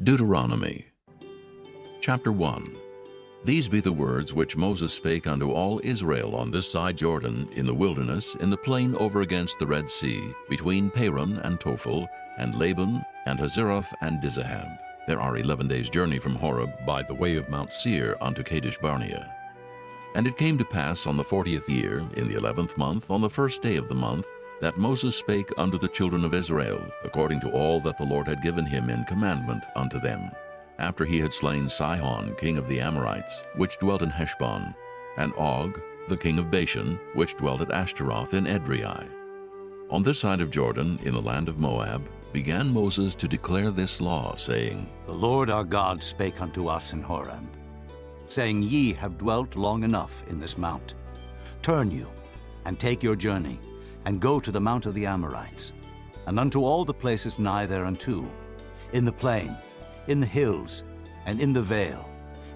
Deuteronomy Chapter 1. These be the words which Moses spake unto all Israel on this side Jordan, in the wilderness, in the plain over against the Red Sea, between Paran and Tophel, and Laban, and Hazeroth, and Dizahab. There are 11 days' journey from Horeb by the way of Mount Seir unto Kadesh Barnea. And it came to pass on the 40th year, in the 11th month, on the first day of the month, that Moses spake unto the children of Israel, according to all that the Lord had given him in commandment unto them, after he had slain Sihon, king of the Amorites, which dwelt in Heshbon, and Og, the king of Bashan, which dwelt at Ashtaroth in Edrei. On this side of Jordan, in the land of Moab, began Moses to declare this law, saying, The Lord our God spake unto us in Horeb, saying, Ye have dwelt long enough in this mount. Turn you, and take your journey, and go to the mount of the Amorites, and unto all the places nigh thereunto, in the plain, in the hills, and in the vale,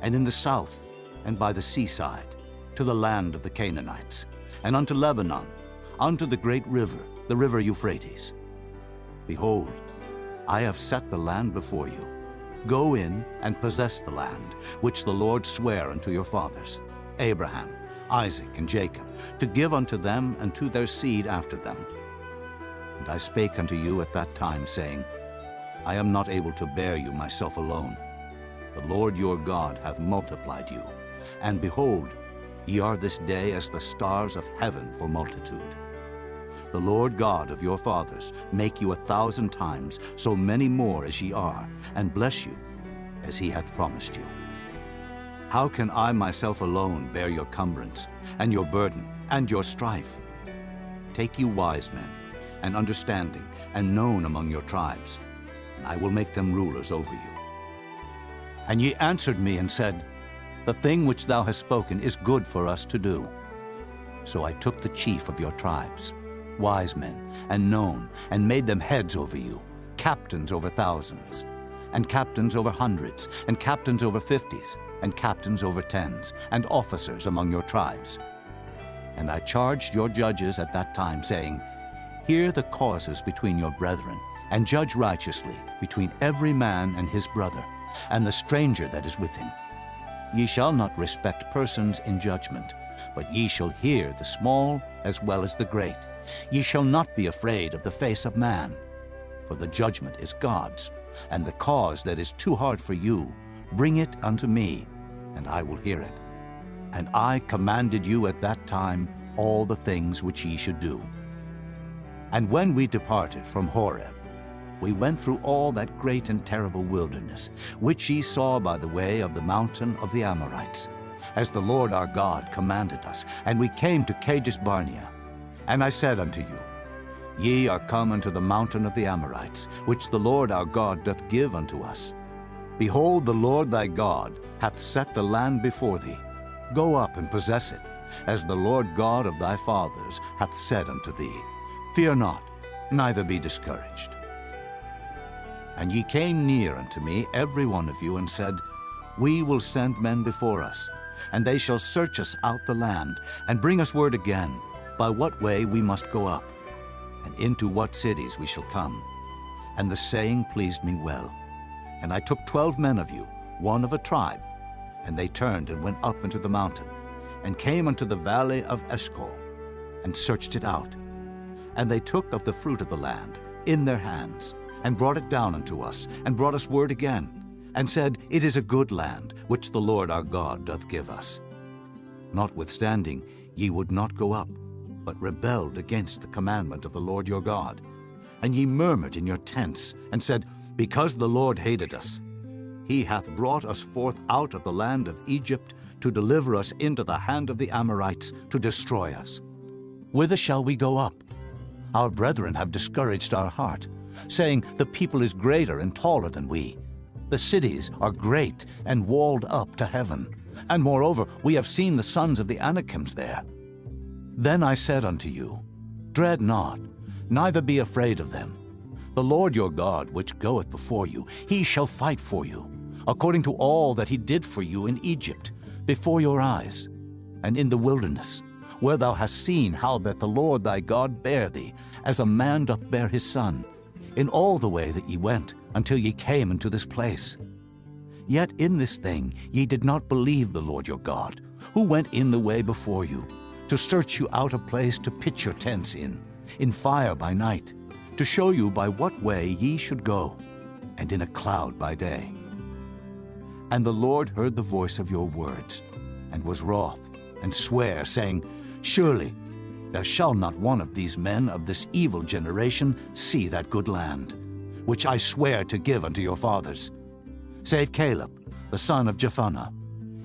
and in the south, and by the seaside, to the land of the Canaanites, and unto Lebanon, unto the great river, the river Euphrates. Behold, I have set the land before you. Go in and possess the land, which the Lord sware unto your fathers, Abraham, Isaac, and Jacob, to give unto them and to their seed after them. And I spake unto you at that time, saying, I am not able to bear you myself alone. The Lord your God hath multiplied you, and behold, ye are this day as the stars of heaven for multitude. The Lord God of your fathers make you 1,000 times so many more as ye are, and bless you as he hath promised you. How can I myself alone bear your cumbrance, and your burden, and your strife? Take you wise men, and understanding, and known among your tribes, and I will make them rulers over you. And ye answered me and said, The thing which thou hast spoken is good for us to do. So I took the chief of your tribes, wise men, and known, and made them heads over you, captains over thousands, and captains over hundreds, and captains over 50s, and captains over 10s, and officers among your tribes. And I charged your judges at that time, saying, Hear the causes between your brethren, and judge righteously between every man and his brother, and the stranger that is with him. Ye shall not respect persons in judgment, but ye shall hear the small as well as the great. Ye shall not be afraid of the face of man, for the judgment is God's, and the cause that is too hard for you, bring it unto me, and I will hear it. And I commanded you at that time all the things which ye should do. And when we departed from Horeb, we went through all that great and terrible wilderness, which ye saw by the way of the mountain of the Amorites, as the Lord our God commanded us, and we came to Kadesh Barnea. And I said unto you, Ye are come unto the mountain of the Amorites, which the Lord our God doth give unto us. Behold, the Lord thy God hath set the land before thee. Go up and possess it, as the Lord God of thy fathers hath said unto thee. Fear not, neither be discouraged. And ye came near unto me, every one of you, and said, We will send men before us, and they shall search us out the land, and bring us word again, by what way we must go up, and into what cities we shall come. And the saying pleased me well. And I took 12 men of you, one of a tribe, and they turned and went up into the mountain, and came unto the valley of Eshcol, and searched it out. And they took of the fruit of the land in their hands, and brought it down unto us, and brought us word again, and said, It is a good land, which the Lord our God doth give us. Notwithstanding, ye would not go up, but rebelled against the commandment of the Lord your God. And ye murmured in your tents, and said, Because the Lord hated us, he hath brought us forth out of the land of Egypt, to deliver us into the hand of the Amorites, to destroy us. Whither shall we go up? Our brethren have discouraged our heart, saying, The people is greater and taller than we. The cities are great and walled up to heaven. And moreover, we have seen the sons of the Anakims there. Then I said unto you, Dread not, neither be afraid of them. The Lord your God, which goeth before you, he shall fight for you, according to all that he did for you in Egypt, before your eyes, and in the wilderness, where thou hast seen how that the Lord thy God bare thee, as a man doth bear his son, in all the way that ye went, until ye came into this place. Yet in this thing ye did not believe the Lord your God, who went in the way before you, to search you out a place to pitch your tents in fire by night, to show you by what way ye should go, and in a cloud by day. And the Lord heard the voice of your words, and was wroth, and sware, saying, Surely there shall not one of these men of this evil generation see that good land, which I swear to give unto your fathers, save Caleb, the son of Jephunneh.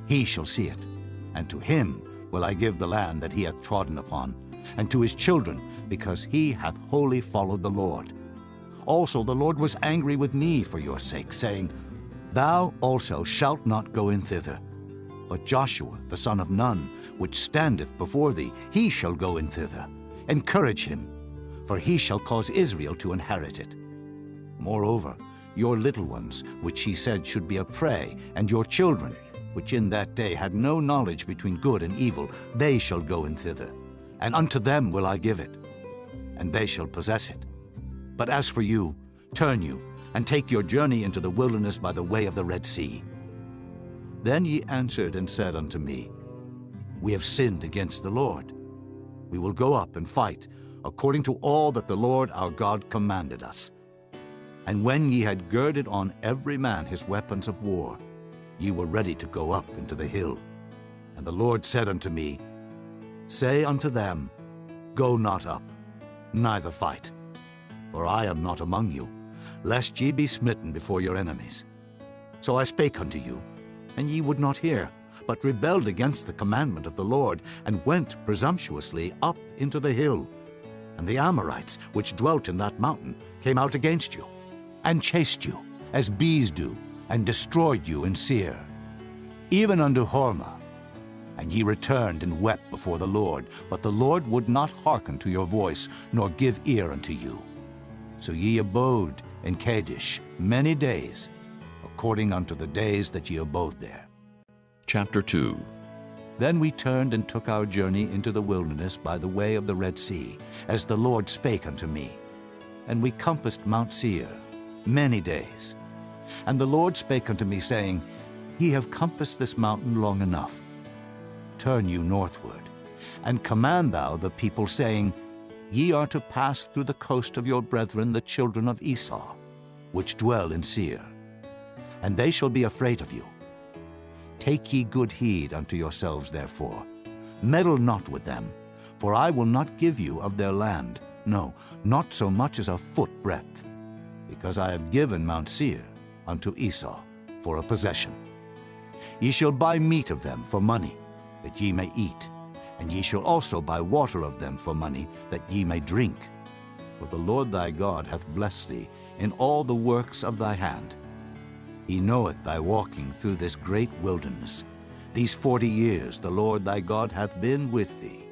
He shall see it, and to him will I give the land that he hath trodden upon, and to his children, because he hath wholly followed the Lord. Also the Lord was angry with me for your sake, saying, Thou also shalt not go in thither. But Joshua, the son of Nun, which standeth before thee, he shall go in thither. Encourage him, for he shall cause Israel to inherit it. Moreover, your little ones, which he said should be a prey, and your children, which in that day had no knowledge between good and evil, they shall go in thither, and unto them will I give it, and they shall possess it. But as for you, turn you, and take your journey into the wilderness by the way of the Red Sea. Then ye answered and said unto me, We have sinned against the Lord. We will go up and fight, according to all that the Lord our God commanded us. And when ye had girded on every man his weapons of war, ye were ready to go up into the hill. And the Lord said unto me, Say unto them, Go not up, neither fight, for I am not among you, lest ye be smitten before your enemies. So I spake unto you, and ye would not hear, but rebelled against the commandment of the Lord, and went presumptuously up into the hill. And the Amorites, which dwelt in that mountain, came out against you, and chased you, as bees do, and destroyed you in Seir, even unto Hormah. And ye returned and wept before the Lord, but the Lord would not hearken to your voice, nor give ear unto you. So ye abode in Kadesh many days, according unto the days that ye abode there. Chapter 2. Then we turned and took our journey into the wilderness by the way of the Red Sea, as the Lord spake unto me. And we compassed Mount Seir many days. And the Lord spake unto me, saying, Ye have compassed this mountain long enough. Turn you northward, and command thou the people, saying, Ye are to pass through the coast of your brethren the children of Esau, which dwell in Seir, and they shall be afraid of you. Take ye good heed unto yourselves, therefore. Meddle not with them, for I will not give you of their land, no, not so much as a foot breadth, because I have given Mount Seir unto Esau for a possession. Ye shall buy meat of them for money, that ye may eat, and ye shall also buy water of them for money, that ye may drink. For the Lord thy God hath blessed thee in all the works of thy hand. He knoweth thy walking through this great wilderness. These 40 years the Lord thy God hath been with thee.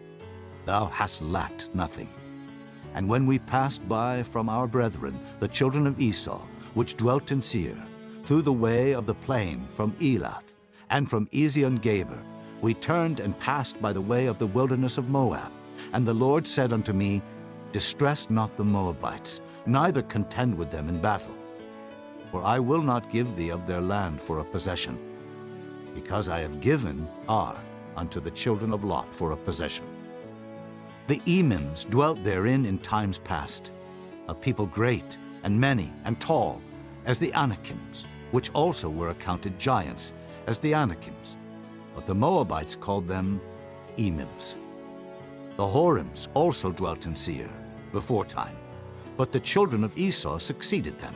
Thou hast lacked nothing. And when we passed by from our brethren, the children of Esau, which dwelt in Seir, through the way of the plain from Elath, and from Ezion-Geber, we turned and passed by the way of the wilderness of Moab. And the Lord said unto me, Distress not the Moabites, neither contend with them in battle. For I will not give thee of their land for a possession, because I have given Ar unto the children of Lot for a possession. The Emims dwelt therein in times past, a people great and many and tall, as the Anakims, which also were accounted giants, as the Anakims. But the Moabites called them Emims. The Horims also dwelt in Seir before time, but the children of Esau succeeded them,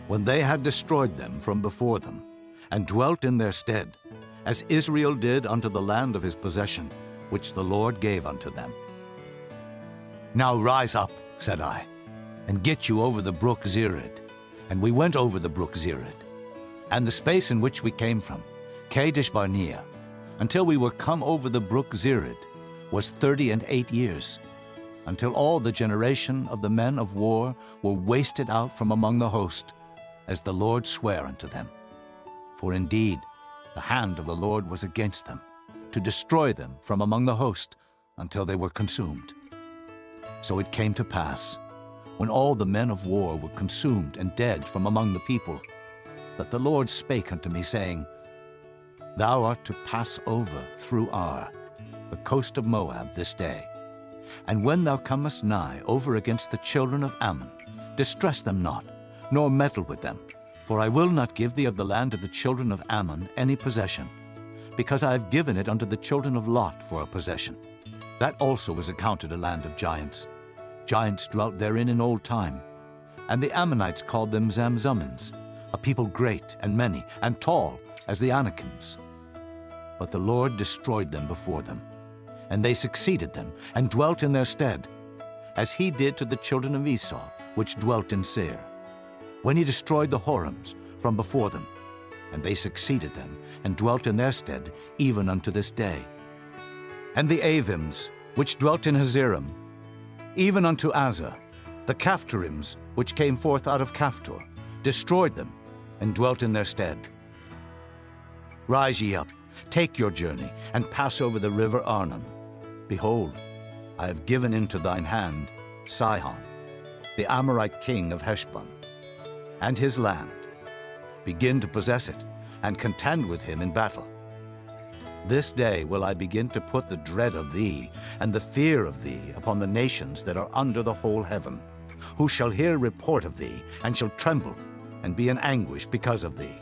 when they had destroyed them from before them, and dwelt in their stead, as Israel did unto the land of his possession, which the Lord gave unto them. Now rise up, said I, and get you over the brook Zered. And we went over the brook Zered, and the space in which we came from, Kadesh Barnea, until we were come over the brook Zered, was 38 years, until all the generation of the men of war were wasted out from among the host, as the Lord sware unto them. For indeed the hand of the Lord was against them, to destroy them from among the host, until they were consumed. So it came to pass, when all the men of war were consumed and dead from among the people, that the Lord spake unto me, saying, Thou art to pass over through Ar, the coast of Moab, this day. And when thou comest nigh over against the children of Ammon, distress them not, nor meddle with them, for I will not give thee of the land of the children of Ammon any possession, because I have given it unto the children of Lot for a possession. That also was accounted a land of giants. Giants dwelt therein in old time. And the Ammonites called them Zamzummins, a people great and many, and tall as the Anakims. But the Lord destroyed them before them, and they succeeded them, and dwelt in their stead, as he did to the children of Esau, which dwelt in Seir, when he destroyed the Horims from before them, and they succeeded them, and dwelt in their stead, even unto this day. And the Avims, which dwelt in Hazerim, even unto Azza, the Caphtorims, which came forth out of Caphtor, destroyed them, and dwelt in their stead. Rise ye up, take your journey, and pass over the river Arnon. Behold, I have given into thine hand Sihon, the Amorite king of Heshbon, and his land. Begin to possess it, and contend with him in battle. This day will I begin to put the dread of thee and the fear of thee upon the nations that are under the whole heaven, who shall hear report of thee, and shall tremble, and be in anguish because of thee.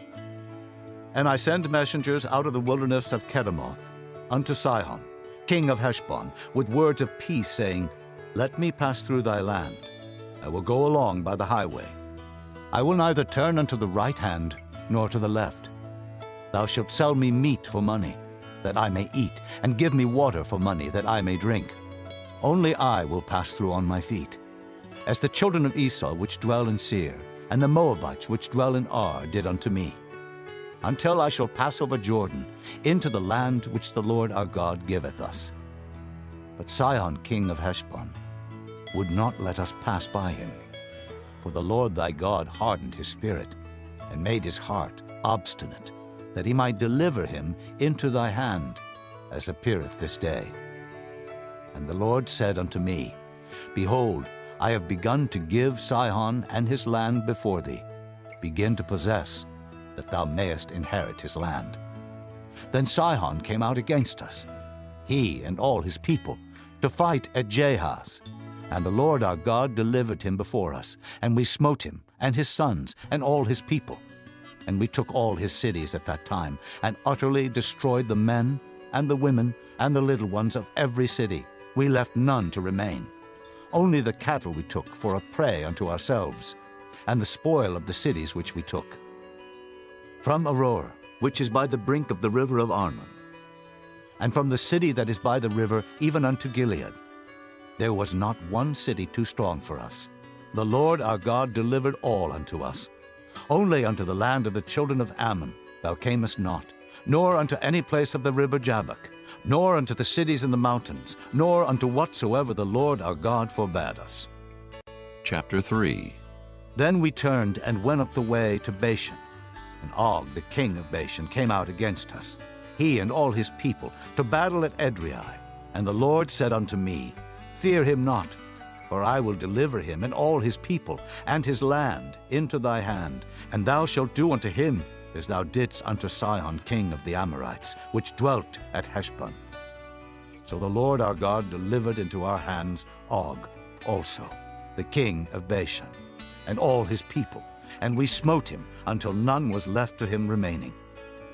And I send messengers out of the wilderness of Kedemoth unto Sihon, king of Heshbon, with words of peace, saying, Let me pass through thy land. I will go along by the highway. I will neither turn unto the right hand, nor to the left. Thou shalt sell me meat for money, that I may eat, and give me water for money, that I may drink. Only I will pass through on my feet, as the children of Esau which dwell in Seir, and the Moabites which dwell in Ar did unto me, until I shall pass over Jordan into the land which the Lord our God giveth us. But Sihon king of Heshbon would not let us pass by him, for the Lord thy God hardened his spirit, and made his heart obstinate, that he might deliver him into thy hand, as appeareth this day. And the Lord said unto me, Behold, I have begun to give Sihon and his land before thee. Begin to possess, that thou mayest inherit his land. Then Sihon came out against us, he and all his people, to fight at Jahaz. And the Lord our God delivered him before us, and we smote him, and his sons, and all his people. And we took all his cities at that time, and utterly destroyed the men, and the women, and the little ones of every city. We left none to remain. Only the cattle we took for a prey unto ourselves, and the spoil of the cities which we took. From Aroer, which is by the brink of the river of Arnon, and from the city that is by the river even unto Gilead, there was not one city too strong for us. The Lord our God delivered all unto us. Only unto the land of the children of Ammon thou camest not, nor unto any place of the river Jabbok, nor unto the cities in the mountains, nor unto whatsoever the Lord our God forbade us. Chapter 3. Then we turned and went up the way to Bashan, and Og the king of Bashan came out against us, he and all his people, to battle at Edrei. And the Lord said unto me, Fear him not, for I will deliver him and all his people and his land into thy hand, and thou shalt do unto him as thou didst unto Sihon king of the Amorites, which dwelt at Heshbon. So the Lord our God delivered into our hands Og also, the king of Bashan, and all his people, and we smote him until none was left to him remaining.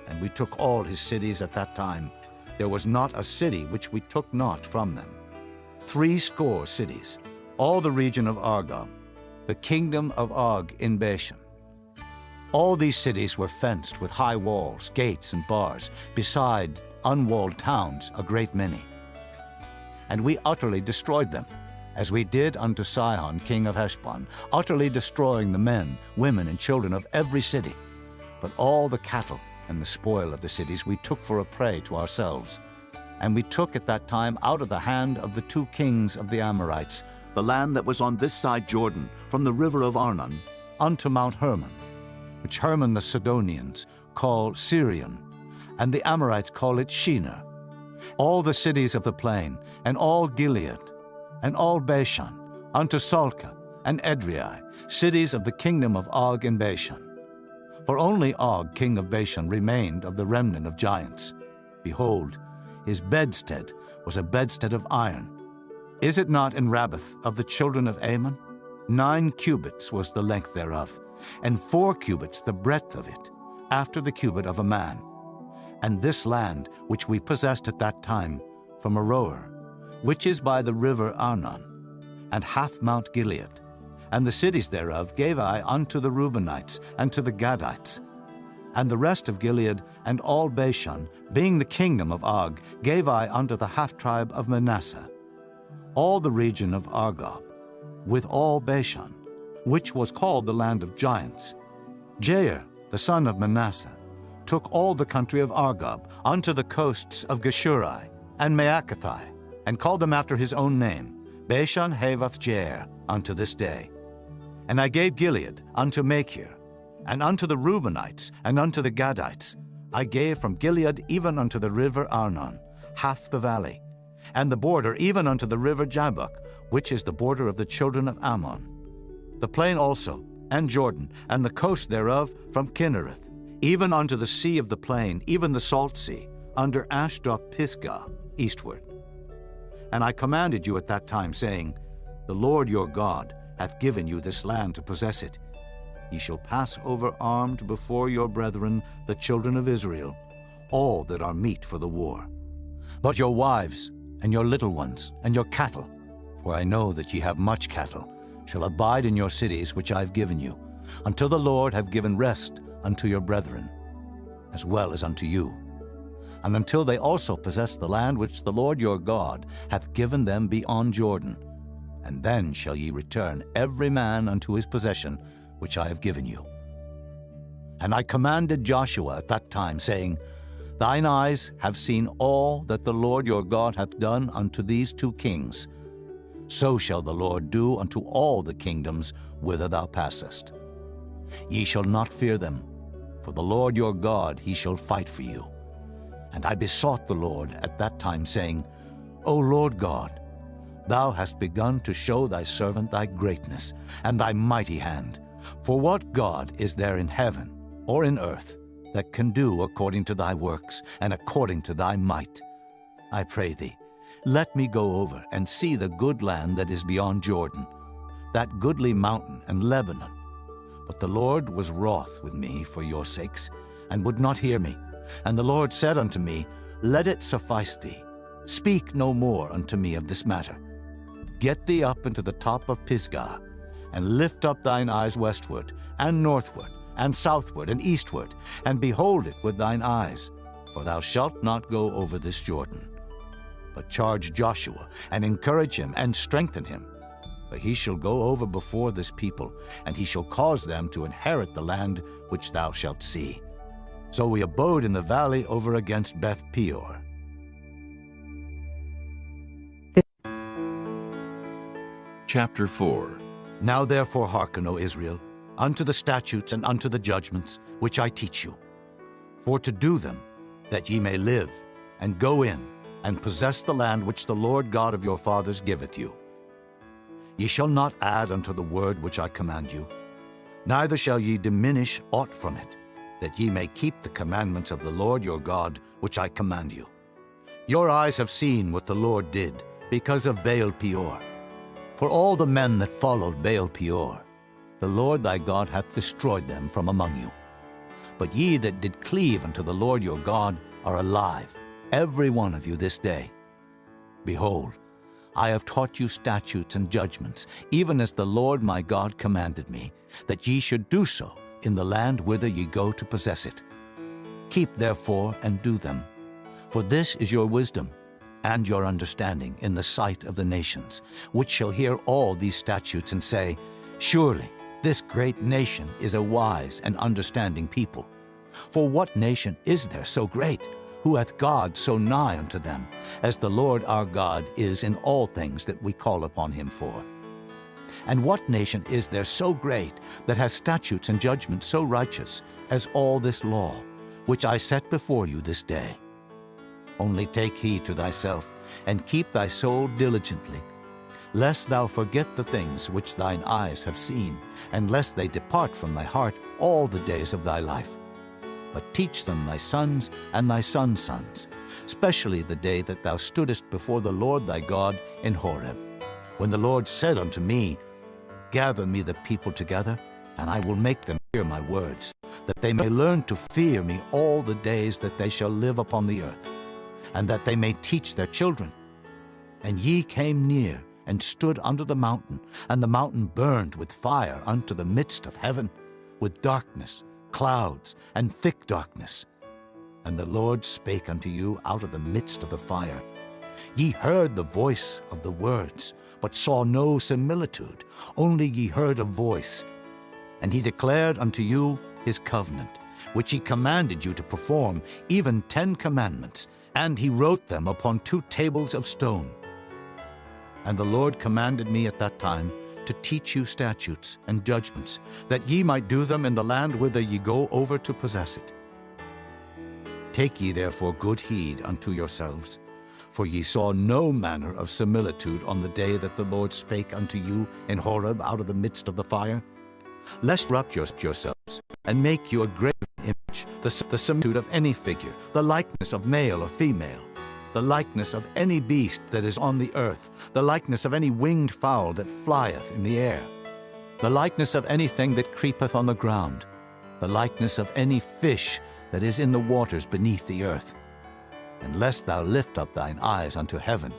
And we took all his cities at that time. There was not a city which we took not from them. 80 cities, all the region of Argob, the kingdom of Og in Bashan. All these cities were fenced with high walls, gates, and bars, beside unwalled towns a great many. And we utterly destroyed them, as we did unto Sihon king of Heshbon, utterly destroying the men, women, and children of every city. But all the cattle and the spoil of the cities we took for a prey to ourselves. And we took at that time out of the hand of the 2 kings of the Amorites the land that was on this side Jordan, from the river of Arnon unto Mount Hermon, which Hermon the Sidonians call Sirion, and the Amorites call it Shinar, all the cities of the plain, and all Gilead, and all Bashan, unto Salcah, and Edrei, cities of the kingdom of Og in Bashan. For only Og, king of Bashan, remained of the remnant of giants. Behold, his bedstead was a bedstead of iron. Is it not in Rabbath of the children of Ammon? 9 cubits was the length thereof, and 4 cubits the breadth of it, after the cubit of a man. And this land which we possessed at that time, from Aroer, which is by the river Arnon, and half Mount Gilead, and the cities thereof gave I unto the Reubenites and to the Gadites. And the rest of Gilead and all Bashan, being the kingdom of Og, gave I unto the half-tribe of Manasseh. All the region of Argob, with all Bashan, which was called the land of giants. Jair, the son of Manasseh, took all the country of Argob unto the coasts of Geshuri and Maacathai, and called them after his own name, Bashan Havoth Jair, unto this day. And I gave Gilead unto Machir, and unto the Reubenites, and unto the Gadites. I gave from Gilead even unto the river Arnon, half the valley, and the border even unto the river Jabbok, which is the border of the children of Ammon. The plain also, and Jordan, and the coast thereof from Kinnereth, even unto the sea of the plain, even the salt sea, under Ashdod Pisgah, eastward. And I commanded you at that time, saying, The Lord your God hath given you this land to possess it. Ye shall pass over armed before your brethren, the children of Israel, all that are meet for the war. But your wives, and your little ones, and your cattle, for I know that ye have much cattle, shall abide in your cities which I have given you, until the Lord have given rest unto your brethren, as well as unto you, and until they also possess the land which the Lord your God hath given them beyond Jordan. And then shall ye return every man unto his possession, which I have given you. And I commanded Joshua at that time, saying, Thine eyes have seen all that the Lord your God hath done unto these 2 kings. So shall the Lord do unto all the kingdoms whither thou passest. Ye shall not fear them, for the Lord your God, he shall fight for you. And I besought the Lord at that time, saying, O Lord God, thou hast begun to show thy servant thy greatness and thy mighty hand. For what God is there in heaven or in earth that can do according to thy works and according to thy might? I pray thee, let me go over and see the good land that is beyond Jordan, that goodly mountain and Lebanon. But the Lord was wroth with me for your sakes, and would not hear me. And the Lord said unto me, Let it suffice thee. Speak no more unto me of this matter. Get thee up into the top of Pisgah, and lift up thine eyes westward, and northward, and southward, and eastward, and behold it with thine eyes, for thou shalt not go over this Jordan. But charge Joshua, and encourage him, and strengthen him. For he shall go over before this people, and he shall cause them to inherit the land which thou shalt see. So we abode in the valley over against Beth Peor. Chapter 4. Now therefore hearken, O Israel, unto the statutes and unto the judgments which I teach you, for to do them, that ye may live, and go in, and possess the land which the Lord God of your fathers giveth you. Ye shall not add unto the word which I command you, neither shall ye diminish aught from it, that ye may keep the commandments of the Lord your God, which I command you. Your eyes have seen what the Lord did, because of Baal Peor. For all the men that followed Baal Peor, the Lord thy God hath destroyed them from among you. But ye that did cleave unto the Lord your God are alive, every one of you this day. Behold, I have taught you statutes and judgments, even as the Lord my God commanded me, that ye should do so in the land whither ye go to possess it. Keep therefore and do them, for this is your wisdom and your understanding in the sight of the nations, which shall hear all these statutes and say, Surely this great nation is a wise and understanding people. For what nation is there so great, who hath God so nigh unto them, as the Lord our God is in all things that we call upon him for? And what nation is there so great, that hath statutes and judgments so righteous, as all this law, which I set before you this day? Only take heed to thyself, and keep thy soul diligently, lest thou forget the things which thine eyes have seen, and lest they depart from thy heart all the days of thy life. But teach them thy sons and thy sons' sons, especially the day that thou stoodest before the Lord thy God in Horeb, when the Lord said unto me, Gather me the people together, and I will make them hear my words, that they may learn to fear me all the days that they shall live upon the earth, and that they may teach their children. And ye came near, and stood under the mountain, and the mountain burned with fire unto the midst of heaven, with darkness, clouds, and thick darkness. And the Lord spake unto you out of the midst of the fire. Ye heard the voice of the words, but saw no similitude, only ye heard a voice. And he declared unto you his covenant, which he commanded you to perform, even 10 commandments, and he wrote them upon 2 tables of stone. And the Lord commanded me at that time to teach you statutes and judgments, that ye might do them in the land whither ye go over to possess it. Take ye therefore good heed unto yourselves, for ye saw no manner of similitude on the day that the Lord spake unto you in Horeb out of the midst of the fire, lest corrupt yourselves, and make you a graven image, the similitude of any figure, the likeness of male or female, the likeness of any beast that is on the earth, the likeness of any winged fowl that flieth in the air, the likeness of anything that creepeth on the ground, the likeness of any fish that is in the waters beneath the earth. And lest thou lift up thine eyes unto heaven,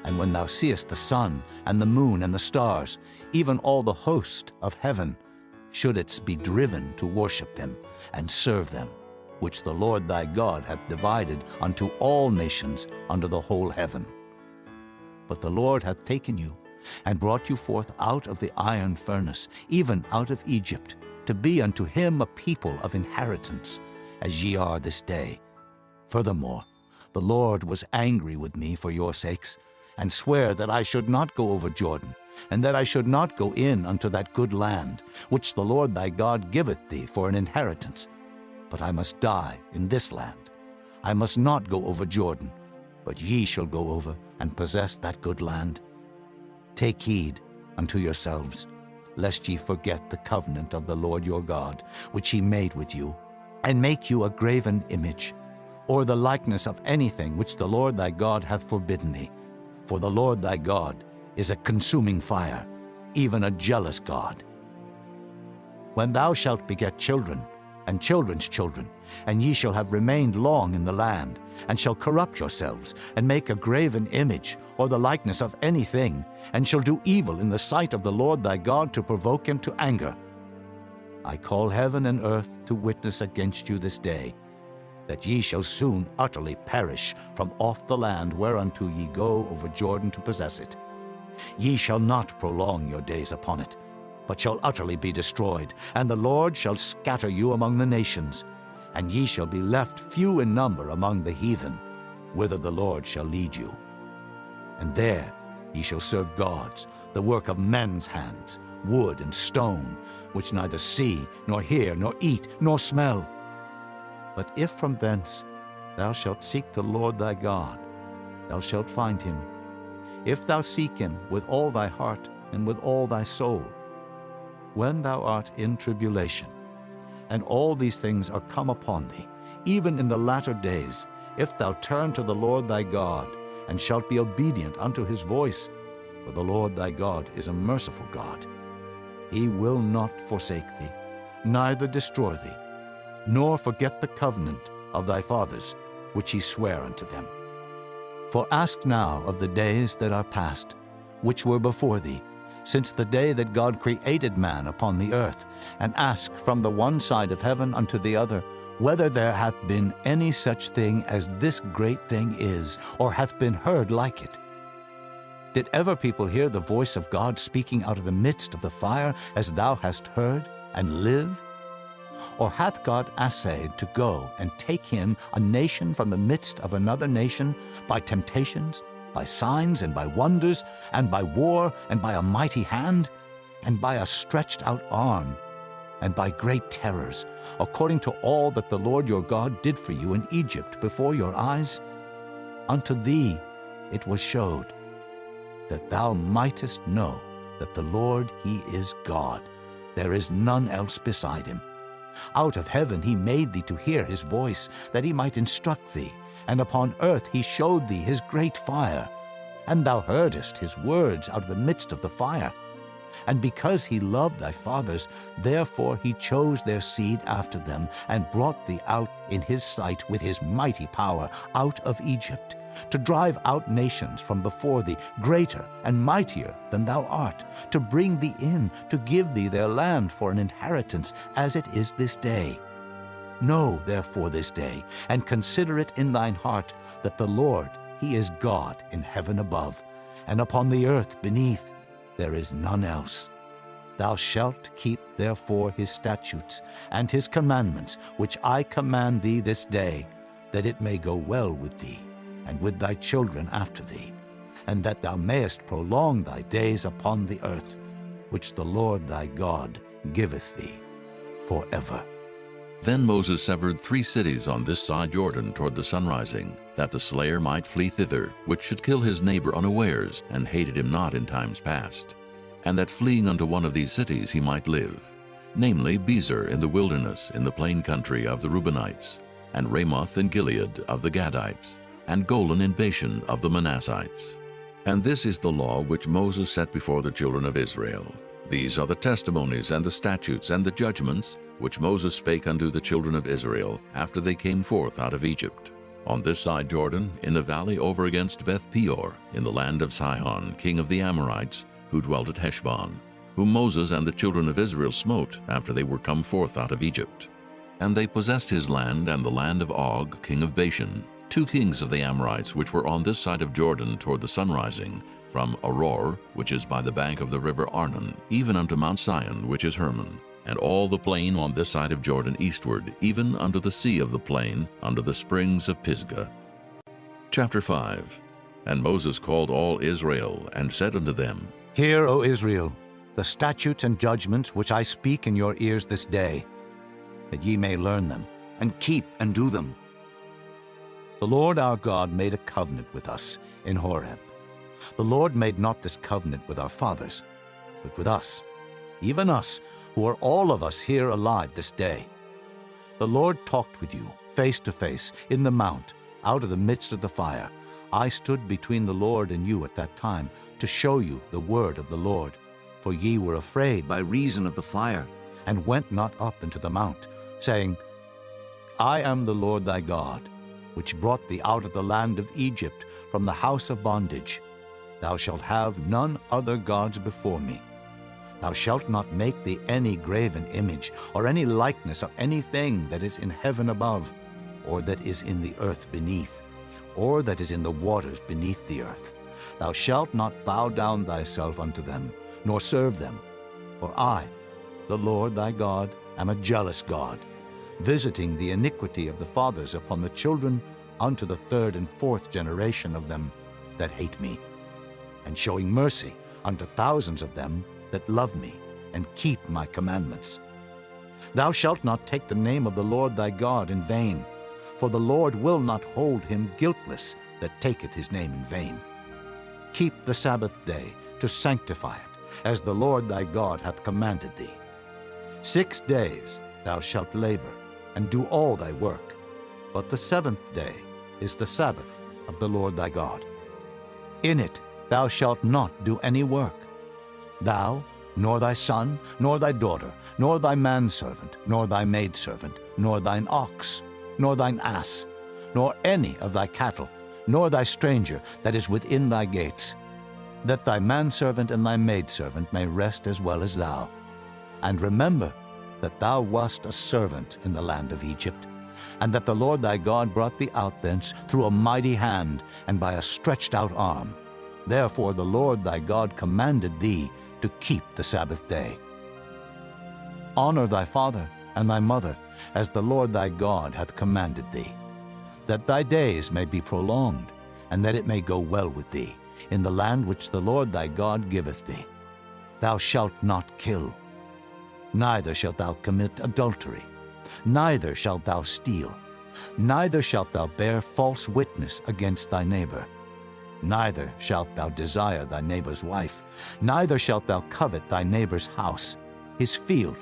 and when thou seest the sun, and the moon, and the stars, even all the host of heaven, shouldest be driven to worship them, and serve them, which the Lord thy God hath divided unto all nations under the whole heaven. But the Lord hath taken you, and brought you forth out of the iron furnace, even out of Egypt, to be unto him a people of inheritance, as ye are this day. Furthermore, the Lord was angry with me for your sakes, and sware that I should not go over Jordan, and that I should not go in unto that good land, which the Lord thy God giveth thee for an inheritance. But I must die in this land. I must not go over Jordan, but ye shall go over and possess that good land. Take heed unto yourselves, lest ye forget the covenant of the Lord your God, which he made with you, and make you a graven image, or the likeness of anything which the Lord thy God hath forbidden thee. For the Lord thy God is a consuming fire, even a jealous God. When thou shalt beget children, and children's children, and ye shall have remained long in the land, and shall corrupt yourselves, and make a graven image, or the likeness of anything, and shall do evil in the sight of the Lord thy God to provoke him to anger, I call heaven and earth to witness against you this day, that ye shall soon utterly perish from off the land whereunto ye go over Jordan to possess it. Ye shall not prolong your days upon it, but shall utterly be destroyed, and the Lord shall scatter you among the nations, and ye shall be left few in number among the heathen, whither the Lord shall lead you. And there ye shall serve gods, the work of men's hands, wood and stone, which neither see, nor hear, nor eat, nor smell. But if from thence thou shalt seek the Lord thy God, thou shalt find him, if thou seek him with all thy heart and with all thy soul. When thou art in tribulation, and all these things are come upon thee, even in the latter days, if thou turn to the Lord thy God, and shalt be obedient unto his voice, for the Lord thy God is a merciful God. He will not forsake thee, neither destroy thee, nor forget the covenant of thy fathers, which he sware unto them. For ask now of the days that are past, which were before thee, since the day that God created man upon the earth, and ask from the one side of heaven unto the other, whether there hath been any such thing as this great thing is, or hath been heard like it. Did ever people hear the voice of God speaking out of the midst of the fire, as thou hast heard, and live? Or hath God assayed to go and take him, a nation from the midst of another nation, by temptations, by signs and by wonders, and by war, and by a mighty hand, and by a stretched out arm, and by great terrors, according to all that the Lord your God did for you in Egypt before your eyes? Unto thee it was showed, that thou mightest know that the Lord, he is God. There is none else beside him. Out of heaven he made thee to hear his voice, that he might instruct thee. And upon earth he showed thee his great fire. And thou heardest his words out of the midst of the fire. And because he loved thy fathers, therefore he chose their seed after them, and brought thee out in his sight with his mighty power out of Egypt, to drive out nations from before thee, greater and mightier than thou art, to bring thee in, to give thee their land for an inheritance, as it is this day. Know therefore this day, and consider it in thine heart, that the Lord, he is God in heaven above, and upon the earth beneath. There is none else. Thou shalt keep therefore his statutes and his commandments, which I command thee this day, that it may go well with thee, and with thy children after thee, and that thou mayest prolong thy days upon the earth, which the Lord thy God giveth thee forever. Then Moses severed 3 cities on this side Jordan toward the sunrising, that the slayer might flee thither, which should kill his neighbor unawares, and hated him not in times past, and that fleeing unto one of these cities he might live, namely Bezer in the wilderness in the plain country of the Reubenites, and Ramoth in Gilead of the Gadites, and Golan in Bashan of the Manassites. And this is the law which Moses set before the children of Israel. These are the testimonies and the statutes and the judgments which Moses spake unto the children of Israel after they came forth out of Egypt, on this side Jordan, in the valley over against Beth Peor, in the land of Sihon, king of the Amorites, who dwelt at Heshbon, whom Moses and the children of Israel smote after they were come forth out of Egypt. And they possessed his land and the land of Og, king of Bashan, 2 kings of the Amorites which were on this side of Jordan toward the sunrising, from Aror, which is by the bank of the river Arnon, even unto Mount Sion, which is Hermon, and all the plain on this side of Jordan eastward, even unto the sea of the plain, unto the springs of Pisgah. Chapter 5. And Moses called all Israel, and said unto them, Hear, O Israel, the statutes and judgments which I speak in your ears this day, that ye may learn them, and keep and do them. The Lord our God made a covenant with us in Horeb. The Lord made not this covenant with our fathers, but with us, even us, who are all of us here alive this day. The Lord talked with you face to face in the mount, out of the midst of the fire. I stood between the Lord and you at that time, to show you the word of the Lord. For ye were afraid by reason of the fire, and went not up into the mount, saying, I am the Lord thy God, which brought thee out of the land of Egypt, from the house of bondage. Thou shalt have none other gods before me. Thou shalt not make thee any graven image, or any likeness of anything that is in heaven above, or that is in the earth beneath, or that is in the waters beneath the earth. Thou shalt not bow down thyself unto them, nor serve them. For I, the Lord thy God, am a jealous God, visiting the iniquity of the fathers upon the children unto the 3rd and 4th generation of them that hate me, and showing mercy unto thousands of them that love me, and keep my commandments. Thou shalt not take the name of the Lord thy God in vain, for the Lord will not hold him guiltless that taketh his name in vain. Keep the Sabbath day to sanctify it, as the Lord thy God hath commanded thee. 6 days thou shalt labor, and do all thy work, but the 7th day is the Sabbath of the Lord thy God. In it thou shalt not do any work, thou, nor thy son, nor thy daughter, nor thy manservant, nor thy maidservant, nor thine ox, nor thine ass, nor any of thy cattle, nor thy stranger that is within thy gates, that thy manservant and thy maidservant may rest as well as thou. And remember that thou wast a servant in the land of Egypt, and that the Lord thy God brought thee out thence through a mighty hand and by a stretched out arm. Therefore the Lord thy God commanded thee to keep the Sabbath day. Honor thy father and thy mother, as the Lord thy God hath commanded thee, that thy days may be prolonged, and that it may go well with thee, in the land which the Lord thy God giveth thee. Thou shalt not kill, neither shalt thou commit adultery, neither shalt thou steal, neither shalt thou bear false witness against thy neighbor. Neither shalt thou desire thy neighbor's wife, neither shalt thou covet thy neighbor's house, his field,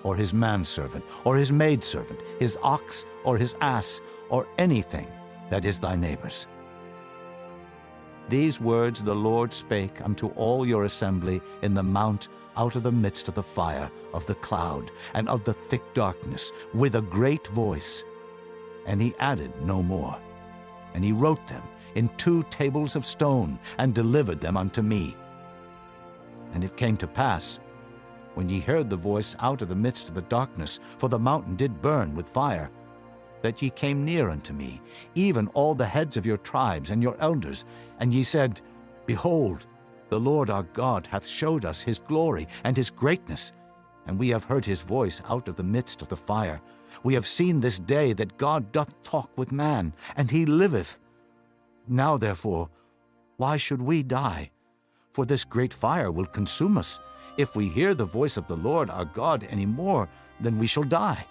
or his manservant, or his maidservant, his ox, or his ass, or anything that is thy neighbor's. These words the Lord spake unto all your assembly in the mount out of the midst of the fire, of the cloud, and of the thick darkness, with a great voice. And he added no more. And he wrote them in 2 tables of stone, and delivered them unto me. And it came to pass, when ye heard the voice out of the midst of the darkness, for the mountain did burn with fire, that ye came near unto me, even all the heads of your tribes and your elders, and ye said, Behold, the Lord our God hath showed us his glory and his greatness, and we have heard his voice out of the midst of the fire. We have seen this day that God doth talk with man, and he liveth. Now therefore, why should we die? For this great fire will consume us. If we hear the voice of the Lord our God any more, then we shall die.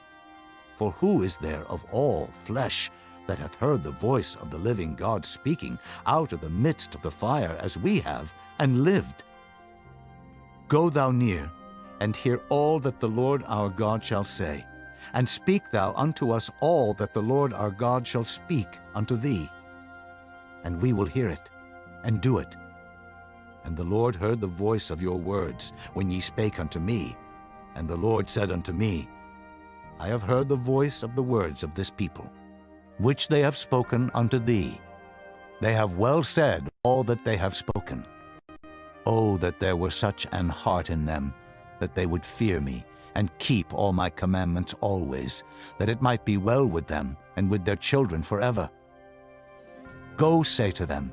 For who is there of all flesh that hath heard the voice of the living God speaking out of the midst of the fire as we have, and lived? Go thou near, and hear all that the Lord our God shall say, and speak thou unto us all that the Lord our God shall speak unto thee. And we will hear it, and do it. And the Lord heard the voice of your words when ye spake unto me. And the Lord said unto me, I have heard the voice of the words of this people, which they have spoken unto thee. They have well said all that they have spoken. Oh, that there were such an heart in them, that they would fear me, and keep all my commandments always, that it might be well with them and with their children forever. Go say to them,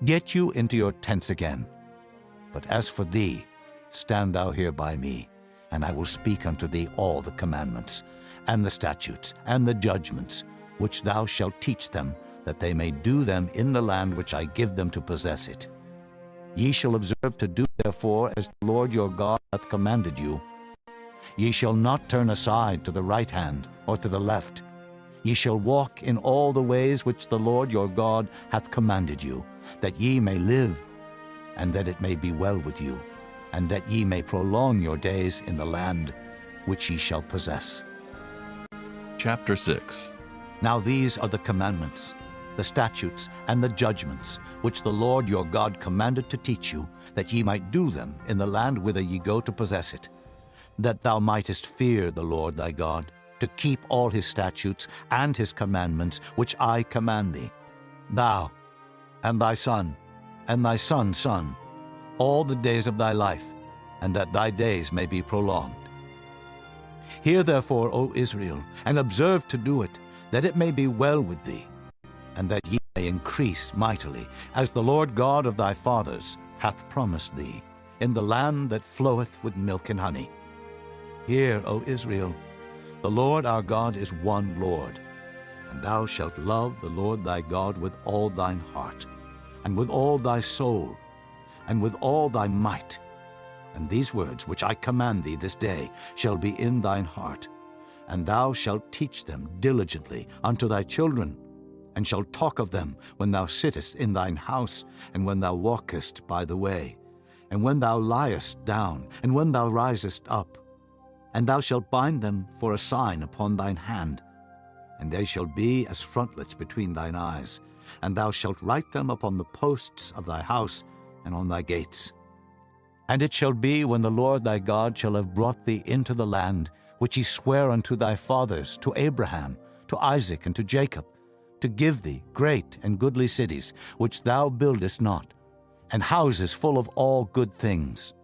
Get you into your tents again. But as for thee, stand thou here by me, and I will speak unto thee all the commandments, and the statutes, and the judgments, which thou shalt teach them, that they may do them in the land which I give them to possess it. Ye shall observe to do therefore as the Lord your God hath commanded you. Ye shall not turn aside to the right hand or to the left. Ye shall walk in all the ways which the Lord your God hath commanded you, that ye may live, and that it may be well with you, and that ye may prolong your days in the land which ye shall possess. Chapter 6. Now these are the commandments, the statutes, and the judgments, which the Lord your God commanded to teach you, that ye might do them in the land whither ye go to possess it, that thou mightest fear the Lord thy God, to keep all his statutes and his commandments, which I command thee, thou, and thy son, and thy son's son, all the days of thy life, and that thy days may be prolonged. Hear therefore, O Israel, and observe to do it, that it may be well with thee, and that ye may increase mightily, as the Lord God of thy fathers hath promised thee, in the land that floweth with milk and honey. Hear, O Israel, the Lord our God is one Lord, and thou shalt love the Lord thy God with all thine heart, and with all thy soul, and with all thy might. And these words which I command thee this day shall be in thine heart, and thou shalt teach them diligently unto thy children, and shalt talk of them when thou sittest in thine house, and when thou walkest by the way, and when thou liest down, and when thou risest up. And thou shalt bind them for a sign upon thine hand, and they shall be as frontlets between thine eyes, and thou shalt write them upon the posts of thy house and on thy gates. And it shall be, when the Lord thy God shall have brought thee into the land, which he sware unto thy fathers, to Abraham, to Isaac, and to Jacob, to give thee great and goodly cities, which thou buildest not, and houses full of all good things,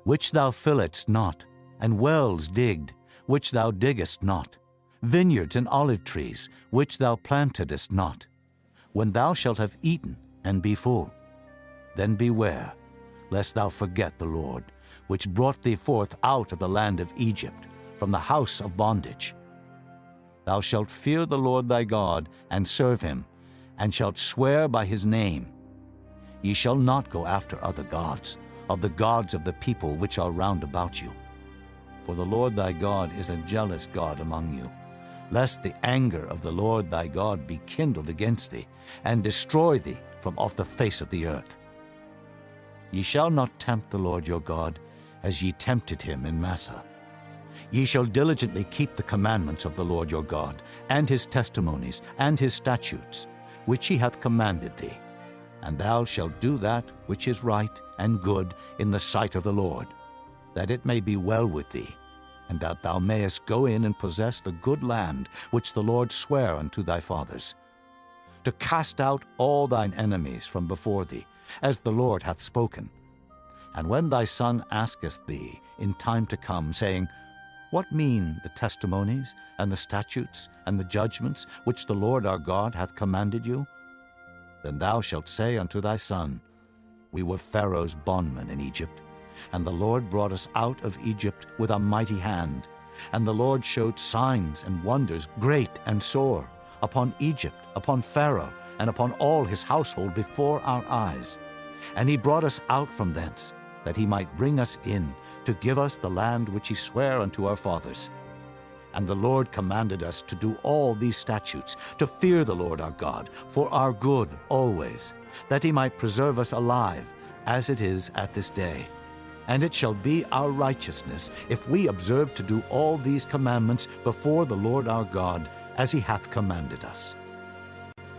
which thou filledst not, and wells digged, which thou diggest not, vineyards and olive trees, which thou plantedest not. When thou shalt have eaten and be full, then beware, lest thou forget the Lord, which brought thee forth out of the land of Egypt, from the house of bondage. Thou shalt fear the Lord thy God, and serve him, and shalt swear by his name. Ye shall not go after other gods, of the gods of the people which are round about you. For the Lord thy God is a jealous God among you, lest the anger of the Lord thy God be kindled against thee, and destroy thee from off the face of the earth. Ye shall not tempt the Lord your God, as ye tempted him in Massah. Ye shall diligently keep the commandments of the Lord your God, and his testimonies, and his statutes, which he hath commanded thee. And thou shalt do that which is right and good in the sight of the Lord, that it may be well with thee, and that thou mayest go in and possess the good land which the Lord sware unto thy fathers, to cast out all thine enemies from before thee, as the Lord hath spoken. And when thy son asketh thee in time to come, saying, What mean the testimonies, and the statutes, and the judgments, which the Lord our God hath commanded you? Then thou shalt say unto thy son, We were Pharaoh's bondmen in Egypt, and the Lord brought us out of Egypt with a mighty hand. And the Lord showed signs and wonders great and sore upon Egypt, upon Pharaoh, and upon all his household before our eyes. And he brought us out from thence, that he might bring us in, to give us the land which he sware unto our fathers. And the Lord commanded us to do all these statutes, to fear the Lord our God, for our good always, that he might preserve us alive, as it is at this day. And it shall be our righteousness, if we observe to do all these commandments before the Lord our God, as he hath commanded us.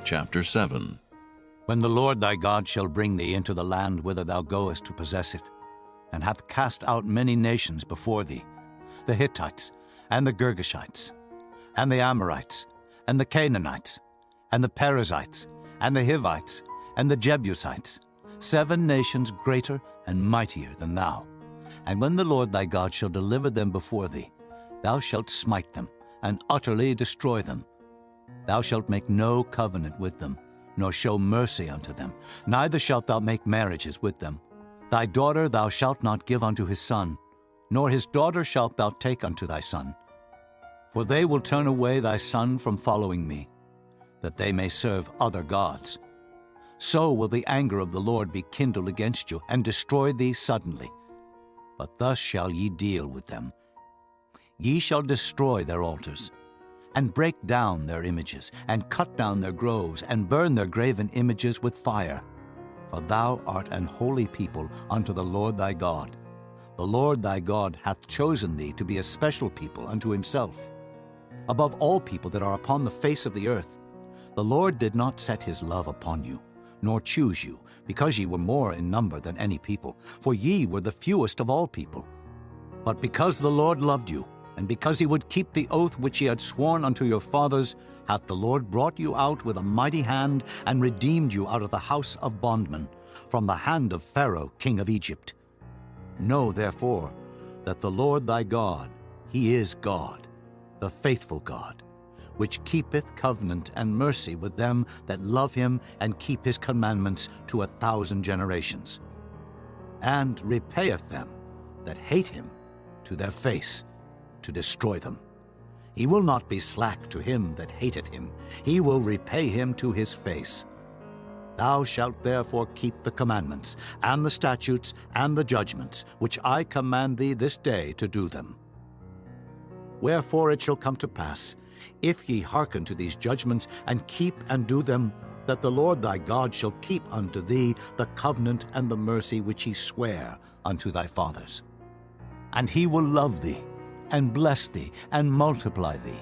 Chapter 7. When the Lord thy God shall bring thee into the land whither thou goest to possess it, and hath cast out many nations before thee, the Hittites, and the Girgashites, and the Amorites, and the Canaanites, and the Perizzites, and the Hivites, and the Jebusites, 7 nations greater and mightier than thou. And when the Lord thy God shall deliver them before thee, thou shalt smite them, and utterly destroy them. Thou shalt make no covenant with them, nor show mercy unto them, neither shalt thou make marriages with them. Thy daughter thou shalt not give unto his son, nor his daughter shalt thou take unto thy son. For they will turn away thy son from following me, that they may serve other gods. So will the anger of the Lord be kindled against you, and destroy thee suddenly. But thus shall ye deal with them. Ye shall destroy their altars, and break down their images, and cut down their groves, and burn their graven images with fire. For thou art an holy people unto the Lord thy God. The Lord thy God hath chosen thee to be a special people unto himself. Above all people that are upon the face of the earth, the Lord did not set his love upon you, nor choose you, because ye were more in number than any people, for ye were the fewest of all people. But because the Lord loved you, and because he would keep the oath which he had sworn unto your fathers, hath the Lord brought you out with a mighty hand, and redeemed you out of the house of bondmen, from the hand of Pharaoh king of Egypt. Know therefore that the Lord thy God, he is God, the faithful God, which keepeth covenant and mercy with them that love him and keep his commandments to 1,000 generations, and repayeth them that hate him to their face, to destroy them. He will not be slack to him that hateth him. He will repay him to his face. Thou shalt therefore keep the commandments, and the statutes, and the judgments, which I command thee this day to do them. Wherefore it shall come to pass, if ye hearken to these judgments, and keep and do them, that the Lord thy God shall keep unto thee the covenant and the mercy which he sware unto thy fathers. And he will love thee, and bless thee, and multiply thee.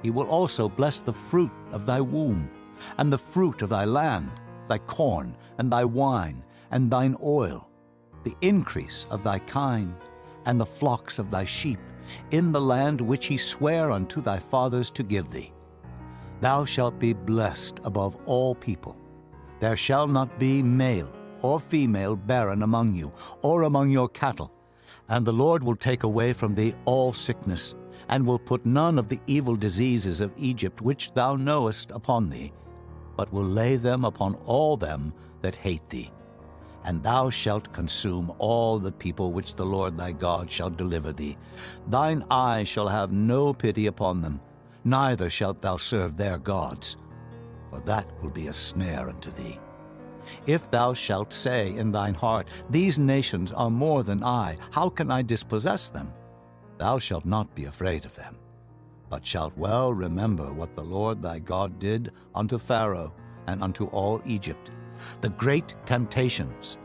He will also bless the fruit of thy womb, and the fruit of thy land, thy corn, and thy wine, and thine oil, the increase of thy kine, and the flocks of thy sheep, in the land which he sware unto thy fathers to give thee. Thou shalt be blessed above all people. There shall not be male or female barren among you, or among your cattle. And the Lord will take away from thee all sickness, and will put none of the evil diseases of Egypt which thou knowest upon thee, but will lay them upon all them that hate thee. And thou shalt consume all the people which the Lord thy God shall deliver thee. Thine eye shall have no pity upon them, neither shalt thou serve their gods, for that will be a snare unto thee. If thou shalt say in thine heart, These nations are more than I, how can I dispossess them? Thou shalt not be afraid of them, but shalt well remember what the Lord thy God did unto Pharaoh and unto all Egypt, the great temptations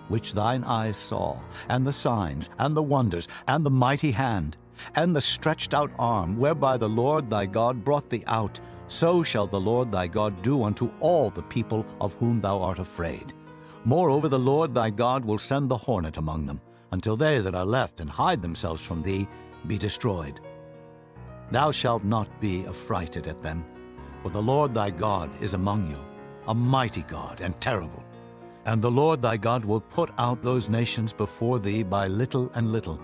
which thine eyes saw, and the signs, and the wonders, and the mighty hand, and the stretched out arm, whereby the Lord thy God brought thee out, so shall the Lord thy God do unto all the people of whom thou art afraid. Moreover, the Lord thy God will send the hornet among them, until they that are left and hide themselves from thee be destroyed. Thou shalt not be affrighted at them, for the Lord thy God is among you, a mighty God and terrible. And the Lord thy God will put out those nations before thee by little and little.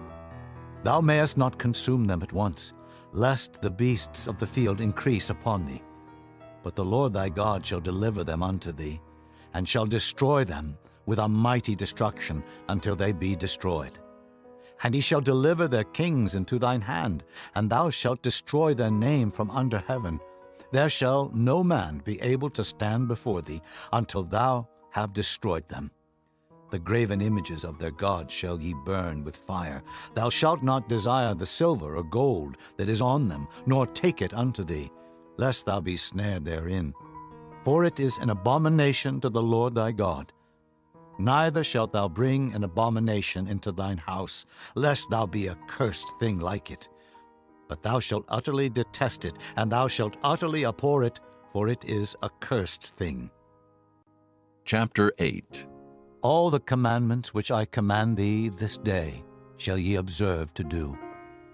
Thou mayest not consume them at once, lest the beasts of the field increase upon thee. But the Lord thy God shall deliver them unto thee, and shall destroy them with a mighty destruction until they be destroyed. And he shall deliver their kings into thine hand, and thou shalt destroy their name from under heaven. There shall no man be able to stand before thee until thou have destroyed them. The graven images of their gods shall ye burn with fire. Thou shalt not desire the silver or gold that is on them, nor take it unto thee, lest thou be snared therein. For it is an abomination to the Lord thy God. Neither shalt thou bring an abomination into thine house, lest thou be a cursed thing like it. But thou shalt utterly detest it, and thou shalt utterly abhor it, for it is a cursed thing. Chapter 8. All the commandments which I command thee this day shall ye observe to do,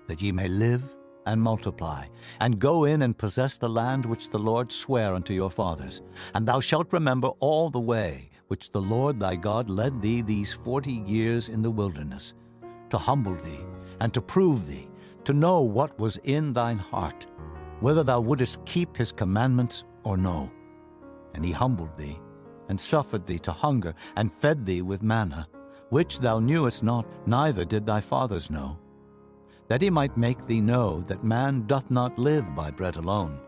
that ye may live and multiply, and go in and possess the land which the Lord sware unto your fathers. And thou shalt remember all the way which the Lord thy God led thee these 40 years in the wilderness, to humble thee, and to prove thee, to know what was in thine heart, whether thou wouldest keep his commandments or no. And he humbled thee, and suffered thee to hunger, and fed thee with manna, which thou knewest not, neither did thy fathers know, that he might make thee know that man doth not live by bread alone,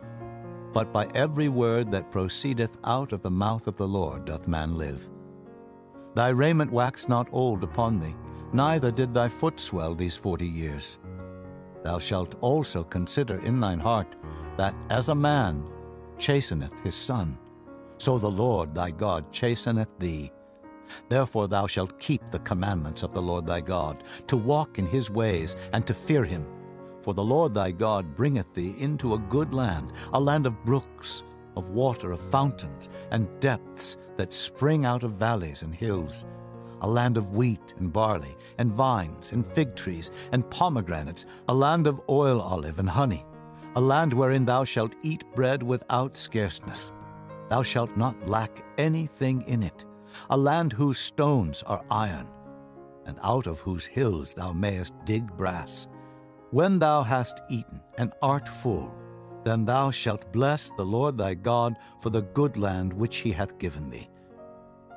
but by every word that proceedeth out of the mouth of the Lord doth man live. Thy raiment waxed not old upon thee, neither did thy foot swell these 40 years. Thou shalt also consider in thine heart that as a man chasteneth his son, so the Lord thy God chasteneth thee. Therefore thou shalt keep the commandments of the Lord thy God, to walk in his ways, and to fear him. For the Lord thy God bringeth thee into a good land, a land of brooks, of water, of fountains, and depths that spring out of valleys and hills, a land of wheat and barley, and vines, and fig trees, and pomegranates, a land of oil olive and honey, a land wherein thou shalt eat bread without scarceness. Thou shalt not lack anything in it, a land whose stones are iron, and out of whose hills thou mayest dig brass. When thou hast eaten and art full, then thou shalt bless the Lord thy God for the good land which he hath given thee.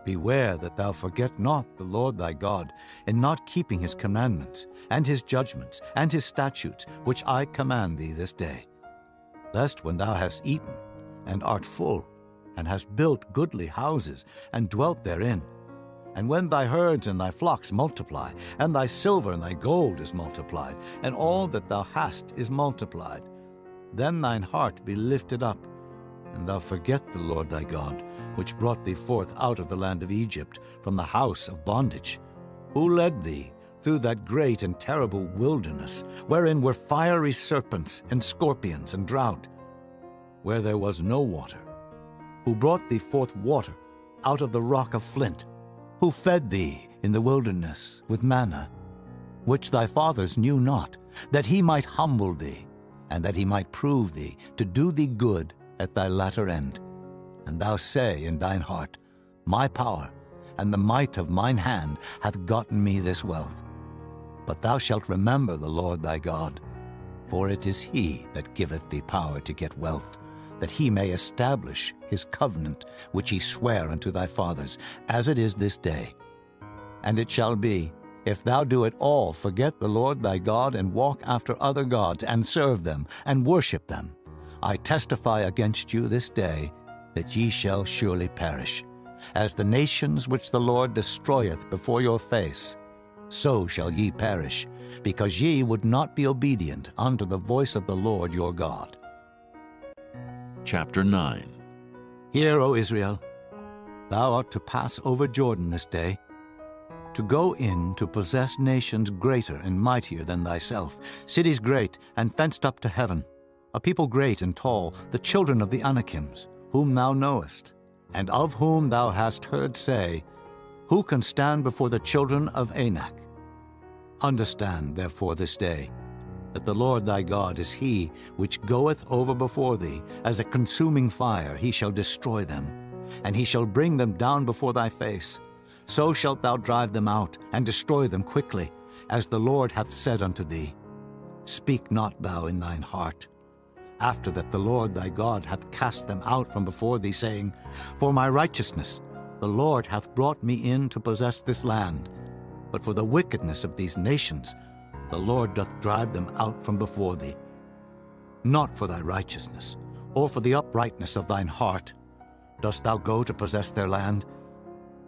Beware that thou forget not the Lord thy God in not keeping his commandments, and his judgments, and his statutes, which I command thee this day. Lest when thou hast eaten and art full, and hast built goodly houses, and dwelt therein, and when thy herds and thy flocks multiply, and thy silver and thy gold is multiplied, and all that thou hast is multiplied, then thine heart be lifted up, and thou forget the Lord thy God, which brought thee forth out of the land of Egypt, from the house of bondage, who led thee through that great and terrible wilderness, wherein were fiery serpents and scorpions and drought, where there was no water, who brought thee forth water out of the rock of flint, who fed thee in the wilderness with manna, which thy fathers knew not, that he might humble thee, and that he might prove thee to do thee good at thy latter end. And thou say in thine heart, My power and the might of mine hand hath gotten me this wealth. But thou shalt remember the Lord thy God, for it is he that giveth thee power to get wealth, that he may establish his covenant which he sware unto thy fathers, as it is this day. And it shall be, if thou do at all forget the Lord thy God, and walk after other gods, and serve them, and worship them, I testify against you this day that ye shall surely perish. As the nations which the Lord destroyeth before your face, so shall ye perish, because ye would not be obedient unto the voice of the Lord your God. Chapter 9. Hear, O Israel, Thou art to pass over Jordan this day, to go in to possess nations greater and mightier than thyself, cities great and fenced up to heaven, a people great and tall, the children of the Anakims, whom thou knowest, and of whom thou hast heard say, Who can stand before the children of Anak? Understand, therefore, this day, that the Lord thy God is he which goeth over before thee as a consuming fire. He shall destroy them, and he shall bring them down before thy face. So shalt thou drive them out, and destroy them quickly, as the Lord hath said unto thee. Speak not thou in thine heart, after that the Lord thy God hath cast them out from before thee, saying, For my righteousness the Lord hath brought me in to possess this land. But for the wickedness of these nations the Lord doth drive them out from before thee. Not for thy righteousness, or for the uprightness of thine heart, dost thou go to possess their land,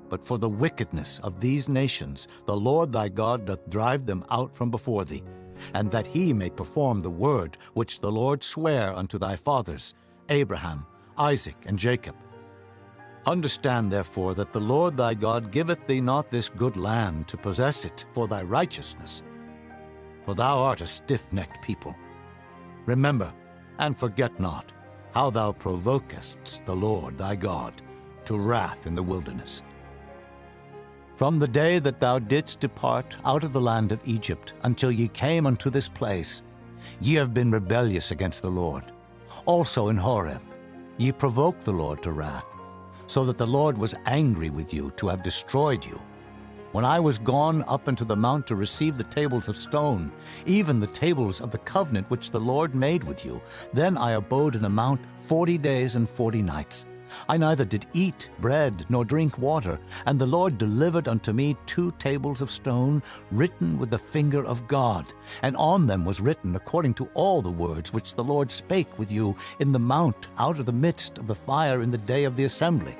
but for the wickedness of these nations the Lord thy God doth drive them out from before thee, and that he may perform the word which the Lord sware unto thy fathers, Abraham, Isaac, and Jacob. Understand therefore that the Lord thy God giveth thee not this good land to possess it for thy righteousness, for thou art a stiff-necked people. Remember, and forget not, how thou provokest the Lord thy God to wrath in the wilderness. From the day that thou didst depart out of the land of Egypt until ye came unto this place, ye have been rebellious against the Lord. Also in Horeb ye provoked the Lord to wrath, so that the Lord was angry with you to have destroyed you. When I was gone up into the mount to receive the tables of stone, even the tables of the covenant which the Lord made with you, then I abode in the mount 40 days and 40 nights. I neither did eat bread nor drink water, and the Lord delivered unto me 2 tables of stone, written with the finger of God, and on them was written according to all the words which the Lord spake with you in the mount out of the midst of the fire in the day of the assembly.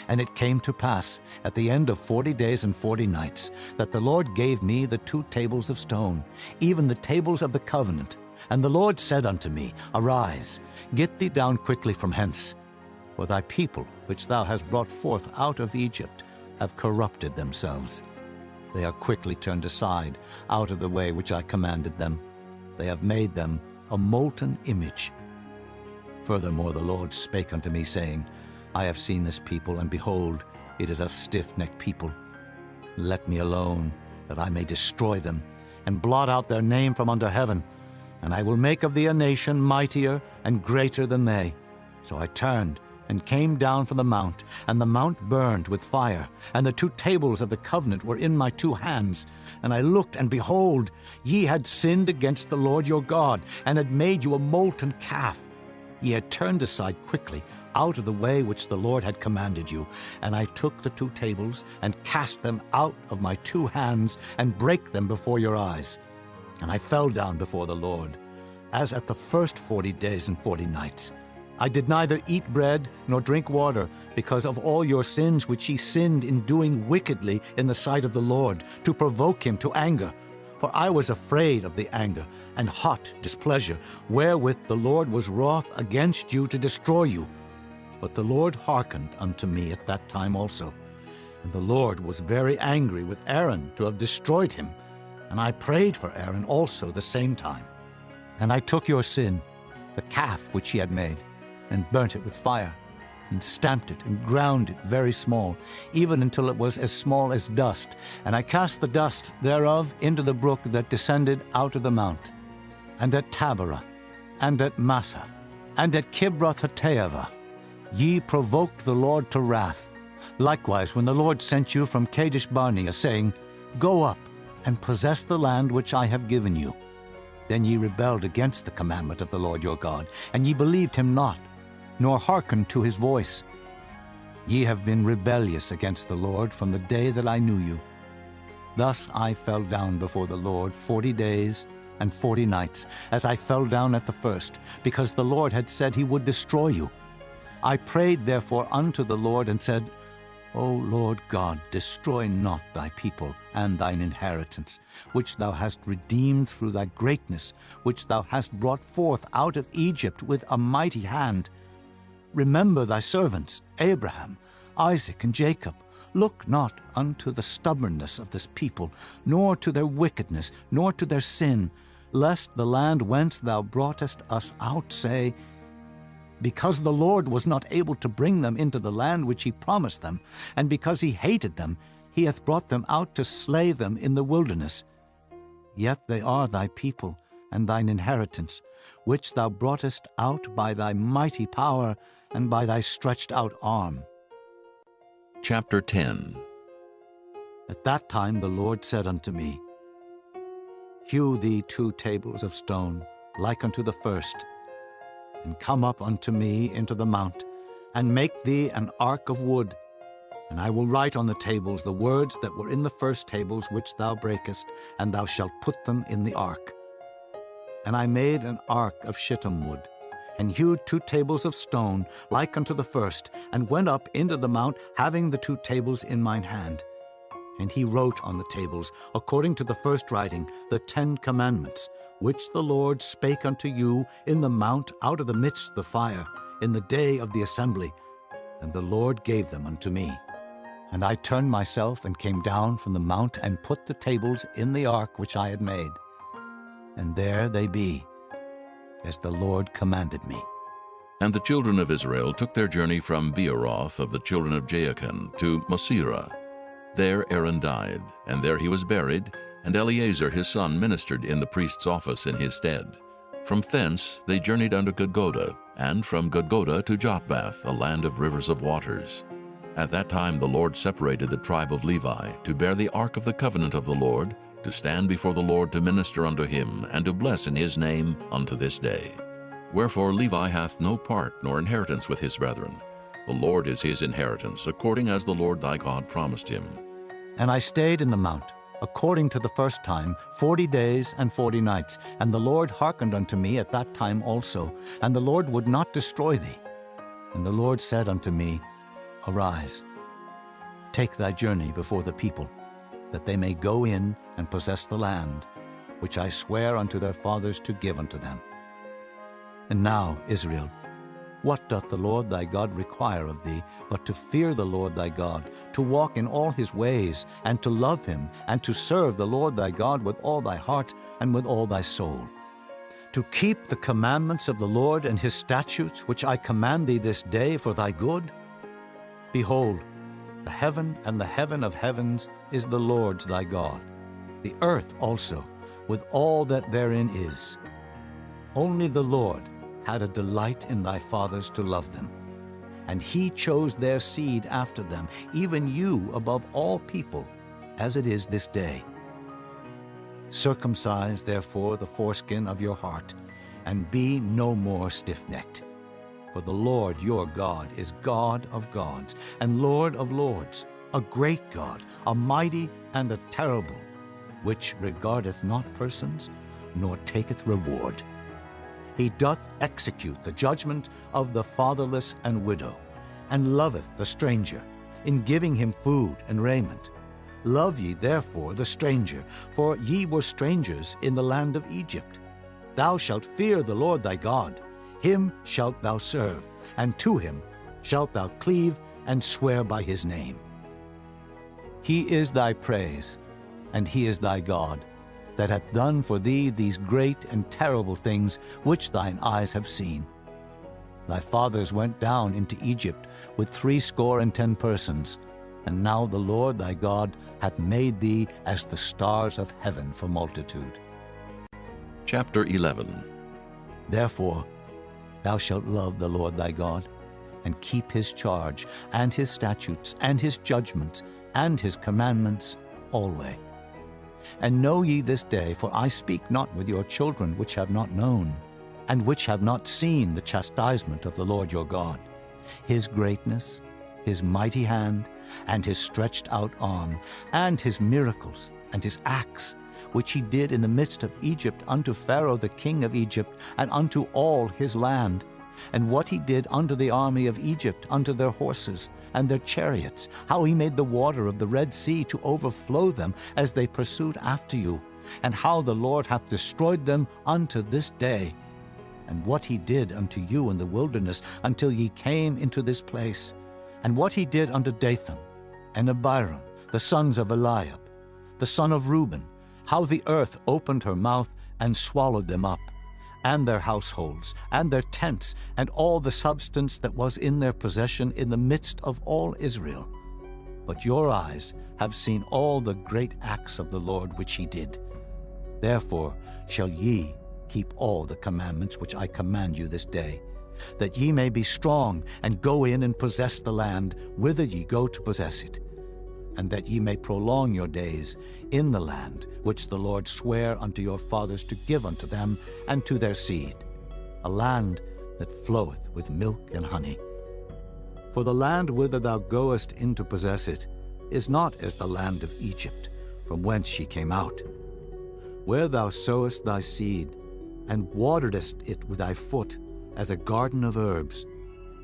And it came to pass, at the end of 40 days and 40 nights, that the Lord gave me the 2 tables of stone, even the tables of the covenant. And the Lord said unto me, Arise, get thee down quickly from hence. For thy people, which thou hast brought forth out of Egypt, have corrupted themselves. They are quickly turned aside out of the way which I commanded them. They have made them a molten image. Furthermore the Lord spake unto me, saying, I have seen this people, and behold, it is a stiff-necked people. Let me alone, that I may destroy them, and blot out their name from under heaven. And I will make of thee a nation mightier and greater than they. So I turned, and came down from the mount, and the mount burned with fire, and the 2 tables of the covenant were in my 2 hands. And I looked, and behold, ye had sinned against the Lord your God, and had made you a molten calf. Ye had turned aside quickly out of the way which the Lord had commanded you. And I took the 2 tables, and cast them out of my 2 hands, and brake them before your eyes. And I fell down before the Lord, as at the first 40 days and 40 nights. I did neither eat bread nor drink water, because of all your sins which ye sinned in doing wickedly in the sight of the Lord, to provoke him to anger. For I was afraid of the anger and hot displeasure, wherewith the Lord was wroth against you to destroy you. But the Lord hearkened unto me at that time also. And the Lord was very angry with Aaron to have destroyed him. And I prayed for Aaron also the same time. And I took your sin, the calf which ye had made, and burnt it with fire, and stamped it, and ground it very small, even until it was as small as dust. And I cast the dust thereof into the brook that descended out of the mount. And at Taberah, and at Massa, and at Kibroth-hattaavah, ye provoked the Lord to wrath. Likewise, when the Lord sent you from Kadesh-barnea, saying, Go up, and possess the land which I have given you. Then ye rebelled against the commandment of the Lord your God, and ye believed him not, nor hearkened to his voice. Ye have been rebellious against the Lord from the day that I knew you. Thus I fell down before the Lord 40 days and 40 nights, as I fell down at the first, because the Lord had said he would destroy you. I prayed therefore unto the Lord, and said, O Lord God, destroy not thy people and thine inheritance, which thou hast redeemed through thy greatness, which thou hast brought forth out of Egypt with a mighty hand. Remember thy servants, Abraham, Isaac and Jacob, look not unto the stubbornness of this people, nor to their wickedness, nor to their sin, lest the land whence thou broughtest us out say, because the Lord was not able to bring them into the land which he promised them, and because he hated them, he hath brought them out to slay them in the wilderness. Yet they are thy people, and thine inheritance, which thou broughtest out by thy mighty power and by thy stretched out arm. Chapter 10. At that time the Lord said unto me, Hew thee 2 tables of stone, like unto the first, and come up unto me into the mount, and make thee an ark of wood. And I will write on the tables the words that were in the first tables which thou breakest, and thou shalt put them in the ark. And I made an ark of shittim wood, and hewed 2 tables of stone, like unto the first, and went up into the mount, having the 2 tables in mine hand. And he wrote on the tables, according to the first writing, the 10 commandments, which the Lord spake unto you in the mount out of the midst of the fire, in the day of the assembly. And the Lord gave them unto me. And I turned myself and came down from the mount, and put the tables in the ark which I had made. And there they be, as the Lord commanded me. And the children of Israel took their journey from Beeroth of the children of Jaachan to Mosera. There Aaron died, and there he was buried, and Eleazar his son ministered in the priest's office in his stead. From thence they journeyed unto Gudgodah, and from Gudgodah to Jotbath, a land of rivers of waters. At that time the Lord separated the tribe of Levi, to bear the ark of the covenant of the Lord, to stand before the Lord to minister unto him, and to bless in his name unto this day. Wherefore Levi hath no part nor inheritance with his brethren. The Lord is his inheritance, according as the Lord thy God promised him. And I stayed in the mount, according to the first time, 40 days and 40 nights. And the Lord hearkened unto me at that time also, and the Lord would not destroy thee. And the Lord said unto me, Arise, take thy journey before the people, that they may go in and possess the land, which I swear unto their fathers to give unto them. And now, Israel, what doth the Lord thy God require of thee, but to fear the Lord thy God, to walk in all his ways, and to love him, and to serve the Lord thy God with all thy heart and with all thy soul, to keep the commandments of the Lord and his statutes, which I command thee this day for thy good? Behold, the heaven and the heaven of heavens is the Lord's thy God, the earth also, with all that therein is. Only the Lord had a delight in thy fathers to love them, and he chose their seed after them, even you above all people, as it is this day. Circumcise therefore the foreskin of your heart, and be no more stiff-necked. For the Lord your God is God of gods, and Lord of lords, a great God, a mighty and a terrible, which regardeth not persons, nor taketh reward. He doth execute the judgment of the fatherless and widow, and loveth the stranger, in giving him food and raiment. Love ye therefore the stranger, for ye were strangers in the land of Egypt. Thou shalt fear the Lord thy God, him shalt thou serve, and to him shalt thou cleave and swear by his name. He is thy praise, and he is thy God, that hath done for thee these great and terrible things which thine eyes have seen. Thy fathers went down into Egypt with 70 persons, and now the Lord thy God hath made thee as the stars of heaven for multitude. Chapter 11. Therefore thou shalt love the Lord thy God, and keep his charge, and his statutes, and his judgments, and his commandments alway. And know ye this day, for I speak not with your children which have not known, and which have not seen the chastisement of the Lord your God, his greatness, his mighty hand, and his stretched out arm, and his miracles, and his acts, which he did in the midst of Egypt unto Pharaoh the king of Egypt, and unto all his land, and what he did unto the army of Egypt, unto their horses, and their chariots, how he made the water of the Red Sea to overflow them as they pursued after you, and how the Lord hath destroyed them unto this day, and what he did unto you in the wilderness until ye came into this place, and what he did unto Dathan and Abiram, the sons of Eliab, the son of Reuben, how the earth opened her mouth and swallowed them up, and their households, and their tents, and all the substance that was in their possession in the midst of all Israel. But your eyes have seen all the great acts of the Lord which he did. Therefore shall ye keep all the commandments which I command you this day, that ye may be strong, and go in and possess the land whither ye go to possess it, and that ye may prolong your days in the land which the Lord sware unto your fathers to give unto them and to their seed, a land that floweth with milk and honey. For the land whither thou goest in to possess it is not as the land of Egypt, from whence ye came out, where thou sowest thy seed, and waterest it with thy foot, as a garden of herbs.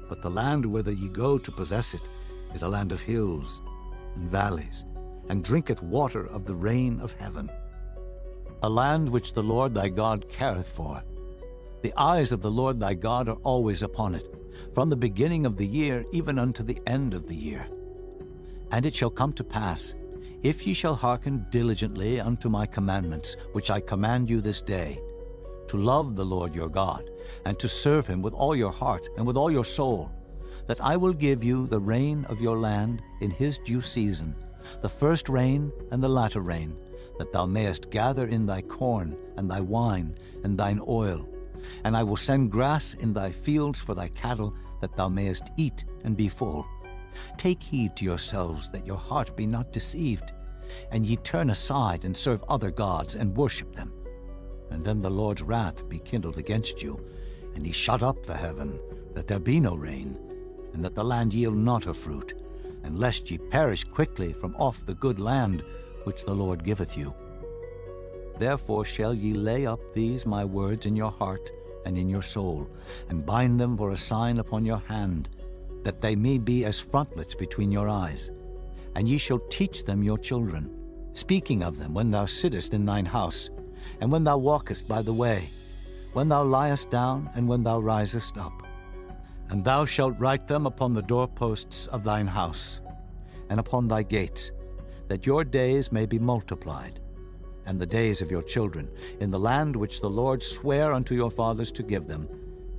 But the land whither ye go to possess it is a land of hills and valleys, and drinketh water of the rain of heaven, a land which the Lord thy God careth for. The eyes of the Lord thy God are always upon it, from the beginning of the year even unto the end of the year. And it shall come to pass, if ye shall hearken diligently unto my commandments, which I command you this day, to love the Lord your God, and to serve him with all your heart and with all your soul, that I will give you the rain of your land in his due season, the first rain and the latter rain, that thou mayest gather in thy corn and thy wine and thine oil. And I will send grass in thy fields for thy cattle, that thou mayest eat and be full. Take heed to yourselves that your heart be not deceived, and ye turn aside and serve other gods and worship them. And then the Lord's wrath be kindled against you, and he shut up the heaven, that there be no rain, and that the land yield not her fruit, and lest ye perish quickly from off the good land which the Lord giveth you. Therefore shall ye lay up these my words in your heart and in your soul, and bind them for a sign upon your hand, that they may be as frontlets between your eyes. And ye shall teach them your children, speaking of them when thou sittest in thine house, and when thou walkest by the way, when thou liest down, and when thou risest up. And thou shalt write them upon the doorposts of thine house, and upon thy gates, that your days may be multiplied, and the days of your children, in the land which the Lord sware unto your fathers to give them,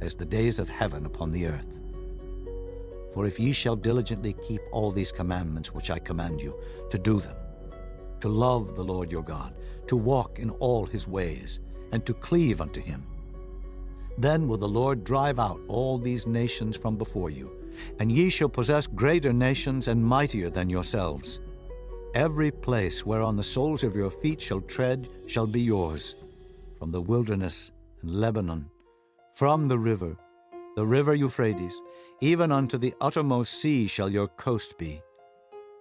as the days of heaven upon the earth. For if ye shall diligently keep all these commandments which I command you, to do them, to love the Lord your God, to walk in all his ways, and to cleave unto him, then will the Lord drive out all these nations from before you, and ye shall possess greater nations and mightier than yourselves. Every place whereon the soles of your feet shall tread shall be yours, from the wilderness and Lebanon, from the river Euphrates, even unto the uttermost sea shall your coast be.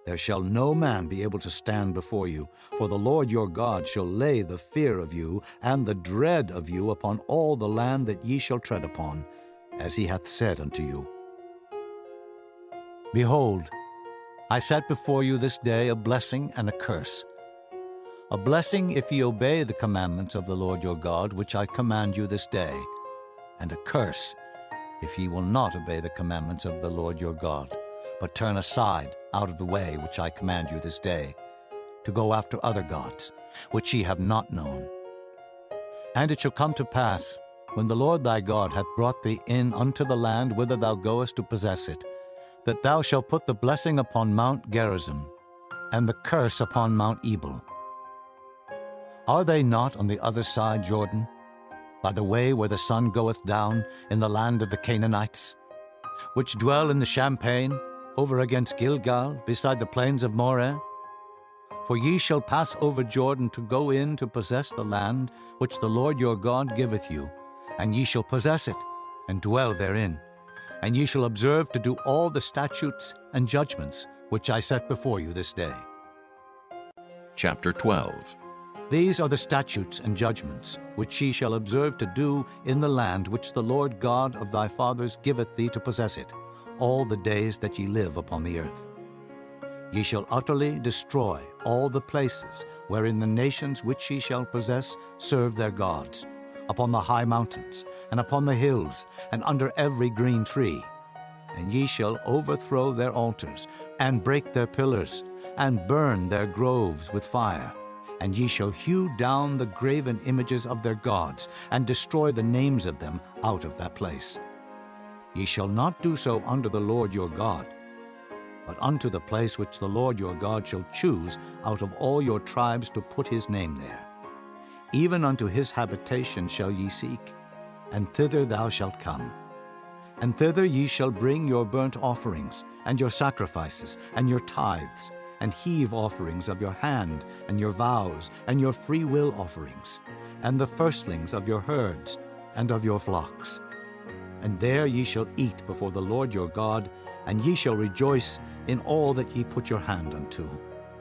There shall no man be able to stand before you, for the Lord your God shall lay the fear of you and the dread of you upon all the land that ye shall tread upon, as he hath said unto you. Behold, I set before you this day a blessing and a curse. A blessing if ye obey the commandments of the Lord your God, which I command you this day, and a curse if ye will not obey the commandments of the Lord your God, but turn aside out of the way which I command you this day, to go after other gods, which ye have not known. And it shall come to pass, when the Lord thy God hath brought thee in unto the land whither thou goest to possess it, that thou shalt put the blessing upon Mount Gerizim, and the curse upon Mount Ebal. Are they not on the other side Jordan, by the way where the sun goeth down, in the land of the Canaanites, which dwell in the champaign, over against Gilgal, beside the plains of Moreh? For ye shall pass over Jordan to go in to possess the land which the Lord your God giveth you, and ye shall possess it, and dwell therein. And ye shall observe to do all the statutes and judgments which I set before you this day. Chapter 12. These are the statutes and judgments which ye shall observe to do in the land which the Lord God of thy fathers giveth thee to possess it, all the days that ye live upon the earth. Ye shall utterly destroy all the places wherein the nations which ye shall possess serve their gods, upon the high mountains, and upon the hills, and under every green tree. and ye shall overthrow their altars, and break their pillars, and burn their groves with fire. And ye shall hew down the graven images of their gods, and destroy the names of them out of that place. Ye shall not do so unto the Lord your God, but unto the place which the Lord your God shall choose out of all your tribes to put his name there. Even unto his habitation shall ye seek, and thither thou shalt come. And thither ye shall bring your burnt offerings, and your sacrifices, and your tithes, and heave offerings of your hand, and your vows, and your freewill offerings, and the firstlings of your herds, and of your flocks. And there ye shall eat before the Lord your God, and ye shall rejoice in all that ye put your hand unto,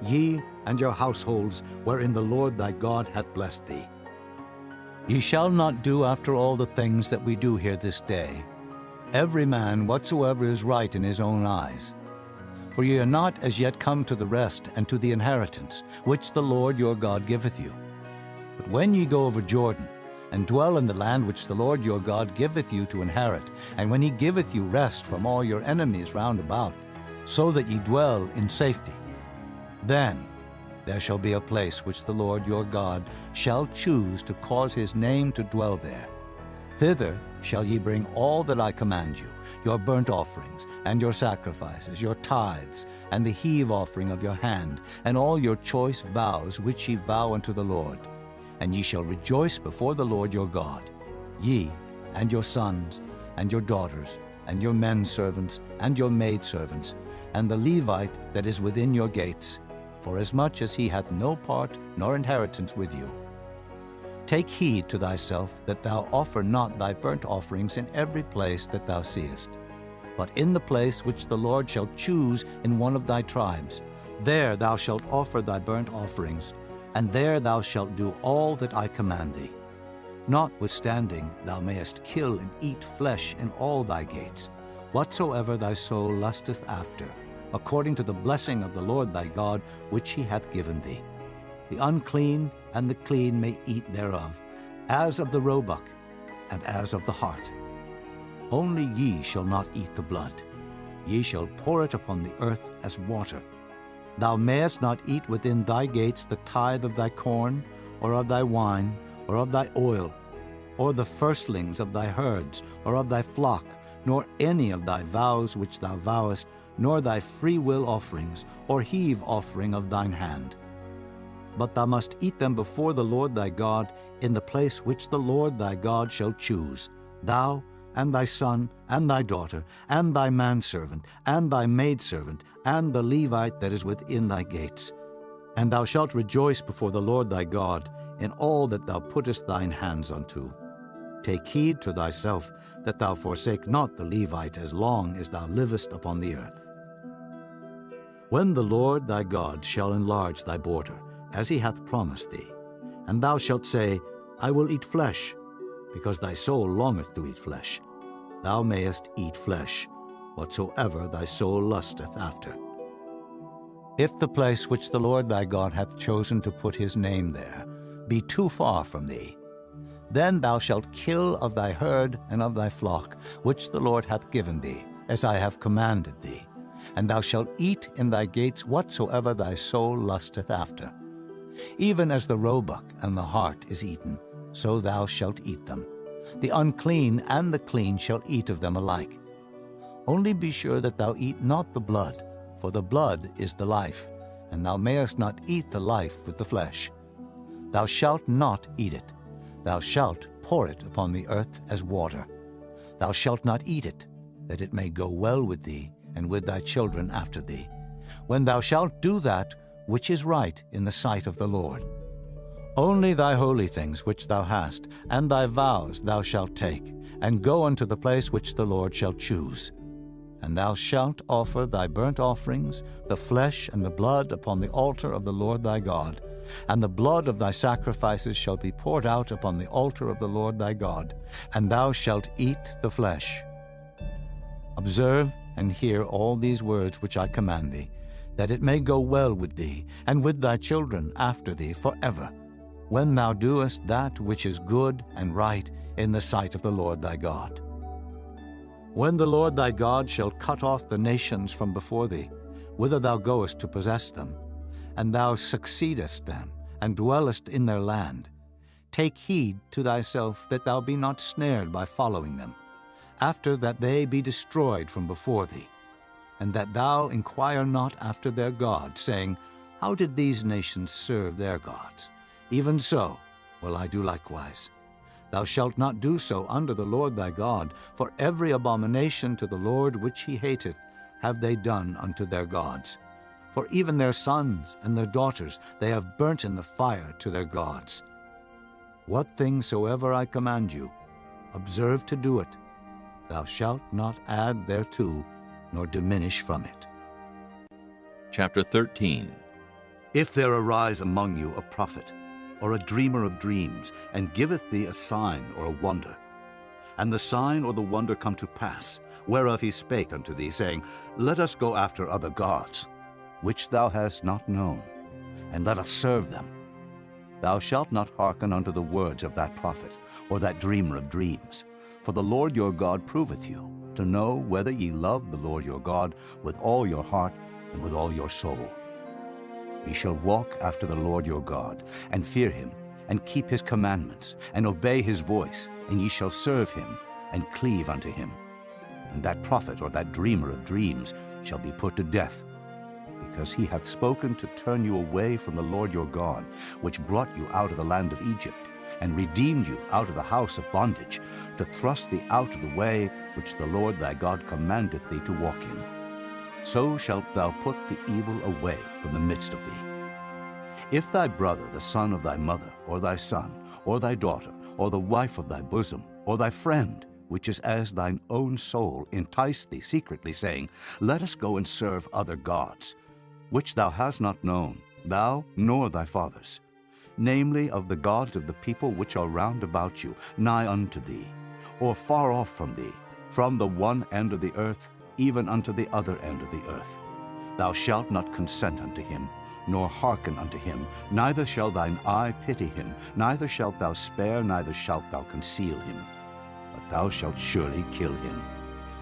ye and your households, wherein the Lord thy God hath blessed thee. Ye shall not do after all the things that we do here this day, every man whatsoever is right in his own eyes. For ye are not as yet come to the rest and to the inheritance, which the Lord your God giveth you. But when ye go over Jordan, and dwell in the land which the Lord your God giveth you to inherit, and when he giveth you rest from all your enemies round about, so that ye dwell in safety, then there shall be a place which the Lord your God shall choose to cause his name to dwell there. Thither shall ye bring all that I command you, your burnt offerings, and your sacrifices, your tithes, and the heave offering of your hand, and all your choice vows which ye vow unto the Lord. And ye shall rejoice before the Lord your God, ye, and your sons, and your daughters, and your men servants, and your maidservants, and the Levite that is within your gates, forasmuch as he hath no part nor inheritance with you. Take heed to thyself that thou offer not thy burnt offerings in every place that thou seest, but in the place which the Lord shall choose in one of thy tribes. There thou shalt offer thy burnt offerings, and there thou shalt do all that I command thee. Notwithstanding, thou mayest kill and eat flesh in all thy gates, whatsoever thy soul lusteth after, according to the blessing of the Lord thy God, which he hath given thee. The unclean and the clean may eat thereof, as of the roebuck, and as of the hart. Only ye shall not eat the blood. Ye shall pour it upon the earth as water. Thou mayest not eat within thy gates the tithe of thy corn, or of thy wine, or of thy oil, or the firstlings of thy herds, or of thy flock, nor any of thy vows which thou vowest, nor thy freewill offerings, or heave offering of thine hand. But thou must eat them before the Lord thy God in the place which the Lord thy God shall choose, thou, and thy son, and thy daughter, and thy manservant, and thy maidservant, and the Levite that is within thy gates. And thou shalt rejoice before the Lord thy God in all that thou puttest thine hands unto. Take heed to thyself that thou forsake not the Levite as long as thou livest upon the earth. When the Lord thy God shall enlarge thy border, as he hath promised thee, and thou shalt say, I will eat flesh, because thy soul longeth to eat flesh, thou mayest eat flesh, whatsoever thy soul lusteth after. If the place which the Lord thy God hath chosen to put his name there be too far from thee, then thou shalt kill of thy herd and of thy flock, which the Lord hath given thee, as I have commanded thee, and thou shalt eat in thy gates whatsoever thy soul lusteth after. Even as the roebuck and the hart is eaten, so thou shalt eat them. The unclean and the clean shall eat of them alike. Only be sure that thou eat not the blood, for the blood is the life, and thou mayest not eat the life with the flesh. Thou shalt not eat it. Thou shalt pour it upon the earth as water. Thou shalt not eat it, that it may go well with thee and with thy children after thee, when thou shalt do that which is right in the sight of the Lord. Only thy holy things which thou hast, and thy vows thou shalt take, and go unto the place which the Lord shall choose. And thou shalt offer thy burnt offerings, the flesh and the blood upon the altar of the Lord thy God, and the blood of thy sacrifices shall be poured out upon the altar of the Lord thy God, and thou shalt eat the flesh. Observe and hear all these words which I command thee, that it may go well with thee, and with thy children after thee forever, when thou doest that which is good and right in the sight of the Lord thy God. When the Lord thy God shall cut off the nations from before thee, whither thou goest to possess them, and thou succeedest them, and dwellest in their land, take heed to thyself that thou be not snared by following them, after that they be destroyed from before thee, and that thou inquire not after their gods, saying, How did these nations serve their gods? Even so will I do likewise. Thou shalt not do so under the Lord thy God, for every abomination to the Lord which he hateth have they done unto their gods. For even their sons and their daughters they have burnt in the fire to their gods. What thing soever I command you, observe to do it. Thou shalt not add thereto, nor diminish from it. Chapter 13. If there arise among you a prophet, or a dreamer of dreams, and giveth thee a sign or a wonder, and the sign or the wonder come to pass, whereof he spake unto thee, saying, Let us go after other gods, which thou hast not known, and let us serve them. Thou shalt not hearken unto the words of that prophet, or that dreamer of dreams. For the Lord your God proveth you, to know whether ye love the Lord your God with all your heart and with all your soul. Ye shall walk after the Lord your God, and fear him, and keep his commandments, and obey his voice, and ye shall serve him, and cleave unto him. And that prophet or that dreamer of dreams shall be put to death, because he hath spoken to turn you away from the Lord your God, which brought you out of the land of Egypt, and redeemed you out of the house of bondage, to thrust thee out of the way which the Lord thy God commandeth thee to walk in. So shalt thou put the evil away from the midst of thee. If thy brother, the son of thy mother, or thy son, or thy daughter, or the wife of thy bosom, or thy friend, which is as thine own soul, entice thee secretly, saying, Let us go and serve other gods, which thou hast not known, thou nor thy fathers, namely of the gods of the people which are round about you, nigh unto thee, or far off from thee, from the one end of the earth even unto the other end of the earth. Thou shalt not consent unto him, nor hearken unto him, neither shall thine eye pity him, neither shalt thou spare, neither shalt thou conceal him. But thou shalt surely kill him.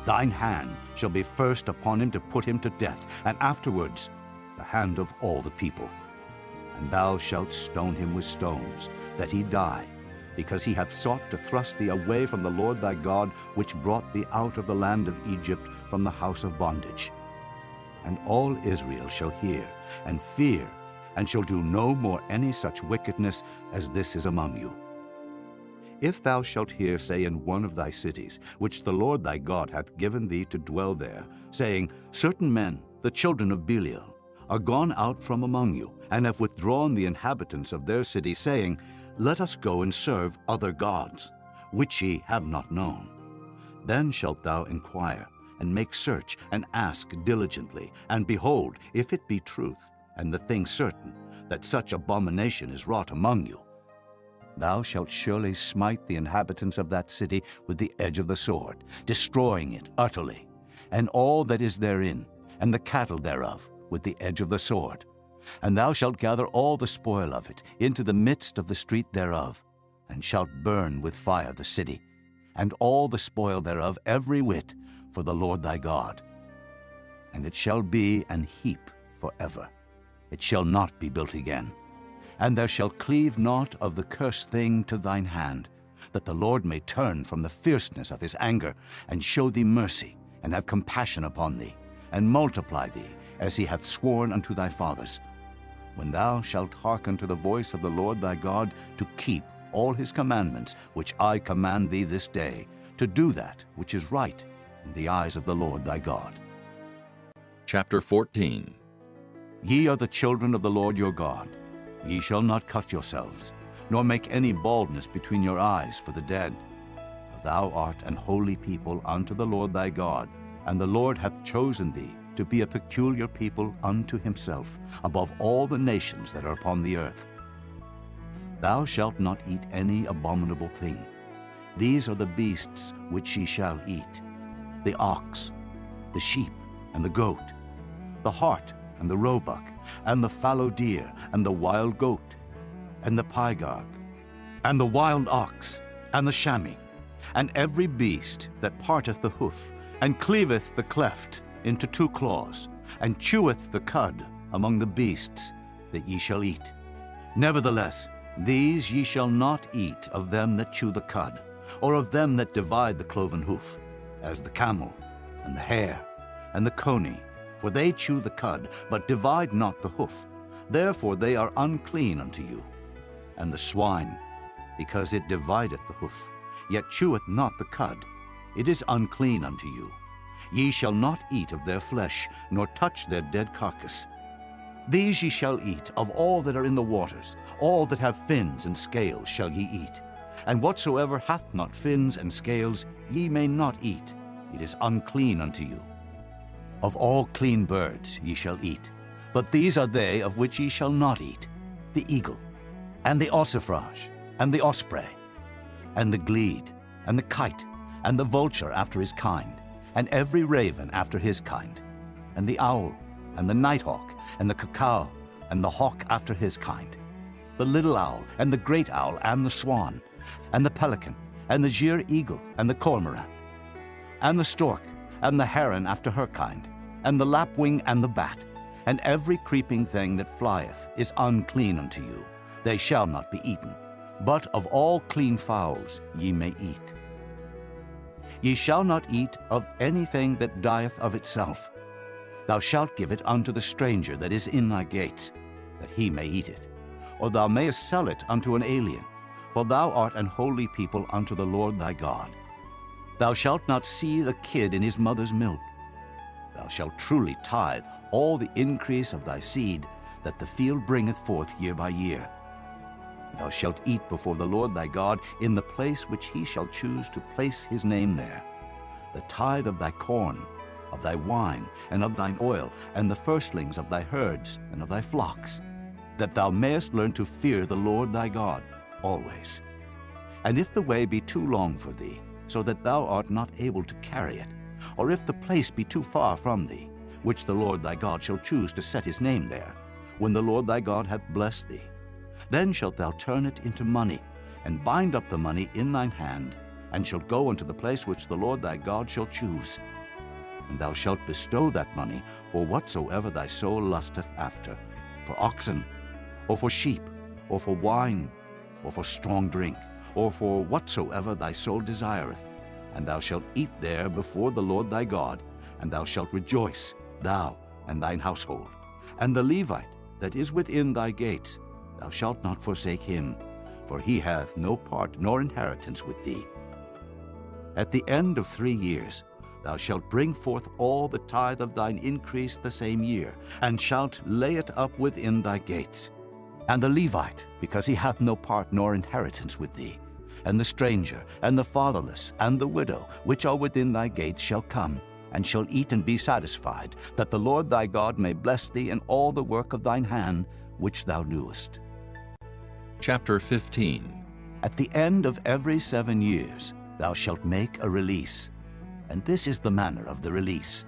Thine hand shall be first upon him to put him to death, and afterwards the hand of all the people. And thou shalt stone him with stones, that he die, because he hath sought to thrust thee away from the Lord thy God, which brought thee out of the land of Egypt from the house of bondage. And all Israel shall hear and fear, and shall do no more any such wickedness as this is among you. If thou shalt hear say in one of thy cities, which the Lord thy God hath given thee to dwell there, saying, Certain men, the children of Belial, are gone out from among you, and have withdrawn the inhabitants of their city, saying, Let us go and serve other gods, which ye have not known. Then shalt thou inquire, and make search, and ask diligently, and behold, if it be truth, and the thing certain, that such abomination is wrought among you, thou shalt surely smite the inhabitants of that city with the edge of the sword, destroying it utterly, and all that is therein, and the cattle thereof, with the edge of the sword. And thou shalt gather all the spoil of it into the midst of the street thereof, and shalt burn with fire the city, and all the spoil thereof every whit, for the Lord thy God. And it shall be an heap forever. It shall not be built again. And there shall cleave naught of the cursed thing to thine hand, that the Lord may turn from the fierceness of his anger, and show thee mercy, and have compassion upon thee, and multiply thee, as he hath sworn unto thy fathers, when thou shalt hearken to the voice of the Lord thy God, to keep all his commandments which I command thee this day, to do that which is right in the eyes of the Lord thy God. Chapter 14. Ye are the children of the Lord your God. Ye shall not cut yourselves, nor make any baldness between your eyes for the dead. For thou art an holy people unto the Lord thy God, and the Lord hath chosen thee to be a peculiar people unto himself, above all the nations that are upon the earth. Thou shalt not eat any abominable thing. These are the beasts which ye shall eat: the ox, the sheep, and the goat, the hart, and the roebuck, and the fallow deer, and the wild goat, and the pygarg, and the wild ox, and the chamois, and every beast that parteth the hoof, and cleaveth the cleft into 2 claws, and cheweth the cud among the beasts that ye shall eat. Nevertheless, these ye shall not eat of them that chew the cud, or of them that divide the cloven hoof, as the camel, and the hare, and the coney, for they chew the cud, but divide not the hoof. Therefore they are unclean unto you. And the swine, because it divideth the hoof, yet cheweth not the cud, it is unclean unto you. Ye shall not eat of their flesh, nor touch their dead carcass. These ye shall eat of all that are in the waters, all that have fins and scales shall ye eat. And whatsoever hath not fins and scales ye may not eat, it is unclean unto you. Of all clean birds ye shall eat, but these are they of which ye shall not eat: the eagle, and the ossifrage, and the osprey, and the glede, and the kite, and the vulture after his kind, and every raven after his kind, and the owl, and the nighthawk, and the cuckoo, and the hawk after his kind, the little owl, and the great owl, and the swan, and the pelican, and the gier eagle, and the cormorant, and the stork, and the heron after her kind, and the lapwing, and the bat, and every creeping thing that flieth is unclean unto you. They shall not be eaten. But of all clean fowls ye may eat. Ye shall not eat of anything that dieth of itself. Thou shalt give it unto the stranger that is in thy gates, that he may eat it. Or thou mayest sell it unto an alien, for thou art an holy people unto the Lord thy God. Thou shalt not see the kid in his mother's milk. Thou shalt truly tithe all the increase of thy seed, that the field bringeth forth year by year. Thou shalt eat before the Lord thy God in the place which he shall choose to place his name there. The tithe of thy corn, of thy wine, and of thine oil, and the firstlings of thy herds and of thy flocks, that thou mayest learn to fear the Lord thy God always. And if the way be too long for thee, so that thou art not able to carry it, or if the place be too far from thee, which the Lord thy God shall choose to set his name there, when the Lord thy God hath blessed thee, then shalt thou turn it into money, and bind up the money in thine hand, and shalt go unto the place which the Lord thy God shall choose. And thou shalt bestow that money for whatsoever thy soul lusteth after, for oxen, or for sheep, or for wine, or for strong drink, or for whatsoever thy soul desireth. And thou shalt eat there before the Lord thy God, and thou shalt rejoice, thou and thine household. And the Levite that is within thy gates, thou shalt not forsake him, for he hath no part nor inheritance with thee. At the end of 3 years thou shalt bring forth all the tithe of thine increase the same year, and shalt lay it up within thy gates. And the Levite, because he hath no part nor inheritance with thee, and the stranger, and the fatherless, and the widow, which are within thy gates, shall come, and shall eat and be satisfied, that the Lord thy God may bless thee in all the work of thine hand, which thou doest. Chapter 15. At the end of every 7 years thou shalt make a release, and this is the manner of the release.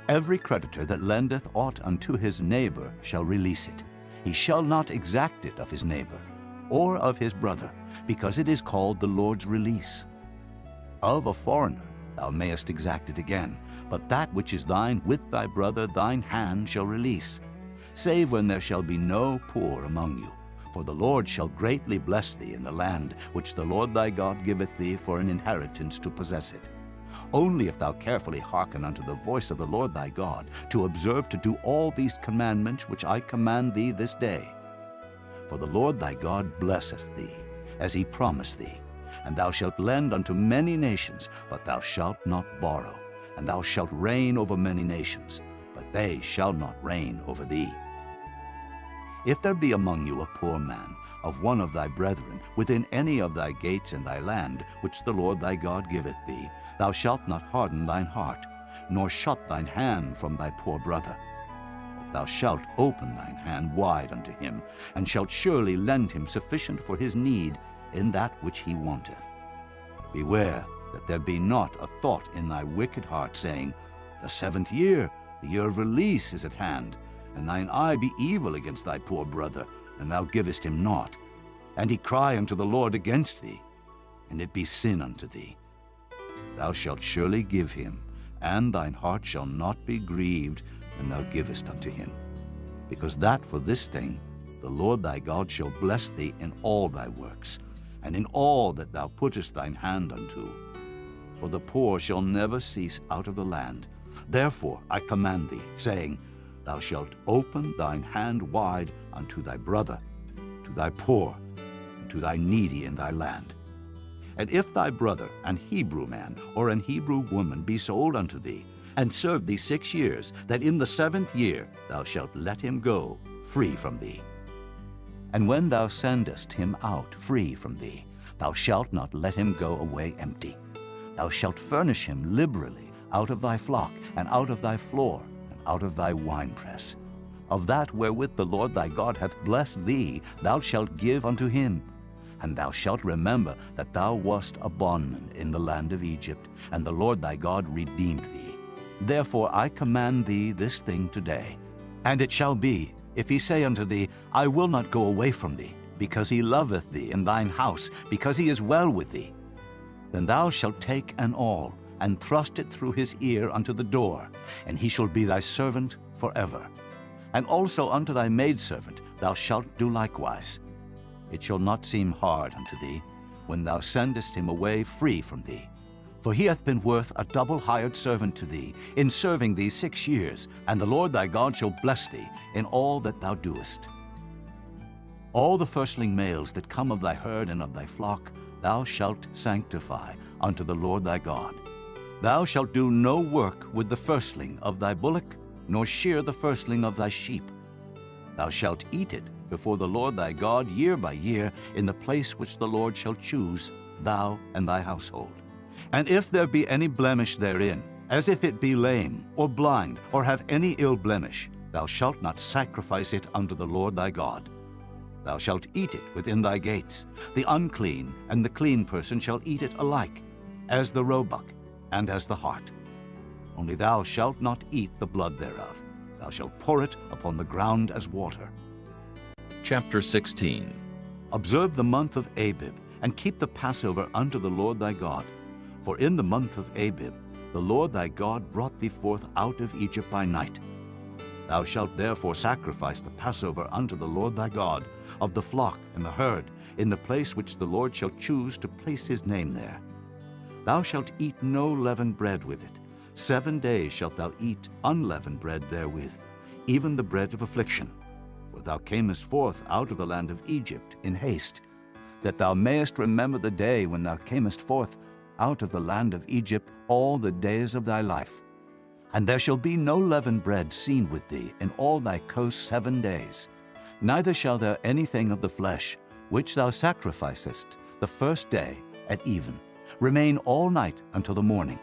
Every creditor that lendeth aught unto his neighbor shall release it. He shall not exact it of his neighbor, or of his brother, because it is called the Lord's release. Of a foreigner thou mayest exact it again, but that which is thine with thy brother thine hand shall release, save when there shall be no poor among you. For the Lord shall greatly bless thee in the land which the Lord thy God giveth thee for an inheritance to possess it. Only if thou carefully hearken unto the voice of the Lord thy God, to observe to do all these commandments which I command thee this day. For the Lord thy God blesseth thee, as he promised thee. And thou shalt lend unto many nations, but thou shalt not borrow. And thou shalt reign over many nations, but they shall not reign over thee. If there be among you a poor man, of one of thy brethren, within any of thy gates in thy land, which the Lord thy God giveth thee, thou shalt not harden thine heart, nor shut thine hand from thy poor brother. But thou shalt open thine hand wide unto him, and shalt surely lend him sufficient for his need in that which he wanteth. Beware that there be not a thought in thy wicked heart, saying, The 7th year, the year of release, is at hand, and thine eye be evil against thy poor brother, and thou givest him naught. And he cry unto the Lord against thee, and it be sin unto thee. Thou shalt surely give him, and thine heart shall not be grieved when thou givest unto him. Because that for this thing the Lord thy God shall bless thee in all thy works, and in all that thou puttest thine hand unto. For the poor shall never cease out of the land. Therefore I command thee, saying, Thou shalt open thine hand wide unto thy brother, to thy poor, and to thy needy in thy land. And if thy brother, an Hebrew man or an Hebrew woman, be sold unto thee, and serve thee 6 years, that in the 7th year thou shalt let him go free from thee. And when thou sendest him out free from thee, thou shalt not let him go away empty. Thou shalt furnish him liberally out of thy flock, and out of thy floor, and out of thy winepress. Of that wherewith the Lord thy God hath blessed thee, thou shalt give unto him. And thou shalt remember that thou wast a bondman in the land of Egypt, and the Lord thy God redeemed thee. Therefore I command thee this thing today. And it shall be, if he say unto thee, I will not go away from thee, because he loveth thee in thine house, because he is well with thee, then thou shalt take an awl, and thrust it through his ear unto the door, and he shall be thy servant forever. And also unto thy maidservant thou shalt do likewise. It shall not seem hard unto thee, when thou sendest him away free from thee. For he hath been worth a double hired servant to thee, in serving thee 6 years, and the Lord thy God shall bless thee in all that thou doest. All the firstling males that come of thy herd and of thy flock thou shalt sanctify unto the Lord thy God. Thou shalt do no work with the firstling of thy bullock, nor shear the firstling of thy sheep. Thou shalt eat it before the Lord thy God year by year in the place which the Lord shall choose, thou and thy household. And if there be any blemish therein, as if it be lame, or blind, or have any ill blemish, thou shalt not sacrifice it unto the Lord thy God. Thou shalt eat it within thy gates. The unclean and the clean person shall eat it alike, as the roebuck and as the hart. Only thou shalt not eat the blood thereof. Thou shalt pour it upon the ground as water. Chapter 16. Observe the month of Abib, and keep the Passover unto the Lord thy God. For in the month of Abib the Lord thy God brought thee forth out of Egypt by night. Thou shalt therefore sacrifice the Passover unto the Lord thy God, of the flock and the herd, in the place which the Lord shall choose to place his name there. Thou shalt eat no leavened bread with it. 7 days shalt thou eat unleavened bread therewith, even the bread of affliction. For thou camest forth out of the land of Egypt in haste, that thou mayest remember the day when thou camest forth out of the land of Egypt all the days of thy life. And there shall be no leavened bread seen with thee in all thy coast 7 days. Neither shall there anything of the flesh, which thou sacrificest the first day at even, remain all night until the morning.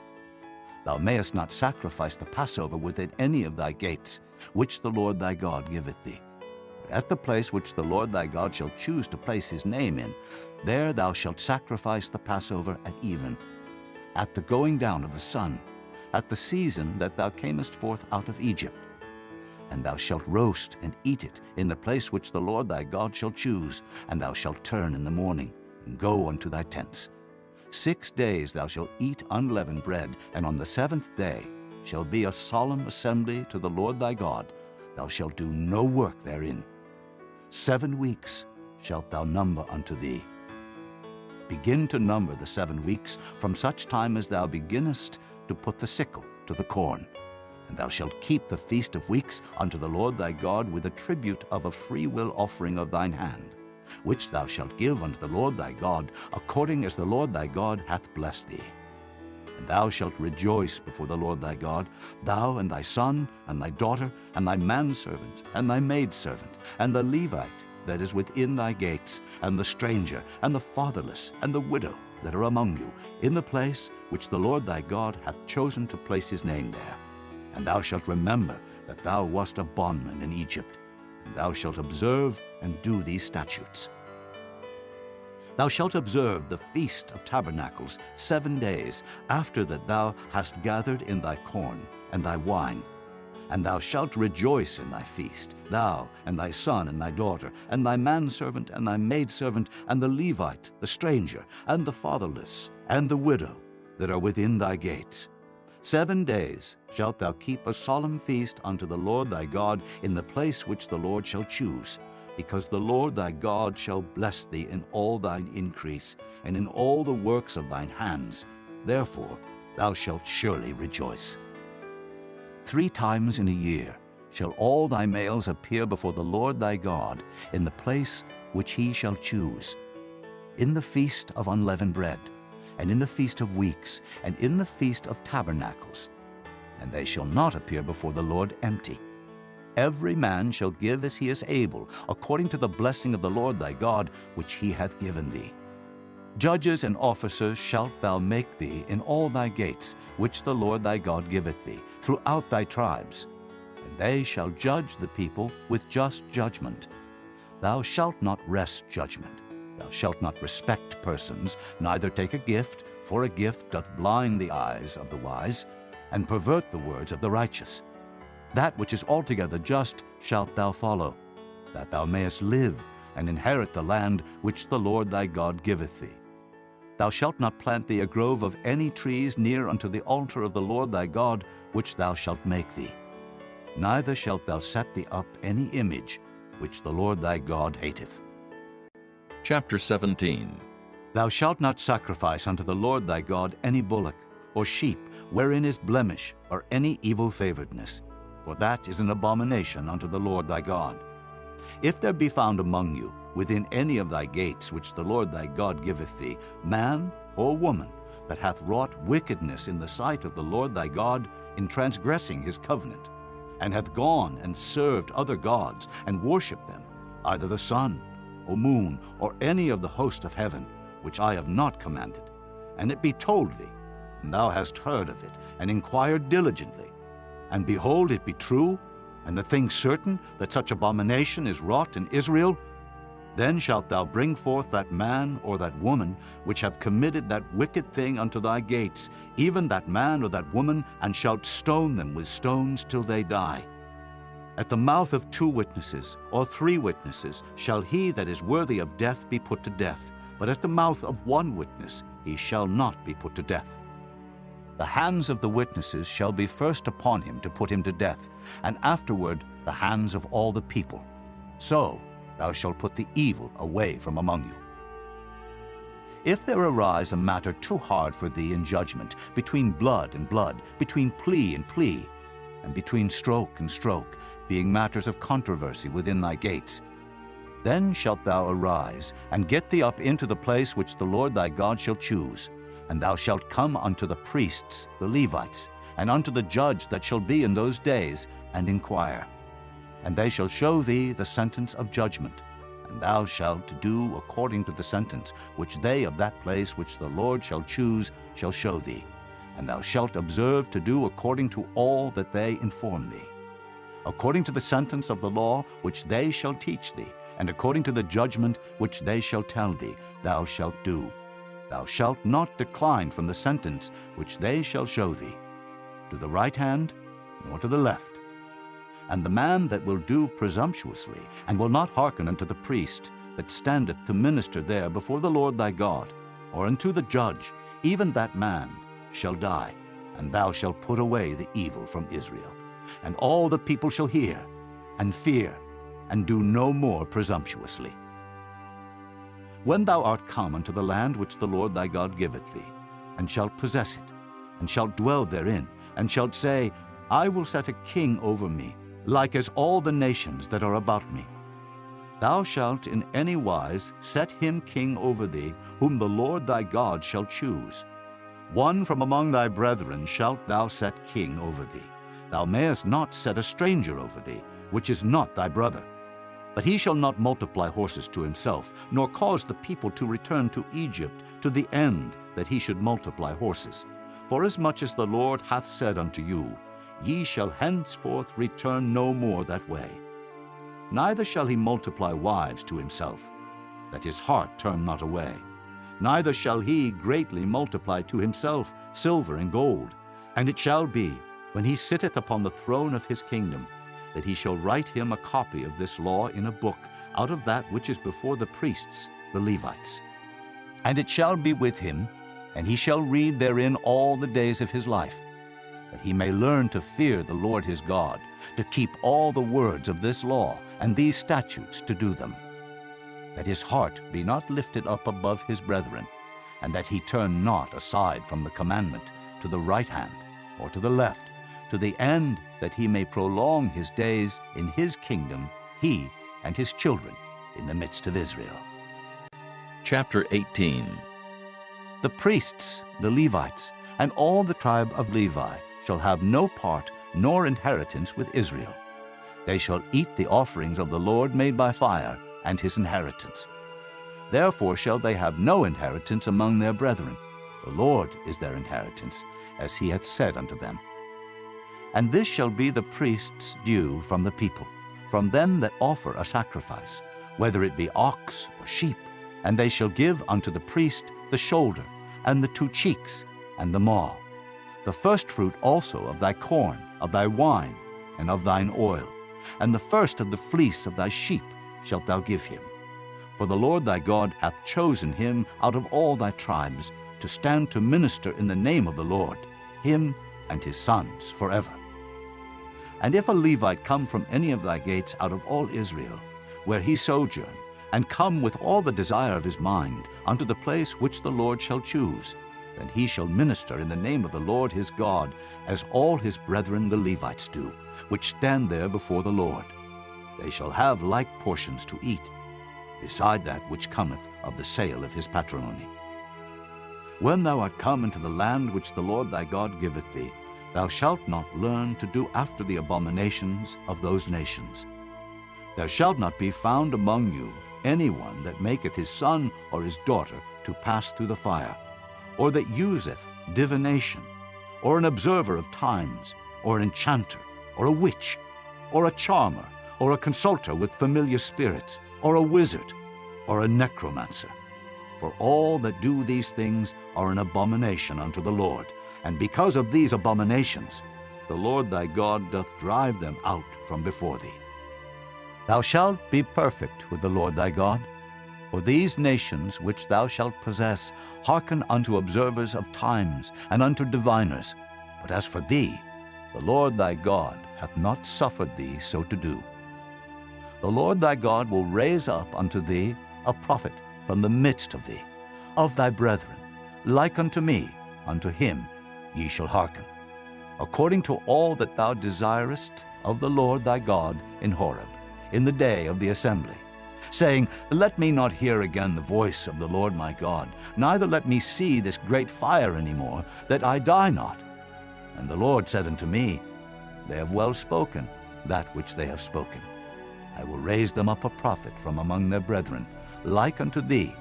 Thou mayest not sacrifice the Passover within any of thy gates, which the Lord thy God giveth thee. But at the place which the Lord thy God shall choose to place his name in, there thou shalt sacrifice the Passover at even, at the going down of the sun, at the season that thou camest forth out of Egypt. And thou shalt roast and eat it in the place which the Lord thy God shall choose, and thou shalt turn in the morning, and go unto thy tents. 6 days thou shalt eat unleavened bread, and on the 7th day shall be a solemn assembly to the Lord thy God. Thou shalt do no work therein. 7 weeks shalt thou number unto thee. Begin to number the 7 weeks from such time as thou beginnest to put the sickle to the corn. And thou shalt keep the feast of weeks unto the Lord thy God with a tribute of a freewill offering of thine hand, which thou shalt give unto the Lord thy God, according as the Lord thy God hath blessed thee. And thou shalt rejoice before the Lord thy God, thou and thy son, and thy daughter, and thy manservant, and thy maidservant, and the Levite that is within thy gates, and the stranger, and the fatherless, and the widow that are among you, in the place which the Lord thy God hath chosen to place his name there. And thou shalt remember that thou wast a bondman in Egypt, and thou shalt observe and do these statutes. Thou shalt observe the Feast of Tabernacles 7 days after that thou hast gathered in thy corn and thy wine. And thou shalt rejoice in thy feast, thou and thy son and thy daughter, and thy manservant and thy maidservant, and the Levite, the stranger, and the fatherless, and the widow that are within thy gates. 7 days shalt thou keep a solemn feast unto the Lord thy God in the place which the Lord shall choose, because the Lord thy God shall bless thee in all thine increase, and in all the works of thine hands. Therefore thou shalt surely rejoice. 3 times in a year shall all thy males appear before the Lord thy God in the place which he shall choose, in the feast of unleavened bread, and in the feast of weeks, and in the feast of tabernacles. And they shall not appear before the Lord empty. Every man shall give as he is able, according to the blessing of the Lord thy God, which he hath given thee. Judges and officers shalt thou make thee in all thy gates, which the Lord thy God giveth thee, throughout thy tribes. And they shall judge the people with just judgment. Thou shalt not wrest judgment. Thou shalt not respect persons, neither take a gift, for a gift doth blind the eyes of the wise, and pervert the words of the righteous. That which is altogether just shalt thou follow, that thou mayest live and inherit the land which the Lord thy God giveth thee. Thou shalt not plant thee a grove of any trees near unto the altar of the Lord thy God, which thou shalt make thee. Neither shalt thou set thee up any image, which the Lord thy God hateth. Chapter 17. Thou shalt not sacrifice unto the Lord thy God any bullock, or sheep, wherein is blemish, or any evil favoredness, for that is an abomination unto the Lord thy God. If there be found among you, within any of thy gates which the Lord thy God giveth thee, man or woman, that hath wrought wickedness in the sight of the Lord thy God, in transgressing his covenant, and hath gone and served other gods, and worshipped them, either the sun, or moon, or any of the host of heaven, which I have not commanded, and it be told thee, and thou hast heard of it, and inquired diligently, and behold, it be true, and the thing certain, that such abomination is wrought in Israel, then shalt thou bring forth that man or that woman which have committed that wicked thing unto thy gates, even that man or that woman, and shalt stone them with stones till they die. At the mouth of 2 witnesses or 3 witnesses shall he that is worthy of death be put to death, but at the mouth of 1 witness he shall not be put to death. The hands of the witnesses shall be first upon him to put him to death, and afterward the hands of all the people. So thou shalt put the evil away from among you. If there arise a matter too hard for thee in judgment, between blood and blood, between plea and plea, and between stroke and stroke, being matters of controversy within thy gates, then shalt thou arise, and get thee up into the place which the Lord thy God shall choose, and thou shalt come unto the priests, the Levites, and unto the judge that shall be in those days, and inquire. And they shall show thee the sentence of judgment, and thou shalt do according to the sentence which they of that place which the Lord shall choose shall show thee, and thou shalt observe to do according to all that they inform thee. According to the sentence of the law which they shall teach thee, and according to the judgment which they shall tell thee, thou shalt do. Thou shalt not decline from the sentence which they shall show thee, to the right hand, nor to the left. And the man that will do presumptuously, and will not hearken unto the priest that standeth to minister there before the Lord thy God, or unto the judge, even that man shall die, and thou shalt put away the evil from Israel. And all the people shall hear, and fear, and do no more presumptuously. When thou art come unto the land which the Lord thy God giveth thee, and shalt possess it, and shalt dwell therein, and shalt say, I will set a king over me, like as all the nations that are about me. Thou shalt in any wise set him king over thee, whom the Lord thy God shall choose. One from among thy brethren shalt thou set king over thee. Thou mayest not set a stranger over thee, which is not thy brother. But he shall not multiply horses to himself, nor cause the people to return to Egypt, to the end that he should multiply horses. Forasmuch as the Lord hath said unto you, Ye shall henceforth return no more that way. Neither shall he multiply wives to himself, that his heart turn not away. Neither shall he greatly multiply to himself silver and gold. And it shall be, when he sitteth upon the throne of his kingdom, that he shall write him a copy of this law in a book, out of that which is before the priests, the Levites. And it shall be with him, and he shall read therein all the days of his life, that he may learn to fear the Lord his God, to keep all the words of this law and these statutes to do them, that his heart be not lifted up above his brethren, and that he turn not aside from the commandment to the right hand or to the left, to the end that he may prolong his days in his kingdom, he and his children in the midst of Israel. Chapter 18. The priests, the Levites, and all the tribe of Levi shall have no part nor inheritance with Israel. They shall eat the offerings of the Lord made by fire, and his inheritance. Therefore shall they have no inheritance among their brethren. The Lord is their inheritance, as he hath said unto them. And this shall be the priest's due from the people, from them that offer a sacrifice, whether it be ox or sheep, and they shall give unto the priest the shoulder, and the 2 cheeks, and the maw. The firstfruit also of thy corn, of thy wine, and of thine oil, and the first of the fleece of thy sheep shalt thou give him. For the Lord thy God hath chosen him out of all thy tribes to stand to minister in the name of the Lord, him and his sons forever. And if a Levite come from any of thy gates out of all Israel, where he sojourn, and come with all the desire of his mind unto the place which the Lord shall choose, then he shall minister in the name of the Lord his God, as all his brethren the Levites do, which stand there before the Lord. They shall have like portions to eat, beside that which cometh of the sale of his patrimony. When thou art come into the land which the Lord thy God giveth thee, thou shalt not learn to do after the abominations of those nations. There shall not be found among you any one that maketh his son or his daughter to pass through the fire, or that useth divination, or an observer of times, or an enchanter, or a witch, or a charmer, or a consulter with familiar spirits, or a wizard, or a necromancer. For all that do these things are an abomination unto the Lord, and because of these abominations the Lord thy God doth drive them out from before thee. Thou shalt be perfect with the Lord thy God, for these nations which thou shalt possess hearken unto observers of times and unto diviners. But as for thee, the Lord thy God hath not suffered thee so to do. The Lord thy God will raise up unto thee a prophet from the midst of thee, of thy brethren, like unto me, unto him ye shall hearken, according to all that thou desirest of the Lord thy God in Horeb, in the day of the assembly, saying, Let me not hear again the voice of the Lord my God, neither let me see this great fire any more, that I die not. And the Lord said unto me, They have well spoken that which they have spoken. I will raise them up a prophet from among their brethren, like unto thee,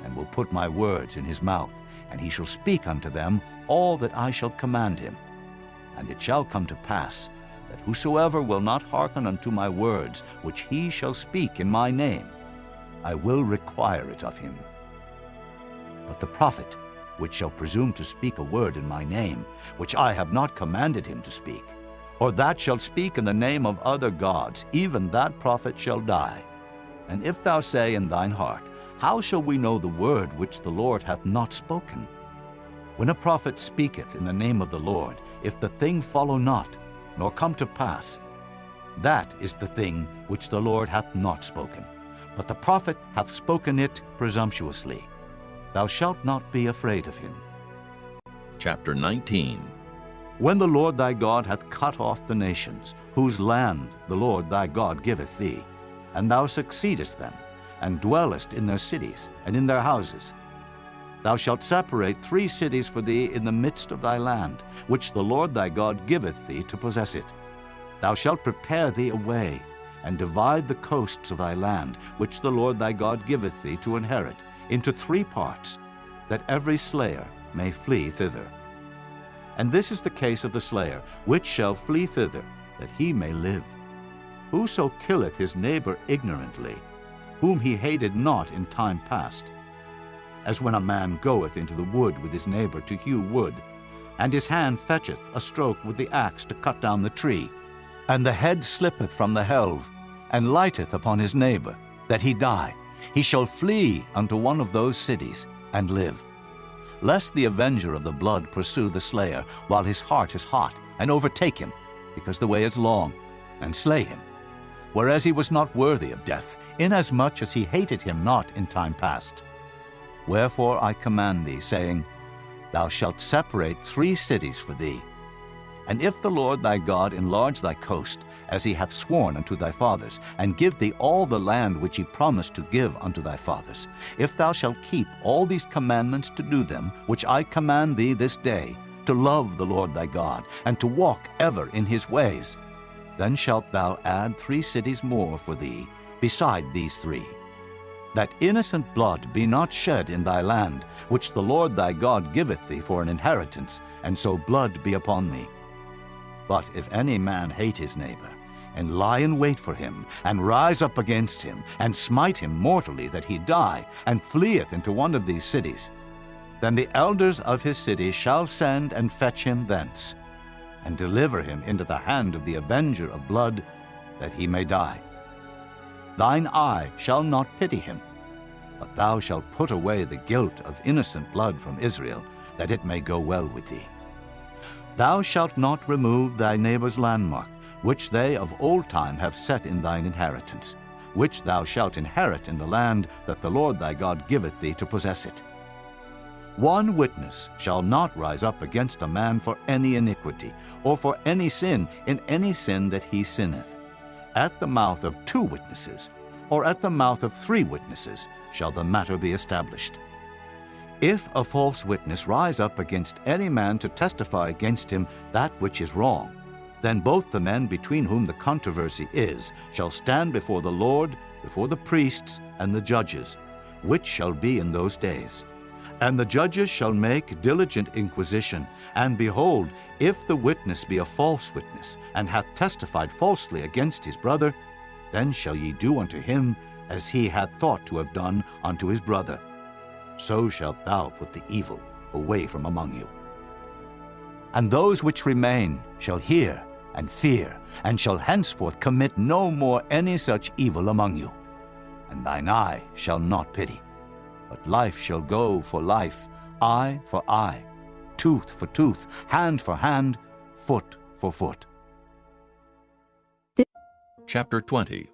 and will put my words in his mouth, and he shall speak unto them all that I shall command him. And it shall come to pass, that whosoever will not hearken unto my words, which he shall speak in my name, I will require it of him. But the prophet, which shall presume to speak a word in my name, which I have not commanded him to speak, or that shall speak in the name of other gods, even that prophet shall die. And if thou say in thine heart, How shall we know the word which the Lord hath not spoken? When a prophet speaketh in the name of the Lord, if the thing follow not, nor come to pass, that is the thing which the Lord hath not spoken. But the prophet hath spoken it presumptuously. Thou shalt not be afraid of him. Chapter 19. When the Lord thy God hath cut off the nations, whose land the Lord thy God giveth thee, and thou succeedest them, and dwellest in their cities and in their houses, thou shalt separate 3 cities for thee in the midst of thy land, which the Lord thy God giveth thee to possess it. Thou shalt prepare thee a way, and divide the coasts of thy land, which the Lord thy God giveth thee to inherit, into 3 parts, that every slayer may flee thither. And this is the case of the slayer, which shall flee thither, that he may live. Whoso killeth his neighbor ignorantly, whom he hated not in time past, as when a man goeth into the wood with his neighbor to hew wood, and his hand fetcheth a stroke with the axe to cut down the tree, and the head slippeth from the helve, and lighteth upon his neighbor, that he die, he shall flee unto one of those cities, and live. Lest the avenger of the blood pursue the slayer, while his heart is hot, and overtake him, because the way is long, and slay him, whereas he was not worthy of death, inasmuch as he hated him not in time past. Wherefore I command thee, saying, Thou shalt separate 3 cities for thee. And if the Lord thy God enlarge thy coast, as he hath sworn unto thy fathers, and give thee all the land which he promised to give unto thy fathers, if thou shalt keep all these commandments to do them, which I command thee this day, to love the Lord thy God, and to walk ever in his ways, then shalt thou add 3 cities more for thee, beside these 3, that innocent blood be not shed in thy land, which the Lord thy God giveth thee for an inheritance, and so blood be upon thee. But if any man hate his neighbor, and lie in wait for him, and rise up against him, and smite him mortally that he die, and fleeth into one of these cities, then the elders of his city shall send and fetch him thence, and deliver him into the hand of the avenger of blood, that he may die. Thine eye shall not pity him, but thou shalt put away the guilt of innocent blood from Israel, that it may go well with thee. Thou shalt not remove thy neighbor's landmark, which they of old time have set in thine inheritance, which thou shalt inherit in the land that the Lord thy God giveth thee to possess it. One witness shall not rise up against a man for any iniquity, or for any sin in any sin that he sinneth. At the mouth of 2 witnesses, or at the mouth of 3 witnesses, shall the matter be established. If a false witness rise up against any man to testify against him that which is wrong, then both the men between whom the controversy is shall stand before the Lord, before the priests and the judges, which shall be in those days. And the judges shall make diligent inquisition, and behold, if the witness be a false witness, and hath testified falsely against his brother, then shall ye do unto him as he had thought to have done unto his brother. So shalt thou put the evil away from among you. And those which remain shall hear and fear, and shall henceforth commit no more any such evil among you. And thine eye shall not pity, but life shall go for life, eye for eye, tooth for tooth, hand for hand, foot for foot. Chapter 20.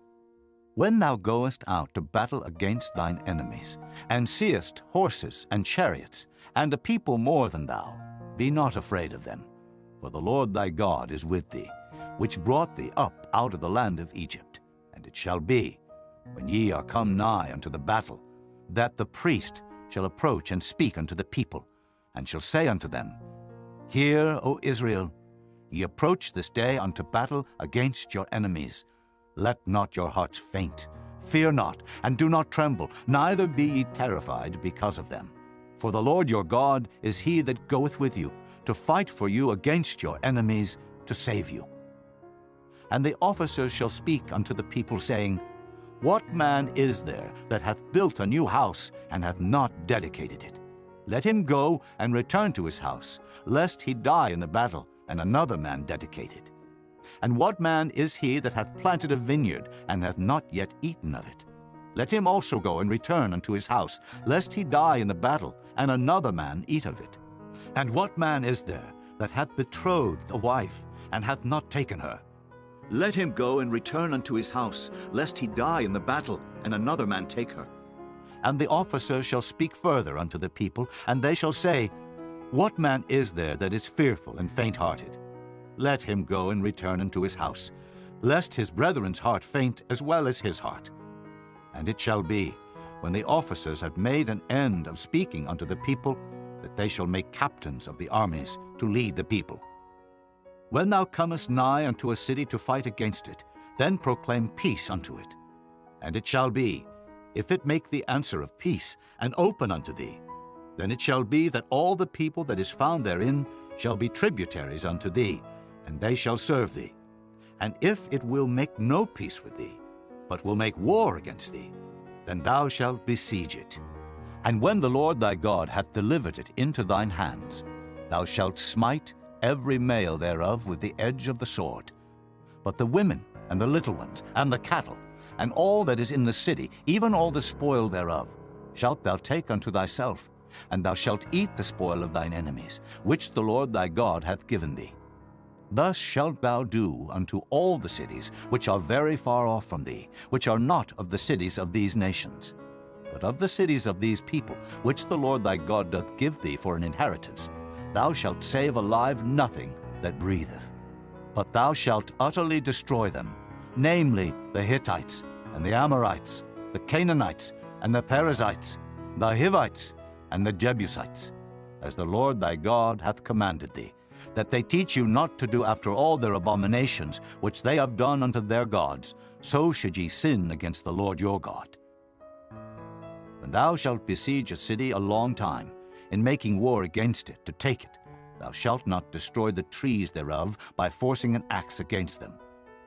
When thou goest out to battle against thine enemies, and seest horses and chariots, and a people more than thou, be not afraid of them, for the Lord thy God is with thee, which brought thee up out of the land of Egypt. And it shall be, when ye are come nigh unto the battle, that the priest shall approach and speak unto the people, and shall say unto them, Hear, O Israel, ye approach this day unto battle against your enemies. Let not your hearts faint, fear not, and do not tremble, neither be ye terrified because of them. For the Lord your God is he that goeth with you, to fight for you against your enemies, to save you. And the officers shall speak unto the people, saying, What man is there that hath built a new house, and hath not dedicated it? Let him go and return to his house, lest he die in the battle, and another man dedicate it. And what man is he that hath planted a vineyard, and hath not yet eaten of it? Let him also go and return unto his house, lest he die in the battle, and another man eat of it. And what man is there that hath betrothed a wife, and hath not taken her? Let him go and return unto his house, lest he die in the battle, and another man take her. And the officers shall speak further unto the people, and they shall say, What man is there that is fearful and faint-hearted? Let him go and return unto his house, lest his brethren's heart faint as well as his heart. And it shall be, when the officers have made an end of speaking unto the people, that they shall make captains of the armies to lead the people. When thou comest nigh unto a city to fight against it, then proclaim peace unto it. And it shall be, if it make the answer of peace, and open unto thee, then it shall be that all the people that is found therein shall be tributaries unto thee, and they shall serve thee. And if it will make no peace with thee, but will make war against thee, then thou shalt besiege it. And when the Lord thy God hath delivered it into thine hands, thou shalt smite every male thereof with the edge of the sword. But the women, and the little ones, and the cattle, and all that is in the city, even all the spoil thereof, shalt thou take unto thyself, and thou shalt eat the spoil of thine enemies, which the Lord thy God hath given thee. Thus shalt thou do unto all the cities which are very far off from thee, which are not of the cities of these nations. But of the cities of these people, which the Lord thy God doth give thee for an inheritance, thou shalt save alive nothing that breatheth. But thou shalt utterly destroy them, namely the Hittites, and the Amorites, the Canaanites, and the Perizzites, the Hivites, and the Jebusites, as the Lord thy God hath commanded thee, that they teach you not to do after all their abominations which they have done unto their gods, so should ye sin against the Lord your God. When thou shalt besiege a city a long time, in making war against it to take it, thou shalt not destroy the trees thereof by forcing an axe against them,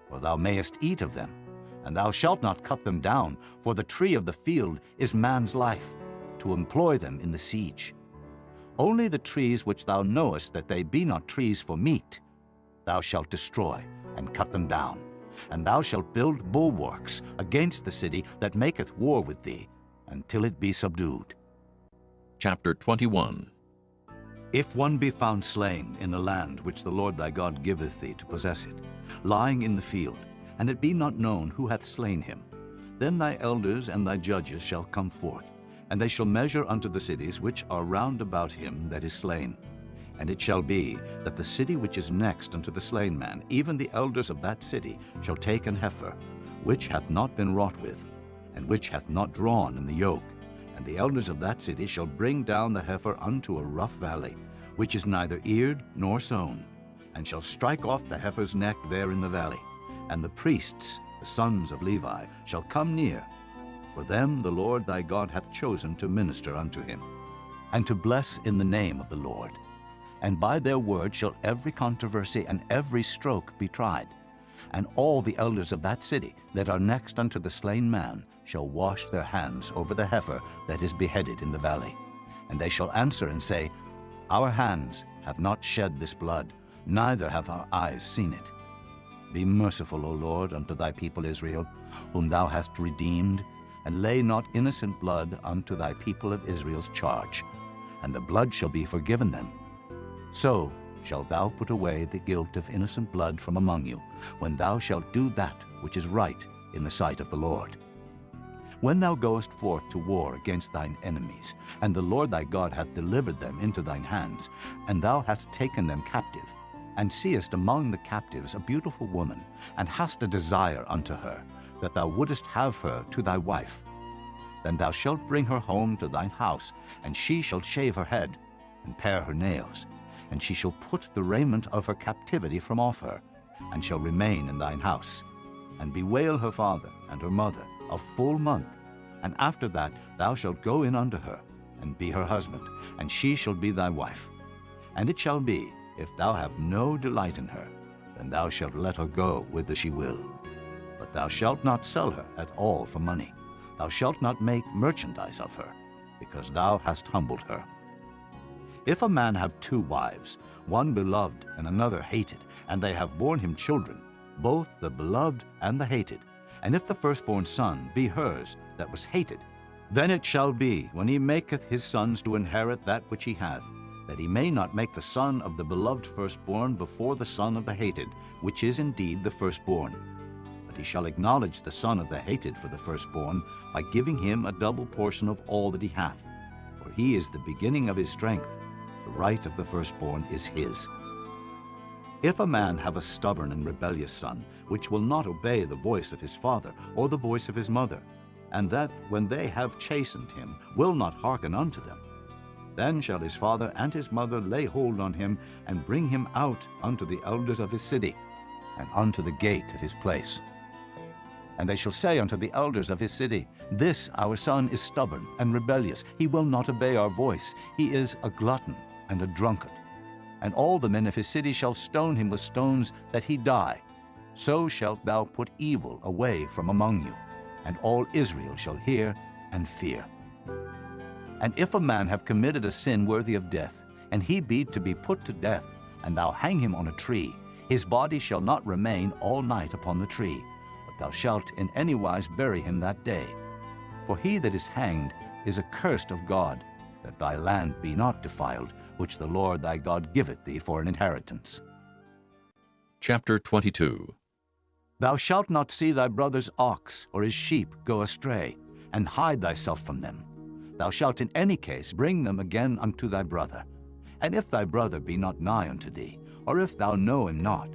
for thou mayest eat of them. And thou shalt not cut them down, for the tree of the field is man's life, to employ them in the siege. Only the trees which thou knowest that they be not trees for meat, thou shalt destroy and cut them down. And thou shalt build bulwarks against the city that maketh war with thee, until it be subdued. Chapter 21. If one be found slain in the land which the Lord thy God giveth thee to possess it, lying in the field, and it be not known who hath slain him, then thy elders and thy judges shall come forth, and they shall measure unto the cities which are round about him that is slain. And it shall be that the city which is next unto the slain man, even the elders of that city, shall take an heifer, which hath not been wrought with, and which hath not drawn in the yoke. And the elders of that city shall bring down the heifer unto a rough valley, which is neither eared nor sown, and shall strike off the heifer's neck there in the valley. And the priests, the sons of Levi, shall come near. For them the Lord thy God hath chosen to minister unto him, and to bless in the name of the Lord. And by their word shall every controversy and every stroke be tried. And all the elders of that city that are next unto the slain man shall wash their hands over the heifer that is beheaded in the valley. And they shall answer and say, Our hands have not shed this blood, neither have our eyes seen it. Be merciful, O Lord, unto thy people Israel, whom thou hast redeemed, and lay not innocent blood unto thy people of Israel's charge, and the blood shall be forgiven them. So shalt thou put away the guilt of innocent blood from among you, when thou shalt do that which is right in the sight of the Lord. When thou goest forth to war against thine enemies, and the Lord thy God hath delivered them into thine hands, and thou hast taken them captive, and seest among the captives a beautiful woman, and hast a desire unto her, that thou wouldest have her to thy wife, then thou shalt bring her home to thine house, and she shall shave her head, and pare her nails, and she shall put the raiment of her captivity from off her, and shall remain in thine house, and bewail her father and her mother a full month. And after that thou shalt go in unto her, and be her husband, and she shall be thy wife. And it shall be, if thou have no delight in her, then thou shalt let her go whither she will. But thou shalt not sell her at all for money. Thou shalt not make merchandise of her, because thou hast humbled her. If a man have two wives, one beloved and another hated, and they have borne him children, both the beloved and the hated, and if the firstborn son be hers that was hated, then it shall be, when he maketh his sons to inherit that which he hath, that he may not make the son of the beloved firstborn before the son of the hated, which is indeed the firstborn. But he shall acknowledge the son of the hated for the firstborn, by giving him a double portion of all that he hath. For he is the beginning of his strength, the right of the firstborn is his. If a man have a stubborn and rebellious son, which will not obey the voice of his father or the voice of his mother, and that, when they have chastened him, will not hearken unto them, then shall his father and his mother lay hold on him, and bring him out unto the elders of his city, and unto the gate of his place. And they shall say unto the elders of his city, This our son is stubborn and rebellious, he will not obey our voice, he is a glutton and a drunkard. And all the men of his city shall stone him with stones, that he die. So shalt thou put evil away from among you, and all Israel shall hear and fear. And if a man have committed a sin worthy of death, and he be to be put to death, and thou hang him on a tree, his body shall not remain all night upon the tree, but thou shalt in any wise bury him that day. For he that is hanged is accursed of God, that thy land be not defiled, which the Lord thy God giveth thee for an inheritance. Chapter 22. Thou shalt not see thy brother's ox or his sheep go astray, and hide thyself from them. Thou shalt in any case bring them again unto thy brother. And if thy brother be not nigh unto thee, or if thou know him not,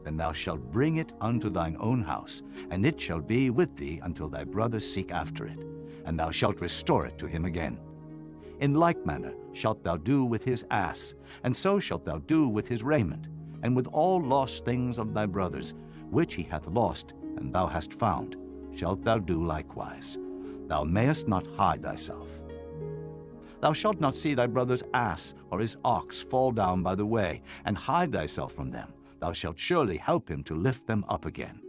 then thou shalt bring it unto thine own house, and it shall be with thee until thy brother seek after it, and thou shalt restore it to him again. In like manner shalt thou do with his ass, and so shalt thou do with his raiment, and with all lost things of thy brother's, which he hath lost, and thou hast found, shalt thou do likewise. Thou mayest not hide thyself. Thou shalt not see thy brother's ass or his ox fall down by the way, and hide thyself from them. Thou shalt surely help him to lift them up again.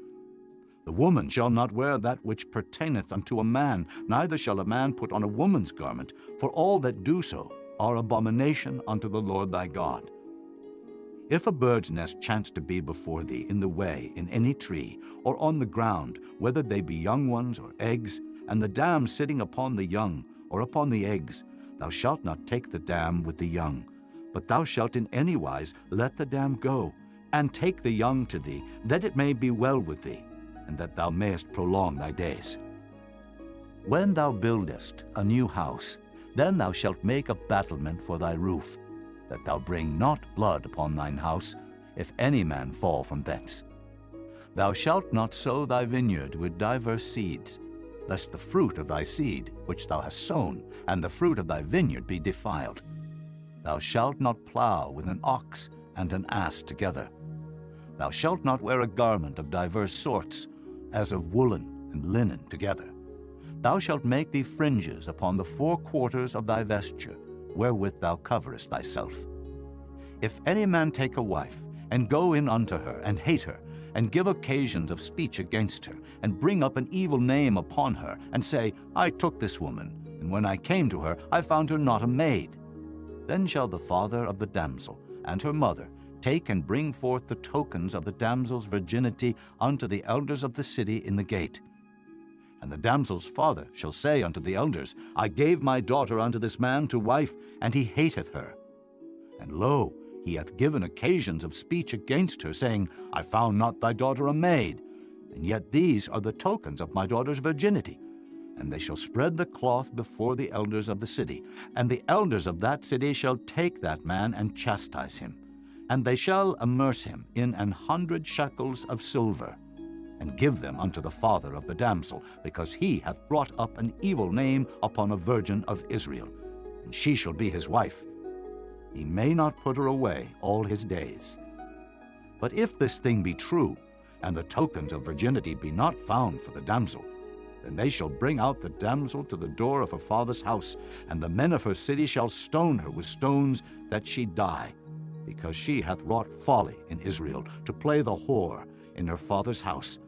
The woman shall not wear that which pertaineth unto a man, neither shall a man put on a woman's garment, for all that do so are abomination unto the Lord thy God. If a bird's nest chance to be before thee in the way, in any tree, or on the ground, whether they be young ones or eggs, and the dam sitting upon the young, or upon the eggs, thou shalt not take the dam with the young, but thou shalt in any wise let the dam go, and take the young to thee, that it may be well with thee, and that thou mayest prolong thy days. When thou buildest a new house, then thou shalt make a battlement for thy roof, that thou bring not blood upon thine house, if any man fall from thence. Thou shalt not sow thy vineyard with diverse seeds, lest the fruit of thy seed which thou hast sown, and the fruit of thy vineyard be defiled. Thou shalt not plow with an ox and an ass together. Thou shalt not wear a garment of diverse sorts, as of woolen and linen together. Thou shalt make thee fringes upon the four quarters of thy vesture, wherewith thou coverest thyself. If any man take a wife, and go in unto her, and hate her, and give occasions of speech against her, and bring up an evil name upon her, and say, I took this woman, and when I came to her, I found her not a maid, then shall the father of the damsel and her mother take and bring forth the tokens of the damsel's virginity unto the elders of the city in the gate. And the damsel's father shall say unto the elders, I gave my daughter unto this man to wife, and he hateth her. And lo, he hath given occasions of speech against her, saying, I found not thy daughter a maid, and yet these are the tokens of my daughter's virginity. And they shall spread the cloth before the elders of the city, and the elders of that city shall take that man and chastise him. And they shall amerce him in 100 shekels of silver, and give them unto the father of the damsel, because he hath brought up an evil name upon a virgin of Israel, and she shall be his wife. He may not put her away all his days. But if this thing be true, and the tokens of virginity be not found for the damsel, then they shall bring out the damsel to the door of her father's house, and the men of her city shall stone her with stones, that she die, because she hath wrought folly in Israel, to play the whore in her father's house.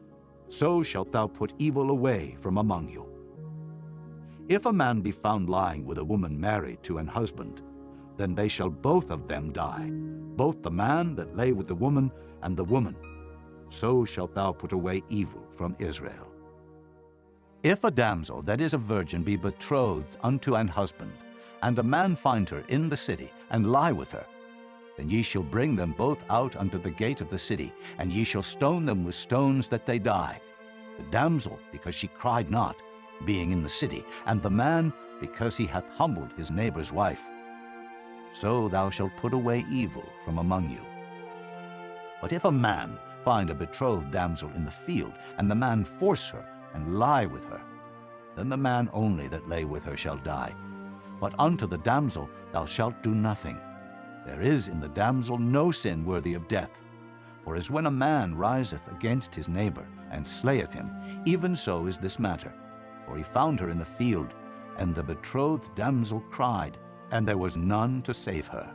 So shalt thou put evil away from among you. If a man be found lying with a woman married to an husband, then they shall both of them die, both the man that lay with the woman, and the woman. So shalt thou put away evil from Israel. If a damsel that is a virgin be betrothed unto an husband, and a man find her in the city, and lie with her, then ye shall bring them both out unto the gate of the city, and ye shall stone them with stones that they die, the damsel because she cried not, being in the city, and the man because he hath humbled his neighbor's wife. So thou shalt put away evil from among you. But if a man find a betrothed damsel in the field, and the man force her, and lie with her, then the man only that lay with her shall die. But unto the damsel thou shalt do nothing. There is in the damsel no sin worthy of death. For as when a man riseth against his neighbor, and slayeth him, even so is this matter. For he found her in the field, and the betrothed damsel cried, and there was none to save her.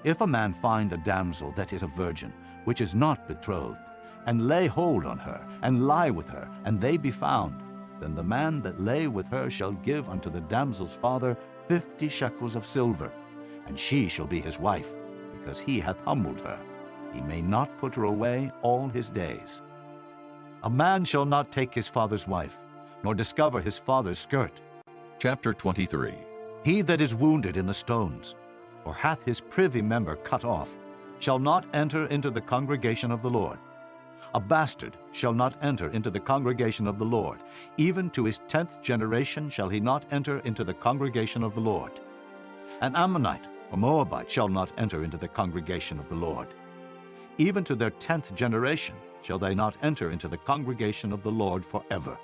If a man find a damsel that is a virgin, which is not betrothed, and lay hold on her, and lie with her, and they be found, then the man that lay with her shall give unto the damsel's father 50 shekels of silver, and she shall be his wife, because he hath humbled her. He may not put her away all his days. A man shall not take his father's wife, nor discover his father's skirt. Chapter 23. He that is wounded in the stones, or hath his privy member cut off, shall not enter into the congregation of the Lord. A bastard shall not enter into the congregation of the Lord. Even to his 10th generation shall he not enter into the congregation of the Lord. An Ammonite or Moabite shall not enter into the congregation of the Lord. Even to their 10th generation shall they not enter into the congregation of the Lord forever.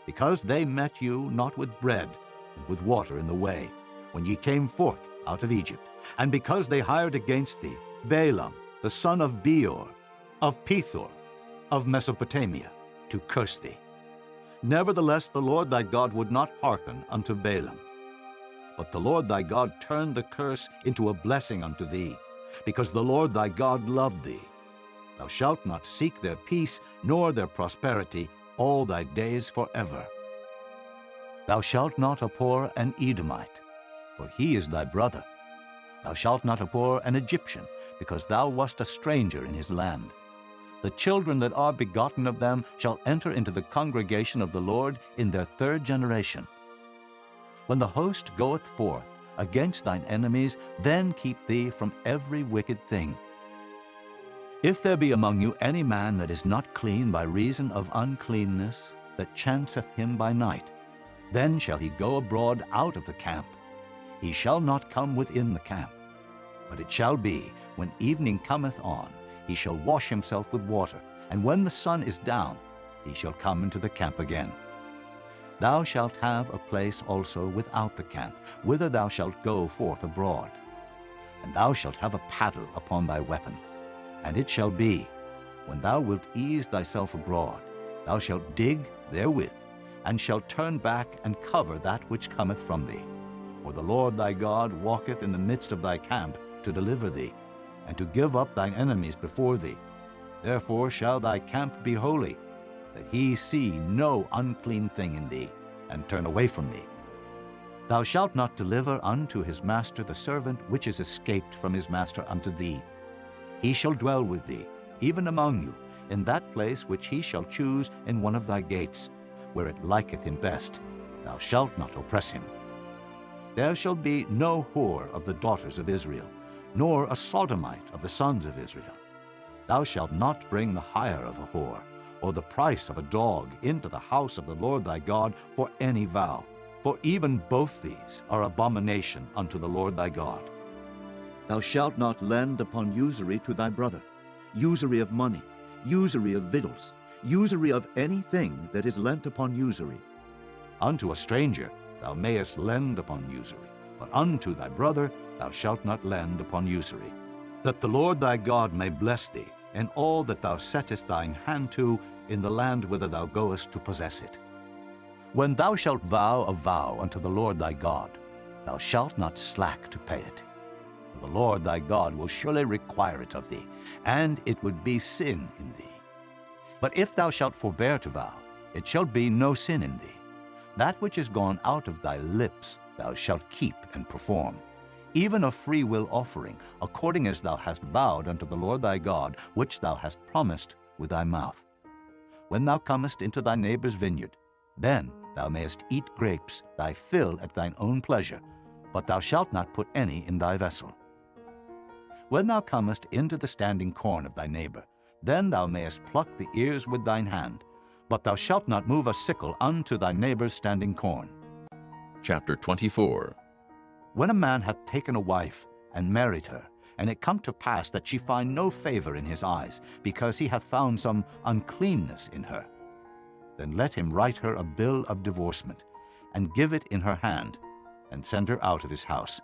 Because they met you not with bread and with water in the way, when ye came forth out of Egypt, and because they hired against thee Balaam, the son of Beor, of Pethor, of Mesopotamia, to curse thee. Nevertheless the Lord thy God would not hearken unto Balaam. But the Lord thy God turned the curse into a blessing unto thee, because the Lord thy God loved thee. Thou shalt not seek their peace, nor their prosperity, all thy days forever. Thou shalt not abhor an Edomite, for he is thy brother. Thou shalt not abhor an Egyptian, because thou wast a stranger in his land. The children that are begotten of them shall enter into the congregation of the Lord in their 3rd generation. When the host goeth forth against thine enemies, then keep thee from every wicked thing. If there be among you any man that is not clean by reason of uncleanness, that chanceth him by night, then shall he go abroad out of the camp. He shall not come within the camp. But it shall be, when evening cometh on, he shall wash himself with water, and when the sun is down, he shall come into the camp again. Thou shalt have a place also without the camp, whither thou shalt go forth abroad. And thou shalt have a paddle upon thy weapon. And it shall be, when thou wilt ease thyself abroad, thou shalt dig therewith, and shalt turn back and cover that which cometh from thee. For the Lord thy God walketh in the midst of thy camp to deliver thee, and to give up thine enemies before thee. Therefore shall thy camp be holy, that he see no unclean thing in thee, and turn away from thee. Thou shalt not deliver unto his master the servant which is escaped from his master unto thee. He shall dwell with thee, even among you, in that place which he shall choose in one of thy gates, where it liketh him best. Thou shalt not oppress him. There shall be no whore of the daughters of Israel, nor a sodomite of the sons of Israel. Thou shalt not bring the hire of a whore, or the price of a dog into the house of the Lord thy God for any vow, for even both these are abomination unto the Lord thy God. Thou shalt not lend upon usury to thy brother, usury of money, usury of victuals, usury of anything that is lent upon usury. Unto a stranger thou mayest lend upon usury, but unto thy brother thou shalt not lend upon usury, that the Lord thy God may bless thee in all that thou settest thine hand to in the land whither thou goest to possess it. When thou shalt vow a vow unto the Lord thy God, thou shalt not slack to pay it. For the Lord thy God will surely require it of thee, and it would be sin in thee. But if thou shalt forbear to vow, it shall be no sin in thee. That which is gone out of thy lips thou shalt keep and perform, even a free will offering, according as thou hast vowed unto the Lord thy God, which thou hast promised with thy mouth. When thou comest into thy neighbor's vineyard, then thou mayest eat grapes thy fill at thine own pleasure, but thou shalt not put any in thy vessel. When thou comest into the standing corn of thy neighbor, then thou mayest pluck the ears with thine hand, but thou shalt not move a sickle unto thy neighbor's standing corn. Chapter 24. When a man hath taken a wife and married her, and it come to pass that she find no favor in his eyes, because he hath found some uncleanness in her, then let him write her a bill of divorcement, and give it in her hand, and send her out of his house.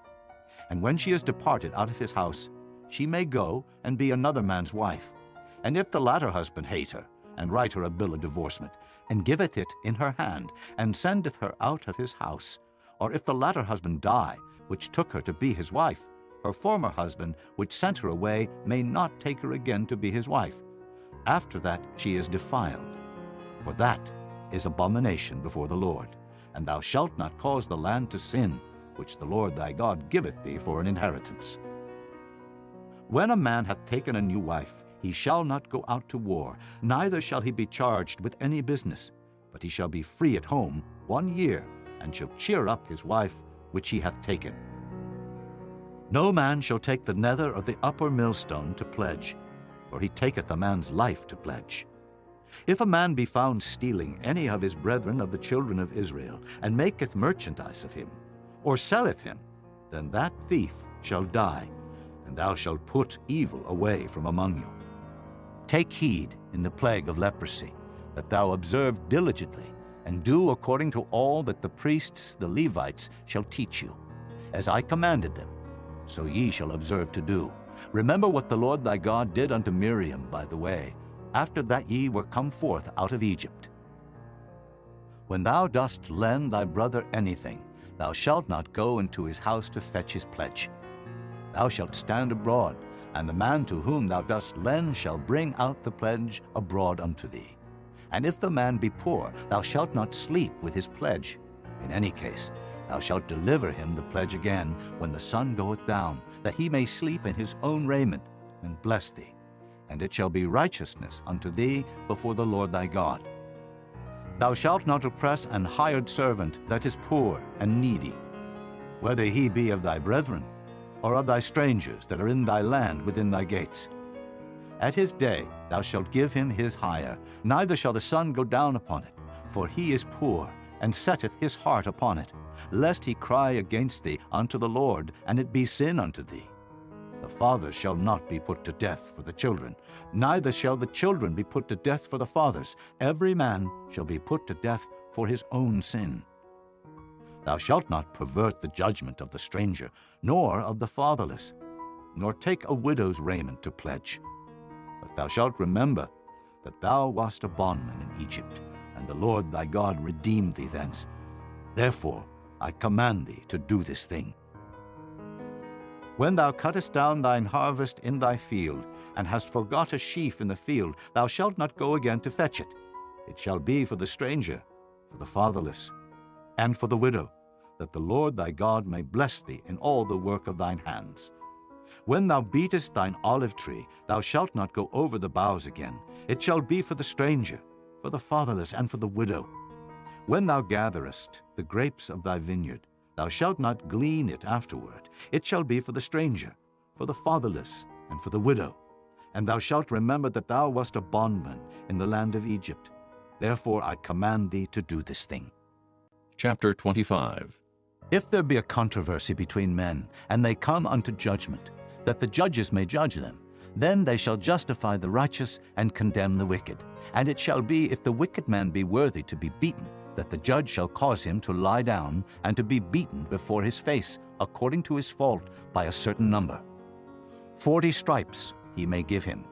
And when she is departed out of his house, she may go and be another man's wife. And if the latter husband hate her, and write her a bill of divorcement, and giveth it in her hand, and sendeth her out of his house, or if the latter husband die, which took her to be his wife, her former husband, which sent her away, may not take her again to be his wife. After that she is defiled. For that is abomination before the Lord, and thou shalt not cause the land to sin, which the Lord thy God giveth thee for an inheritance. When a man hath taken a new wife, he shall not go out to war, neither shall he be charged with any business, but he shall be free at home 1 year, and shall cheer up his wife which he hath taken. No man shall take the nether or the upper millstone to pledge, for he taketh a man's life to pledge. If a man be found stealing any of his brethren of the children of Israel, and maketh merchandise of him, or selleth him, then that thief shall die, and thou shalt put evil away from among you. Take heed in the plague of leprosy, that thou observe diligently, and do according to all that the priests, the Levites, shall teach you. As I commanded them, so ye shall observe to do. Remember what the Lord thy God did unto Miriam by the way, after that ye were come forth out of Egypt. When thou dost lend thy brother anything, thou shalt not go into his house to fetch his pledge. Thou shalt stand abroad, and the man to whom thou dost lend shall bring out the pledge abroad unto thee. And if the man be poor, thou shalt not sleep with his pledge. In any case, thou shalt deliver him the pledge again when the sun goeth down, that he may sleep in his own raiment, and bless thee. And it shall be righteousness unto thee before the Lord thy God. Thou shalt not oppress an hired servant that is poor and needy, whether he be of thy brethren, or of thy strangers that are in thy land within thy gates. At his day thou shalt give him his hire, neither shall the sun go down upon it, for he is poor, and setteth his heart upon it, lest he cry against thee unto the Lord, and it be sin unto thee. The fathers shall not be put to death for the children, neither shall the children be put to death for the fathers. Every man shall be put to death for his own sin. Thou shalt not pervert the judgment of the stranger, nor of the fatherless, nor take a widow's raiment to pledge. But thou shalt remember that thou wast a bondman in Egypt, and the Lord thy God redeemed thee thence. Therefore I command thee to do this thing. When thou cuttest down thine harvest in thy field, and hast forgot a sheaf in the field, thou shalt not go again to fetch it. It shall be for the stranger, for the fatherless, and for the widow, that the Lord thy God may bless thee in all the work of thine hands. When thou beatest thine olive tree, thou shalt not go over the boughs again. It shall be for the stranger, for the fatherless, and for the widow. When thou gatherest the grapes of thy vineyard, thou shalt not glean it afterward. It shall be for the stranger, for the fatherless, and for the widow. And thou shalt remember that thou wast a bondman in the land of Egypt. Therefore I command thee to do this thing. Chapter 25. If there be a controversy between men, and they come unto judgment, that the judges may judge them, then they shall justify the righteous and condemn the wicked. And it shall be, if the wicked man be worthy to be beaten, that the judge shall cause him to lie down and to be beaten before his face, according to his fault, by a certain number. 40 stripes he may give him,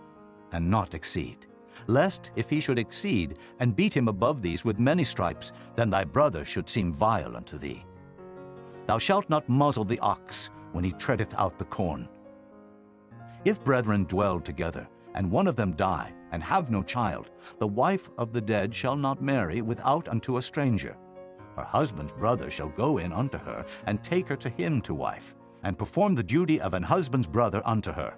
and not exceed. Lest, if he should exceed, and beat him above these with many stripes, then thy brother should seem vile unto thee. Thou shalt not muzzle the ox when he treadeth out the corn. If brethren dwell together, and one of them die, and have no child, the wife of the dead shall not marry without unto a stranger. Her husband's brother shall go in unto her, and take her to him to wife, and perform the duty of an husband's brother unto her.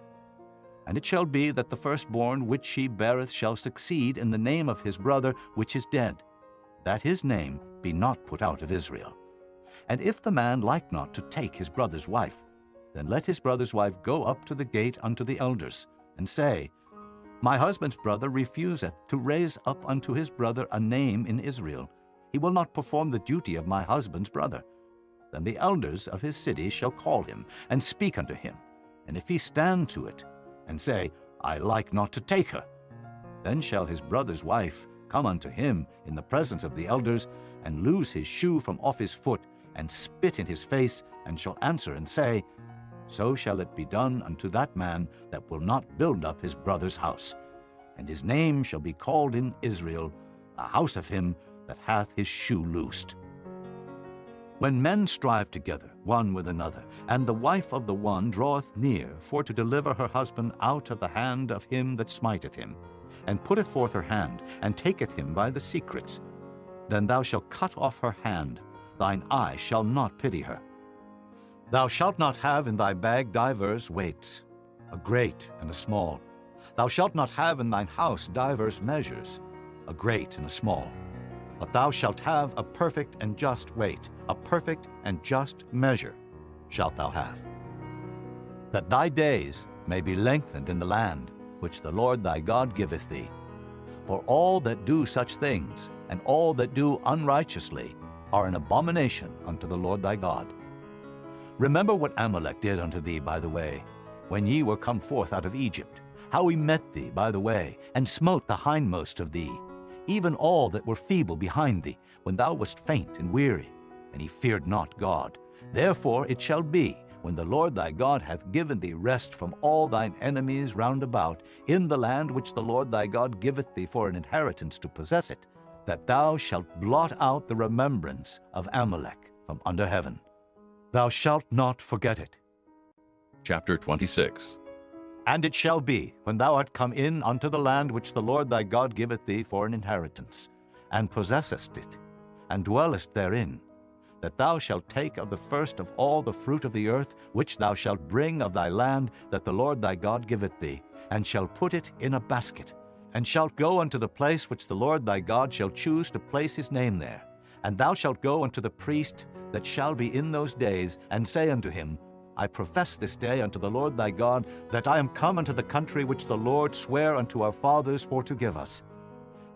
And it shall be that the firstborn which she beareth shall succeed in the name of his brother which is dead, that his name be not put out of Israel. And if the man like not to take his brother's wife, then let his brother's wife go up to the gate unto the elders, and say, My husband's brother refuseth to raise up unto his brother a name in Israel. He will not perform the duty of my husband's brother. Then the elders of his city shall call him, and speak unto him. And if he stand to it, and say, I like not to take her, then shall his brother's wife come unto him in the presence of the elders, and loose his shoe from off his foot, and spit in his face, and shall answer and say, So shall it be done unto that man that will not build up his brother's house. And his name shall be called in Israel, the house of him that hath his shoe loosed. When men strive together one with another, and the wife of the one draweth near for to deliver her husband out of the hand of him that smiteth him, and putteth forth her hand, and taketh him by the secrets, then thou shalt cut off her hand, thine eye shall not pity her. Thou shalt not have in thy bag divers weights, a great and a small. Thou shalt not have in thine house divers measures, a great and a small. But thou shalt have a perfect and just weight, a perfect and just measure shalt thou have. that thy days may be lengthened in the land which the Lord thy God giveth thee. For all that do such things, and all that do unrighteously, are an abomination unto the Lord thy God. Remember what Amalek did unto thee by the way, when ye were come forth out of Egypt, how he met thee by the way, and smote the hindmost of thee, even all that were feeble behind thee, when thou wast faint and weary, and he feared not God. Therefore it shall be, when the Lord thy God hath given thee rest from all thine enemies round about, in the land which the Lord thy God giveth thee for an inheritance to possess it, that thou shalt blot out the remembrance of Amalek from under heaven. Thou shalt not forget it. Chapter 26. And it shall be, when thou art come in unto the land which the Lord thy God giveth thee for an inheritance, and possessest it, and dwellest therein, that thou shalt take of the first of all the fruit of the earth, which thou shalt bring of thy land that the Lord thy God giveth thee, and shalt put it in a basket, and shalt go unto the place which the Lord thy God shall choose to place his name there. And thou shalt go unto the priest that shall be in those days, and say unto him, I profess this day unto the Lord thy God, that I am come unto the country which the Lord sware unto our fathers for to give us.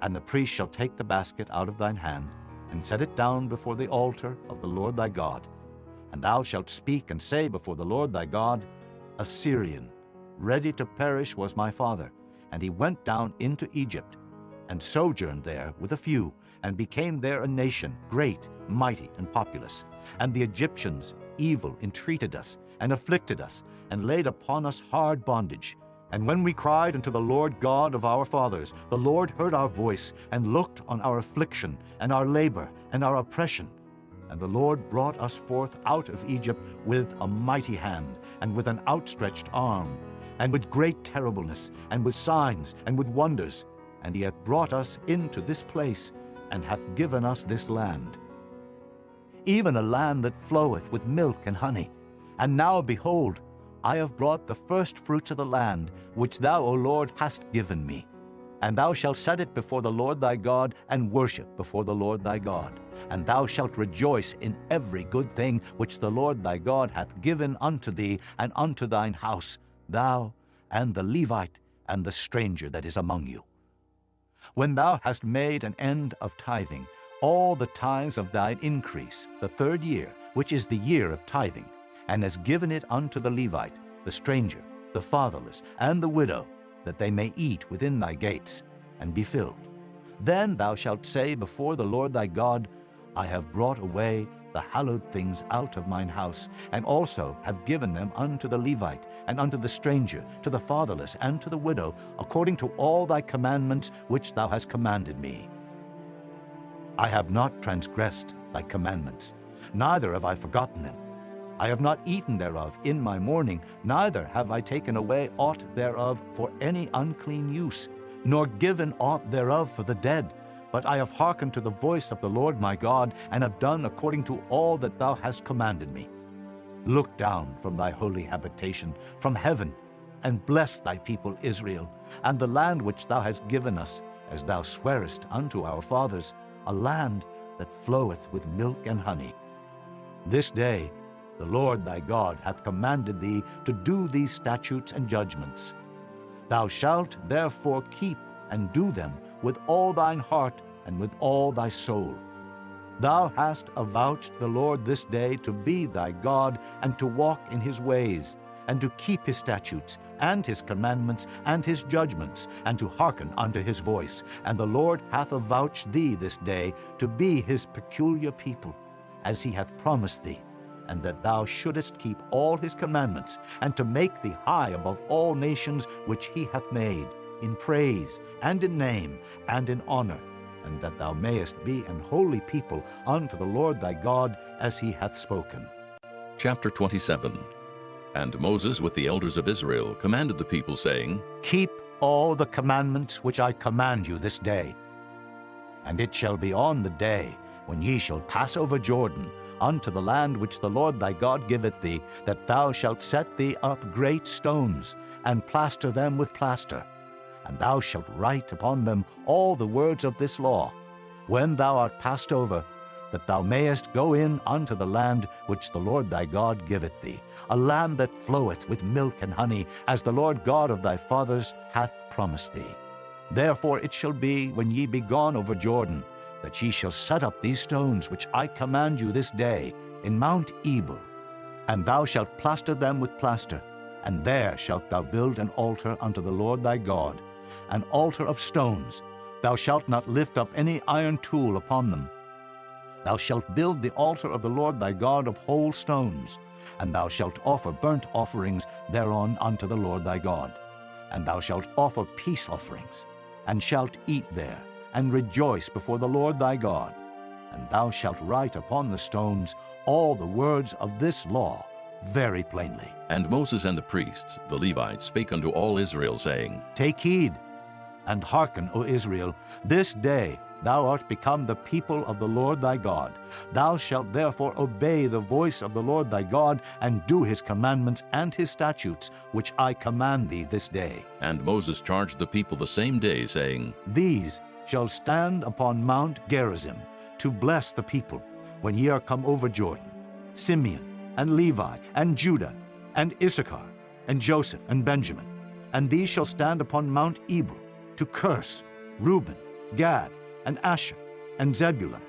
And the priest shall take the basket out of thine hand, and set it down before the altar of the Lord thy God. And thou shalt speak and say before the Lord thy God, A Syrian, ready to perish, was my father, and he went down into Egypt, and sojourned there with a few, and became there a nation, great, mighty, and populous. And the Egyptians evil entreated us, and afflicted us, and laid upon us hard bondage. And when we cried unto the Lord God of our fathers, the Lord heard our voice, and looked on our affliction, and our labor, and our oppression. And the Lord brought us forth out of Egypt with a mighty hand, and with an outstretched arm, and with great terribleness, and with signs, and with wonders. And he hath brought us into this place, and hath given us this land, even a land that floweth with milk and honey. And now, behold, I have brought the first fruits of the land, which thou, O Lord, hast given me. And thou shalt set it before the Lord thy God, and worship before the Lord thy God. And thou shalt rejoice in every good thing which the Lord thy God hath given unto thee and unto thine house, thou and the Levite and the stranger that is among you. When thou hast made an end of tithing, all the tithes of thine increase, the third year, which is the year of tithing, and hast given it unto the Levite, the stranger, the fatherless, and the widow, that they may eat within thy gates, and be filled. Then thou shalt say before the Lord thy God, I have brought away the hallowed things out of mine house, and also have given them unto the Levite, and unto the stranger, to the fatherless, and to the widow, according to all thy commandments which thou hast commanded me. I have not transgressed thy commandments, neither have I forgotten them. I have not eaten thereof in my mourning, neither have I taken away aught thereof for any unclean use, nor given aught thereof for the dead. But I have hearkened to the voice of the Lord my God, and have done according to all that thou hast commanded me. Look down from thy holy habitation, from heaven, and bless thy people Israel, and the land which thou hast given us, as thou swarest unto our fathers, a land that floweth with milk and honey. This day the Lord thy God hath commanded thee to do these statutes and judgments. Thou shalt therefore keep and do them with all thine heart and with all thy soul. Thou hast avouched the Lord this day to be thy God, and to walk in his ways, and to keep his statutes, and his commandments, and his judgments, and to hearken unto his voice. And the Lord hath avouched thee this day to be his peculiar people, as he hath promised thee, and that thou shouldest keep all his commandments, and to make thee high above all nations which he hath made, in praise, and in name, and in honor, and that thou mayest be an holy people unto the Lord thy God, as he hath spoken. Chapter 27. And Moses with the elders of Israel commanded the people, saying, Keep all the commandments which I command you this day. And it shall be on the day when ye shall pass over Jordan unto the land which the Lord thy God giveth thee, that thou shalt set thee up great stones, and plaster them with plaster. And thou shalt write upon them all the words of this law. When thou art passed over, that thou mayest go in unto the land which the Lord thy God giveth thee, a land that floweth with milk and honey, as the Lord God of thy fathers hath promised thee. Therefore it shall be, when ye be gone over Jordan, that ye shall set up these stones which I command you this day in Mount Ebal, and thou shalt plaster them with plaster, and there shalt thou build an altar unto the Lord thy God, an altar of stones. Thou shalt not lift up any iron tool upon them. Thou shalt build the altar of the Lord thy God of whole stones, and thou shalt offer burnt offerings thereon unto the Lord thy God. And thou shalt offer peace offerings, and shalt eat there, and rejoice before the Lord thy God. And thou shalt write upon the stones all the words of this law very plainly. And Moses and the priests, the Levites, spake unto all Israel, saying, Take heed, and hearken, O Israel, this day thou art become the people of the Lord thy God. Thou shalt therefore obey the voice of the Lord thy God, and do his commandments and his statutes, which I command thee this day. And Moses charged the people the same day, saying, These shall stand upon Mount Gerizim, to bless the people, when ye are come over Jordan, Simeon, and Levi, and Judah, and Issachar, and Joseph, and Benjamin. And these shall stand upon Mount Ebal, to curse Reuben, Gad, and Asher, and Zebulun,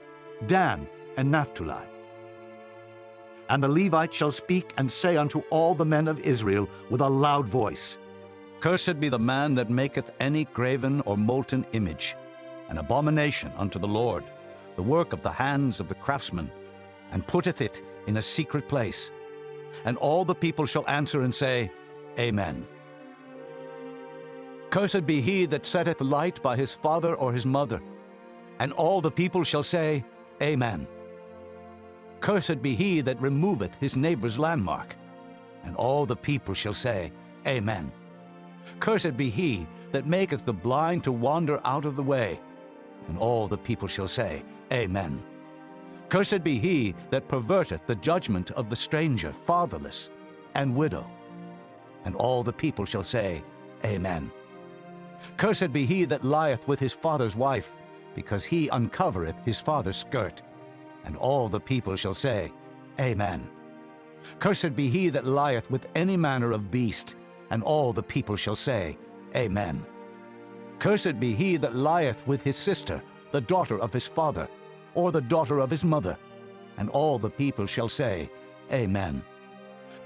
Dan, and Naphtali. And the Levites shall speak and say unto all the men of Israel with a loud voice, Cursed be the man that maketh any graven or molten image, an abomination unto the Lord, the work of the hands of the craftsman, and putteth it in a secret place. And all the people shall answer and say, Amen. Cursed be he that setteth light by his father or his mother. And all the people shall say, Amen. Cursed be he that removeth his neighbor's landmark. And all the people shall say, Amen. Cursed be he that maketh the blind to wander out of the way. And all the people shall say, Amen. Cursed be he that perverteth the judgment of the stranger, fatherless, and widow. And all the people shall say, Amen. Cursed be he that lieth with his father's wife, because he uncovereth his father's skirt. And all the people shall say, Amen. Cursed be he that lieth with any manner of beast, and all the people shall say, Amen. Cursed be he that lieth with his sister, the daughter of his father, or the daughter of his mother. And all the people shall say, Amen.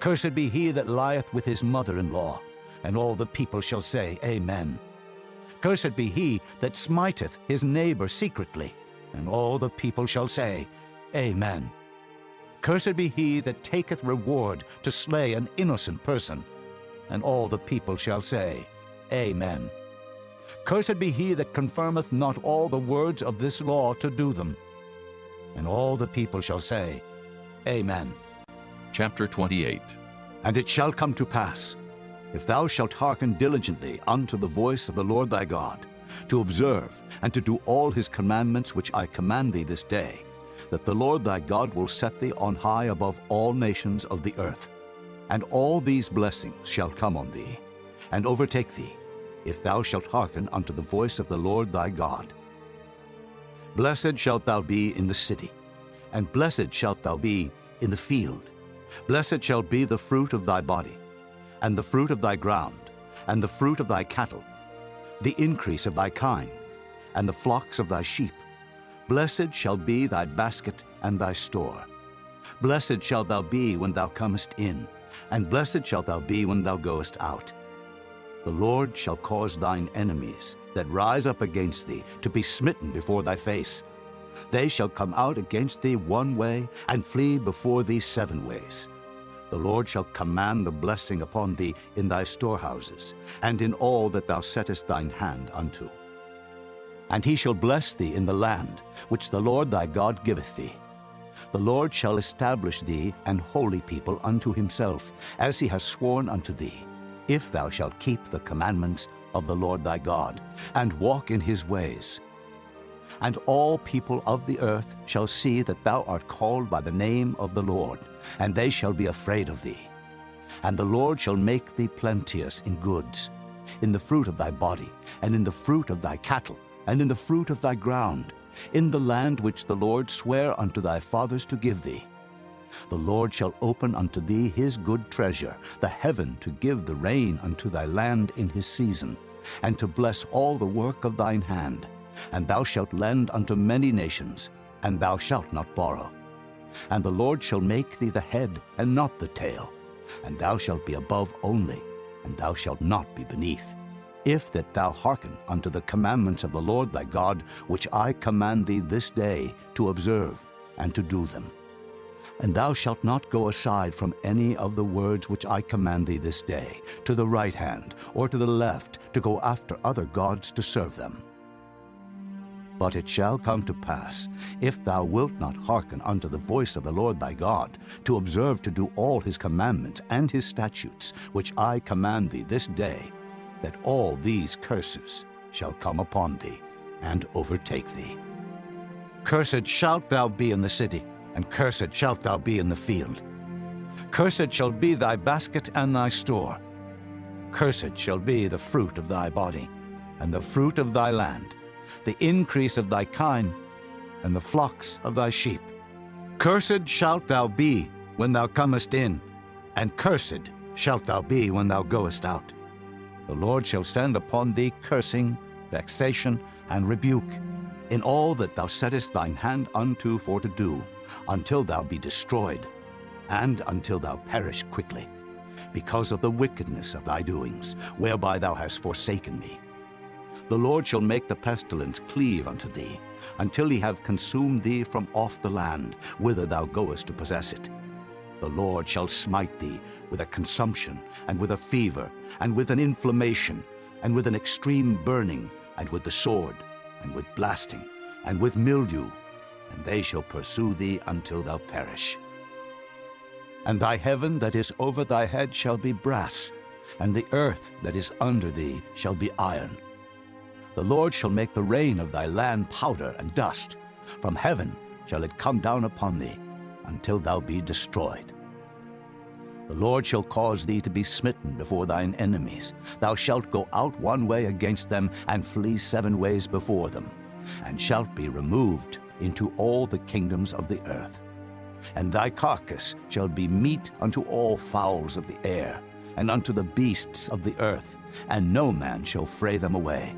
Cursed be he that lieth with his mother-in-law, and all the people shall say, Amen. Cursed be he that smiteth his neighbor secretly, and all the people shall say, Amen. Cursed be he that taketh reward to slay an innocent person, and all the people shall say, Amen. Cursed be he that confirmeth not all the words of this law to do them. And all the people shall say, Amen. Chapter 28. And it shall come to pass, if thou shalt hearken diligently unto the voice of the Lord thy God, to observe and to do all his commandments which I command thee this day, that the Lord thy God will set thee on high above all nations of the earth. And all these blessings shall come on thee, and overtake thee, if thou shalt hearken unto the voice of the Lord thy God. Blessed shalt thou be in the city, and blessed shalt thou be in the field. Blessed shall be the fruit of thy body, and the fruit of thy ground, and the fruit of thy cattle, the increase of thy kine, and the flocks of thy sheep. Blessed shall be thy basket and thy store. Blessed shalt thou be when thou comest in, and blessed shalt thou be when thou goest out. The Lord shall cause thine enemies that rise up against thee to be smitten before thy face. They shall come out against thee one way, and flee before thee 7 ways. The Lord shall command the blessing upon thee in thy storehouses, and in all that thou settest thine hand unto. And he shall bless thee in the land which the Lord thy God giveth thee. The Lord shall establish thee an holy people unto himself, as he has sworn unto thee, if thou shalt keep the commandments of the Lord thy God, and walk in his ways. And all people of the earth shall see that thou art called by the name of the Lord, and they shall be afraid of thee. And the Lord shall make thee plenteous in goods, in the fruit of thy body, and in the fruit of thy cattle, and in the fruit of thy ground, in the land which the Lord sware unto thy fathers to give thee. The Lord shall open unto thee his good treasure, the heaven to give the rain unto thy land in his season, and to bless all the work of thine hand. And thou shalt lend unto many nations, and thou shalt not borrow. And the Lord shall make thee the head, and not the tail. And thou shalt be above only, and thou shalt not be beneath, if that thou hearken unto the commandments of the Lord thy God, which I command thee this day to observe and to do them. And thou shalt not go aside from any of the words which I command thee this day, to the right hand or to the left, to go after other gods to serve them. But it shall come to pass, if thou wilt not hearken unto the voice of the Lord thy God, to observe to do all his commandments and his statutes, which I command thee this day, that all these curses shall come upon thee and overtake thee. Cursed shalt thou be in the city, and cursed shalt thou be in the field. Cursed shall be thy basket and thy store. Cursed shall be the fruit of thy body, and the fruit of thy land, the increase of thy kine, and the flocks of thy sheep. Cursed shalt thou be when thou comest in, and cursed shalt thou be when thou goest out. The Lord shall send upon thee cursing, vexation, and rebuke, in all that thou settest thine hand unto for to do, until thou be destroyed, and until thou perish quickly, because of the wickedness of thy doings, whereby thou hast forsaken me. The Lord shall make the pestilence cleave unto thee, until he have consumed thee from off the land, whither thou goest to possess it. The Lord shall smite thee with a consumption, and with a fever, and with an inflammation, and with an extreme burning, and with the sword, and with blasting, and with mildew, and they shall pursue thee until thou perish. And thy heaven that is over thy head shall be brass, and the earth that is under thee shall be iron. The Lord shall make the rain of thy land powder and dust. From heaven shall it come down upon thee, until thou be destroyed. The Lord shall cause thee to be smitten before thine enemies. Thou shalt go out one way against them, and flee 7 ways before them, and shalt be removed into all the kingdoms of the earth. And thy carcass shall be meat unto all fowls of the air, and unto the beasts of the earth, and no man shall fray them away.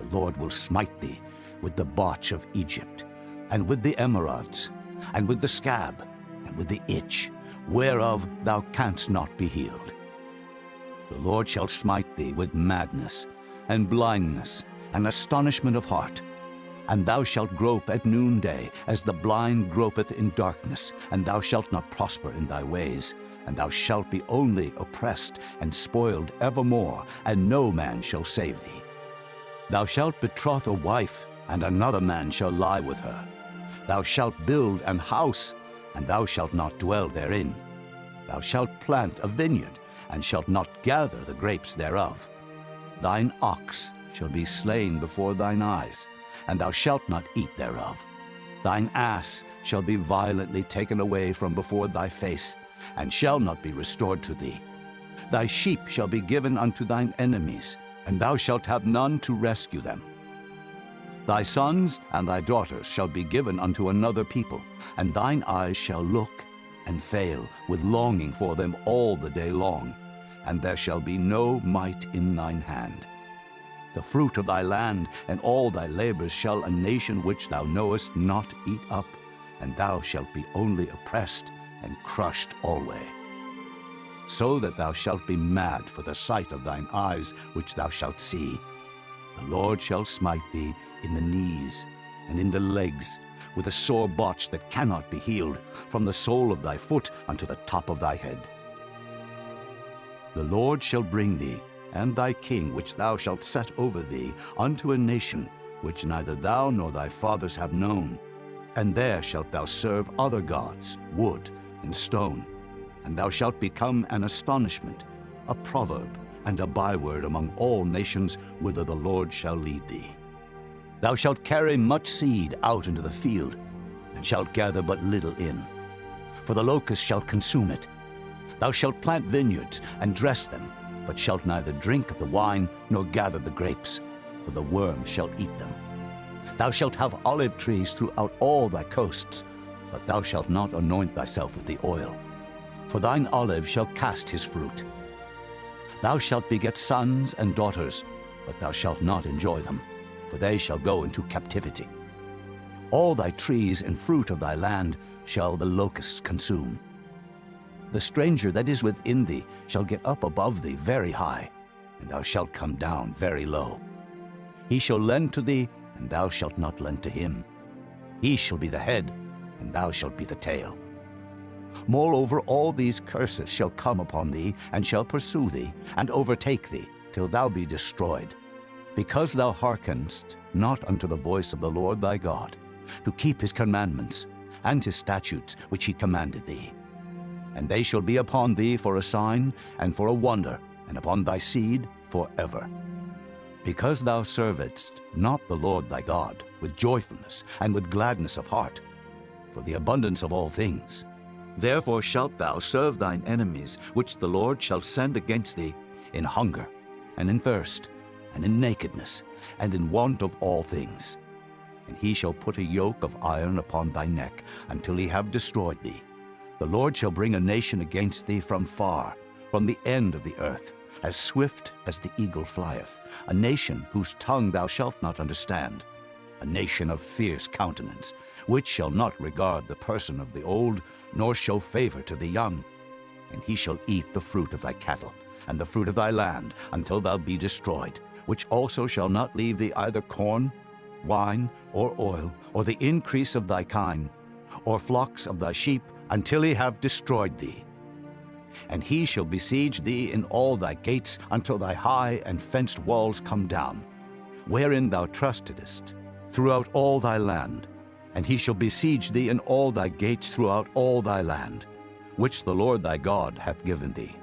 The Lord will smite thee with the botch of Egypt, and with the emerods, and with the scab, and with the itch, whereof thou canst not be healed. The Lord shall smite thee with madness, and blindness, and astonishment of heart. And thou shalt grope at noonday, as the blind gropeth in darkness, and thou shalt not prosper in thy ways, and thou shalt be only oppressed and spoiled evermore, and no man shall save thee. Thou shalt betroth a wife, and another man shall lie with her. Thou shalt build an house, and thou shalt not dwell therein. Thou shalt plant a vineyard, and shalt not gather the grapes thereof. Thine ox shall be slain before thine eyes, and thou shalt not eat thereof. Thine ass shall be violently taken away from before thy face, and shall not be restored to thee. Thy sheep shall be given unto thine enemies, and thou shalt have none to rescue them. Thy sons and thy daughters shall be given unto another people, and thine eyes shall look and fail with longing for them all the day long, and there shall be no might in thine hand. The fruit of thy land and all thy labors shall a nation which thou knowest not eat up, and thou shalt be only oppressed and crushed alway. So that thou shalt be mad for the sight of thine eyes which thou shalt see. The Lord shall smite thee in the knees and in the legs, with a sore botch that cannot be healed, from the sole of thy foot unto the top of thy head. The Lord shall bring thee, and thy king which thou shalt set over thee, unto a nation which neither thou nor thy fathers have known. And there shalt thou serve other gods, wood and stone. And thou shalt become an astonishment, a proverb, and a byword among all nations whither the Lord shall lead thee. Thou shalt carry much seed out into the field, and shalt gather but little in. For the locust shall consume it. Thou shalt plant vineyards, and dress them, but shalt neither drink of the wine, nor gather the grapes, for the worm shall eat them. Thou shalt have olive trees throughout all thy coasts, but thou shalt not anoint thyself with the oil. For thine olive shall cast his fruit. Thou shalt beget sons and daughters, but thou shalt not enjoy them, for they shall go into captivity. All thy trees and fruit of thy land shall the locusts consume. The stranger that is within thee shall get up above thee very high, and thou shalt come down very low. He shall lend to thee, and thou shalt not lend to him. He shall be the head, and thou shalt be the tail. Moreover, all these curses shall come upon thee, and shall pursue thee, and overtake thee, till thou be destroyed, because thou hearkenest not unto the voice of the Lord thy God, to keep his commandments, and his statutes which he commanded thee. And they shall be upon thee for a sign, and for a wonder, and upon thy seed forever. Because thou servedst not the Lord thy God with joyfulness and with gladness of heart, for the abundance of all things, therefore shalt thou serve thine enemies, which the Lord shall send against thee, in hunger, and in thirst, and in nakedness, and in want of all things. And he shall put a yoke of iron upon thy neck, until he have destroyed thee. The Lord shall bring a nation against thee from far, from the end of the earth, as swift as the eagle flieth, a nation whose tongue thou shalt not understand, a nation of fierce countenance, which shall not regard the person of the old, nor show favor to the young. And he shall eat the fruit of thy cattle, and the fruit of thy land, until thou be destroyed, which also shall not leave thee either corn, wine, or oil, or the increase of thy kine, or flocks of thy sheep, until he have destroyed thee. And he shall besiege thee in all thy gates, until thy high and fenced walls come down, wherein thou trustedest, throughout all thy land. And he shall besiege thee in all thy gates throughout all thy land, which the Lord thy God hath given thee.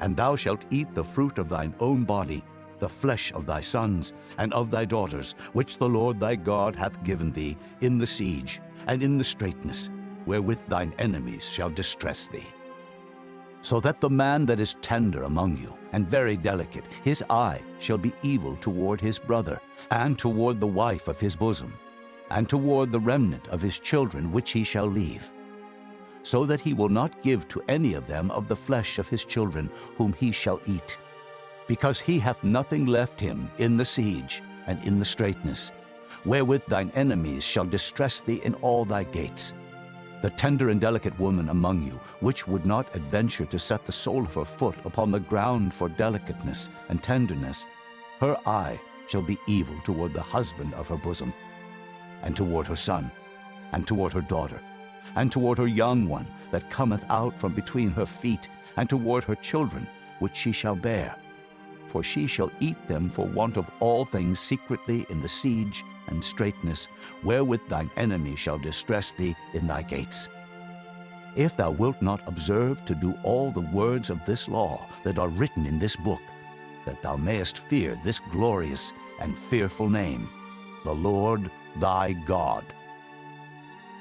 And thou shalt eat the fruit of thine own body, the flesh of thy sons and of thy daughters, which the Lord thy God hath given thee in the siege and in the straitness, wherewith thine enemies shall distress thee. So that the man that is tender among you, and very delicate, his eye shall be evil toward his brother, and toward the wife of his bosom, and toward the remnant of his children which he shall leave, so that he will not give to any of them of the flesh of his children whom he shall eat, because he hath nothing left him in the siege and in the straitness, wherewith thine enemies shall distress thee in all thy gates. The tender and delicate woman among you, which would not adventure to set the sole of her foot upon the ground for delicateness and tenderness, her eye shall be evil toward the husband of her bosom, and toward her son, and toward her daughter, and toward her young one that cometh out from between her feet, and toward her children which she shall bear. For she shall eat them for want of all things secretly in the siege and straitness, wherewith thine enemy shall distress thee in thy gates. If thou wilt not observe to do all the words of this law that are written in this book, that thou mayest fear this glorious and fearful name, the Lord thy God,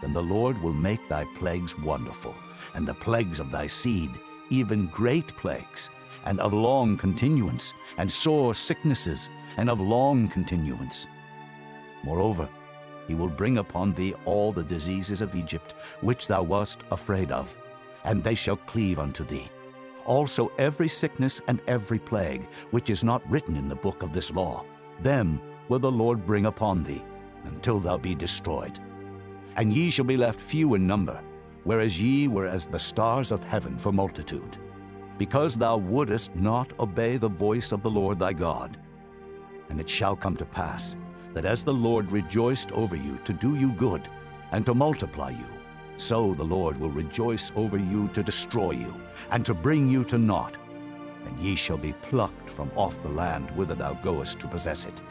then the Lord will make thy plagues wonderful, and the plagues of thy seed, even great plagues, and of long continuance, and sore sicknesses, and of long continuance. Moreover, he will bring upon thee all the diseases of Egypt, which thou wast afraid of, and they shall cleave unto thee. Also every sickness and every plague, which is not written in the book of this law, them will the Lord bring upon thee, until thou be destroyed. And ye shall be left few in number, whereas ye were as the stars of heaven for multitude, because thou wouldest not obey the voice of the Lord thy God. And it shall come to pass, that as the Lord rejoiced over you to do you good, and to multiply you, so the Lord will rejoice over you to destroy you, and to bring you to naught. And ye shall be plucked from off the land whither thou goest to possess it.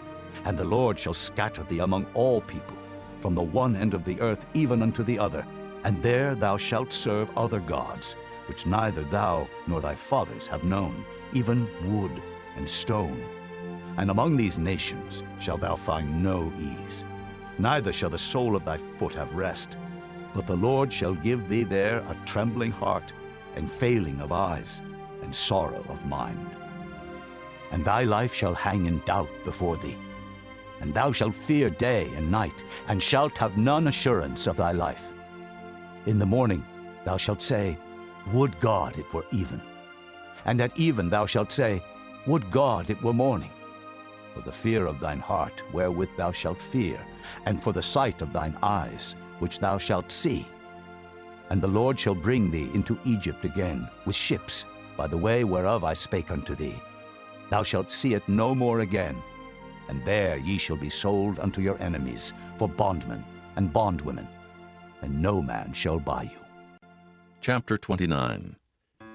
And the Lord shall scatter thee among all people, from the one end of the earth even unto the other, and there thou shalt serve other gods, which neither thou nor thy fathers have known, even wood and stone. And among these nations shalt thou find no ease, neither shall the sole of thy foot have rest. But the Lord shall give thee there a trembling heart, and failing of eyes, and sorrow of mind. And thy life shall hang in doubt before thee. And thou shalt fear day and night, and shalt have none assurance of thy life. In the morning thou shalt say, Would God it were even. And at even thou shalt say, Would God it were morning. For the fear of thine heart wherewith thou shalt fear, and for the sight of thine eyes which thou shalt see. And the Lord shall bring thee into Egypt again with ships, by the way whereof I spake unto thee. Thou shalt see it no more again. And there ye shall be sold unto your enemies for bondmen and bondwomen, and no man shall buy you. Chapter 29.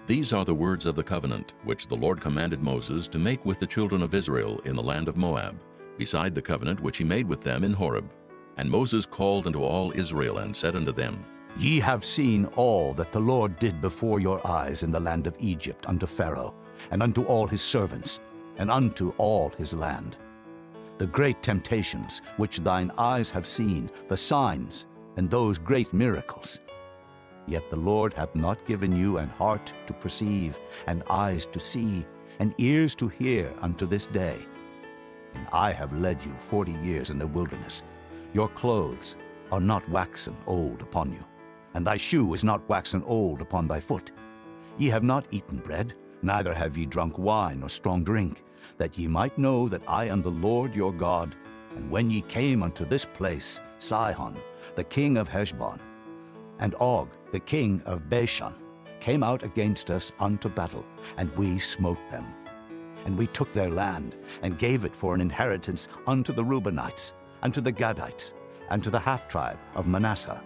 These are the words of the covenant which the Lord commanded Moses to make with the children of Israel in the land of Moab, beside the covenant which he made with them in Horeb. And Moses called unto all Israel, and said unto them, Ye have seen all that the Lord did before your eyes in the land of Egypt unto Pharaoh, and unto all his servants, and unto all his land. The great temptations which thine eyes have seen, the signs, and those great miracles. Yet the Lord hath not given you an heart to perceive, and eyes to see, and ears to hear unto this day. And I have led you 40 years in the wilderness. Your clothes are not waxen old upon you, and thy shoe is not waxen old upon thy foot. Ye have not eaten bread, neither have ye drunk wine or strong drink, that ye might know that I am the Lord your God. And when ye came unto this place, Sihon, the king of Heshbon, and Og, the king of Bashan, came out against us unto battle, and we smote them. And we took their land, and gave it for an inheritance unto the Reubenites, and to the Gadites, and to the half-tribe of Manasseh.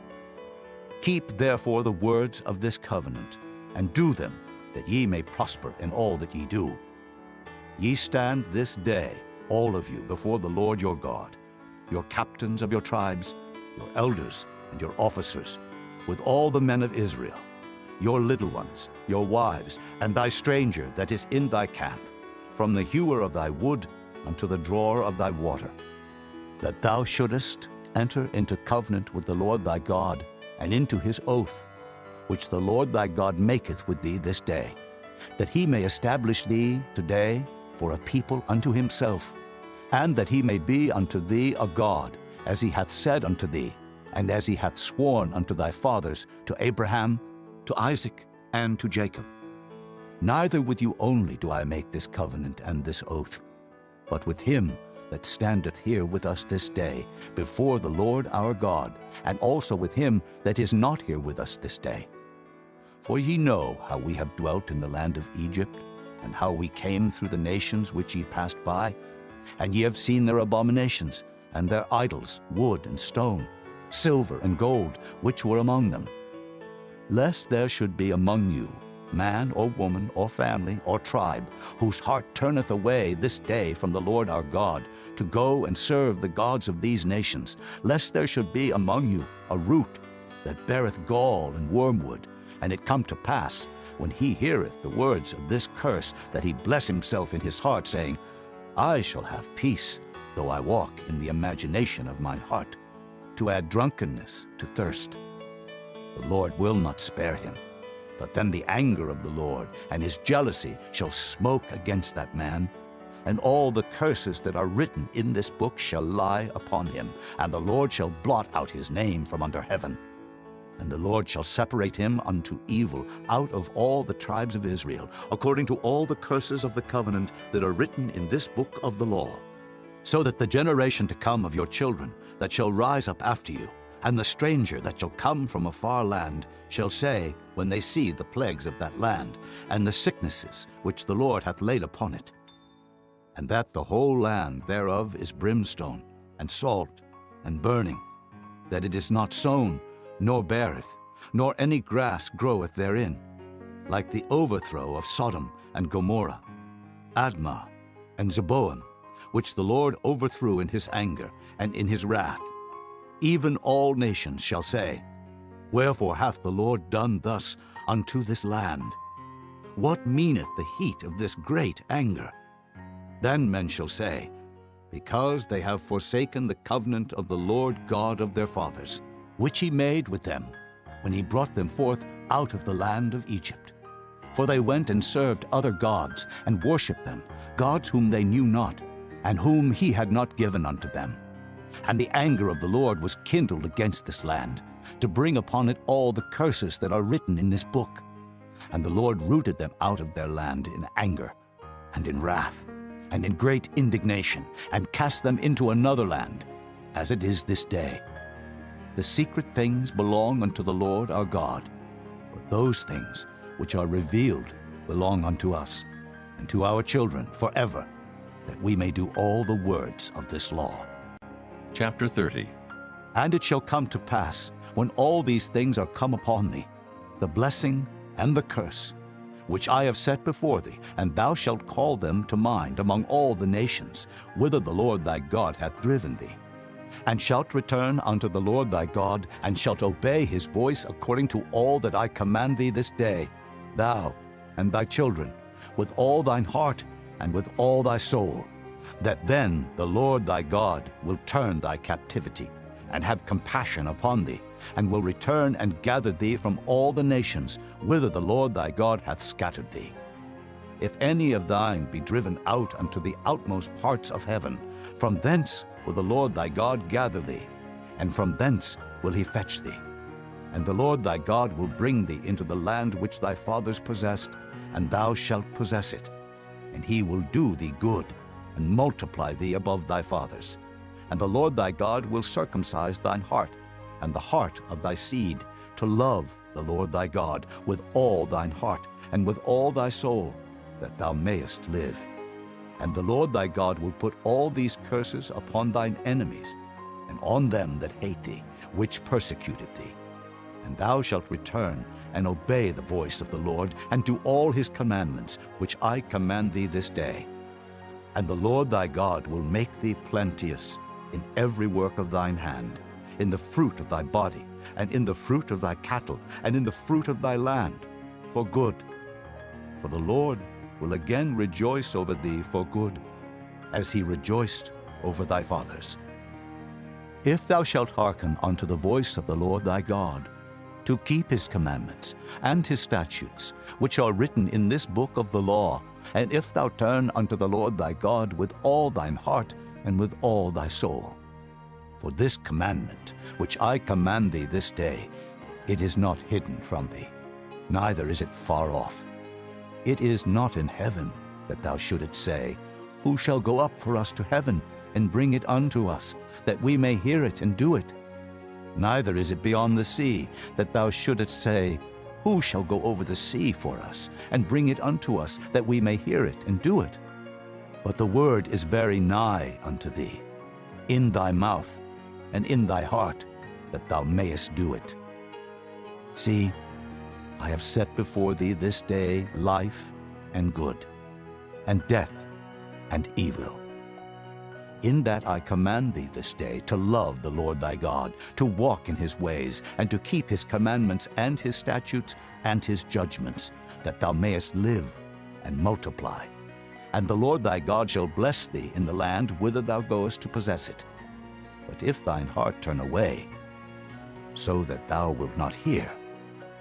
Keep therefore the words of this covenant, and do them, that ye may prosper in all that ye do. Ye stand this day, all of you, before the Lord your God, your captains of your tribes, your elders, and your officers, with all the men of Israel, your little ones, your wives, and thy stranger that is in thy camp, from the hewer of thy wood unto the drawer of thy water, that thou shouldest enter into covenant with the Lord thy God, and into his oath, which the Lord thy God maketh with thee this day, that he may establish thee today for a people unto himself, and that he may be unto thee a God, as he hath said unto thee, and as he hath sworn unto thy fathers, to Abraham, to Isaac, and to Jacob. Neither with you only do I make this covenant and this oath, but with him that standeth here with us this day before the Lord our God, and also with him that is not here with us this day. For ye know how we have dwelt in the land of Egypt, and how we came through the nations which ye passed by, and ye have seen their abominations, and their idols, wood and stone, silver and gold, which were among them. Lest there should be among you man or woman or family or tribe, whose heart turneth away this day from the Lord our God, to go and serve the gods of these nations, lest there should be among you a root that beareth gall and wormwood, and it come to pass, when he heareth the words of this curse, that he bless himself in his heart, saying, I shall have peace, though I walk in the imagination of mine heart, to add drunkenness to thirst. The Lord will not spare him, but then the anger of the Lord and his jealousy shall smoke against that man, and all the curses that are written in this book shall lie upon him, and the Lord shall blot out his name from under heaven. And the Lord shall separate him unto evil out of all the tribes of Israel, according to all the curses of the covenant that are written in this book of the law, so that the generation to come of your children that shall rise up after you, and the stranger that shall come from a far land, shall say, when they see the plagues of that land, and the sicknesses which the Lord hath laid upon it, and that the whole land thereof is brimstone, and salt, and burning, that it is not sown, nor beareth, nor any grass groweth therein, like the overthrow of Sodom and Gomorrah, Admah, and Zeboim, which the Lord overthrew in his anger and in his wrath. Even all nations shall say, Wherefore hath the Lord done thus unto this land? What meaneth the heat of this great anger? Then men shall say, Because they have forsaken the covenant of the Lord God of their fathers, which he made with them, when he brought them forth out of the land of Egypt. For they went and served other gods, and worshipped them, gods whom they knew not, and whom he had not given unto them. And the anger of the Lord was kindled against this land, to bring upon it all the curses that are written in this book. And the Lord rooted them out of their land in anger, and in wrath, and in great indignation, and cast them into another land, as it is this day. The secret things belong unto the Lord our God, but those things which are revealed belong unto us, and to our children forever, that we may do all the words of this law. Chapter 30. And it shall come to pass, when all these things are come upon thee, the blessing and the curse, which I have set before thee, and thou shalt call them to mind among all the nations, whither the Lord thy God hath driven thee, and shalt return unto the Lord thy God, and shalt obey his voice according to all that I command thee this day, thou and thy children, with all thine heart and with all thy soul, that then the Lord thy God will turn thy captivity, and have compassion upon thee, and will return and gather thee from all the nations whither the Lord thy God hath scattered thee. If any of thine be driven out unto the outmost parts of heaven, from thence will the Lord thy God gather thee, and from thence will he fetch thee. And the Lord thy God will bring thee into the land which thy fathers possessed, and thou shalt possess it. And he will do thee good, and multiply thee above thy fathers. And the Lord thy God will circumcise thine heart, and the heart of thy seed, to love the Lord thy God with all thine heart, and with all thy soul, that thou mayest live. And the Lord thy God will put all these curses upon thine enemies, and on them that hate thee, which persecuted thee. And thou shalt return and obey the voice of the Lord, and do all his commandments, which I command thee this day. And the Lord thy God will make thee plenteous in every work of thine hand, in the fruit of thy body, and in the fruit of thy cattle, and in the fruit of thy land, for good. For the Lord will again rejoice over thee for good, as he rejoiced over thy fathers. If thou shalt hearken unto the voice of the Lord thy God, to keep his commandments and his statutes, which are written in this book of the law, and if thou turn unto the Lord thy God with all thine heart and with all thy soul. For this commandment, which I command thee this day, it is not hidden from thee, neither is it far off. It is not in heaven, that thou shouldest say, Who shall go up for us to heaven, and bring it unto us, that we may hear it and do it? Neither is it beyond the sea, that thou shouldest say, Who shall go over the sea for us, and bring it unto us, that we may hear it and do it? But the word is very nigh unto thee, in thy mouth and in thy heart, that thou mayest do it. See, I have set before thee this day life and good, and death and evil. In that I command thee this day to love the Lord thy God, to walk in his ways, and to keep his commandments and his statutes and his judgments, that thou mayest live and multiply. And the Lord thy God shall bless thee in the land whither thou goest to possess it. But if thine heart turn away, so that thou wilt not hear,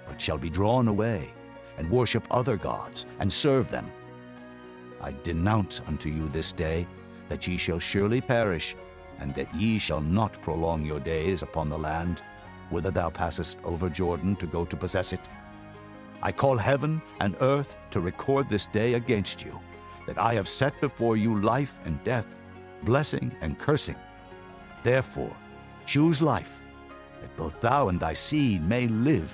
but shall be drawn away, and worship other gods, and serve them, I denounce unto you this day that ye shall surely perish, and that ye shall not prolong your days upon the land, whither thou passest over Jordan to go to possess it. I call heaven and earth to record this day against you, that I have set before you life and death, blessing and cursing. Therefore choose life, that both thou and thy seed may live,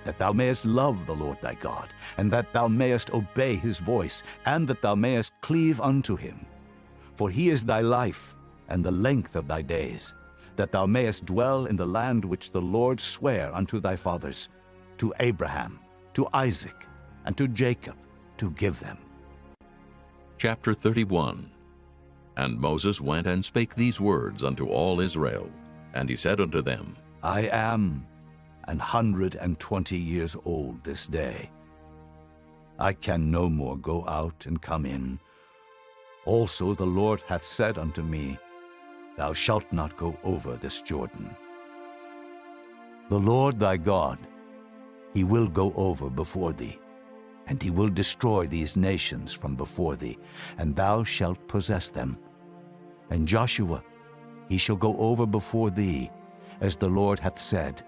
that thou mayest love the Lord thy God, and that thou mayest obey his voice, and that thou mayest cleave unto him. For he is thy life, and the length of thy days, that thou mayest dwell in the land which the Lord sware unto thy fathers, to Abraham, to Isaac, and to Jacob, to give them. Chapter 31. And Moses went and spake these words unto all Israel. And he said unto them, I am 120 years old this day. I can no more go out and come in. Also the Lord hath said unto me, Thou shalt not go over this Jordan. The Lord thy God, he will go over before thee, and he will destroy these nations from before thee, and thou shalt possess them, And Joshua, he shall go over before thee, as the Lord hath said,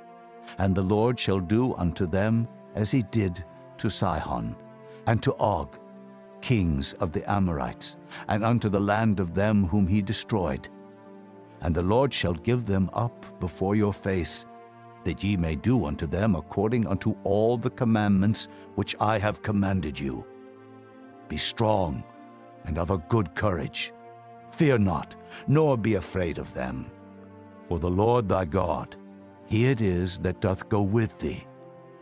and the Lord shall do unto them as he did to Sihon, and to Og, kings of the Amorites, and unto the land of them whom he destroyed. And the Lord shall give them up before your face, that ye may do unto them according unto all the commandments which I have commanded you. Be strong and of a good courage. Fear not, nor be afraid of them. For the Lord thy God, he it is that doth go with thee.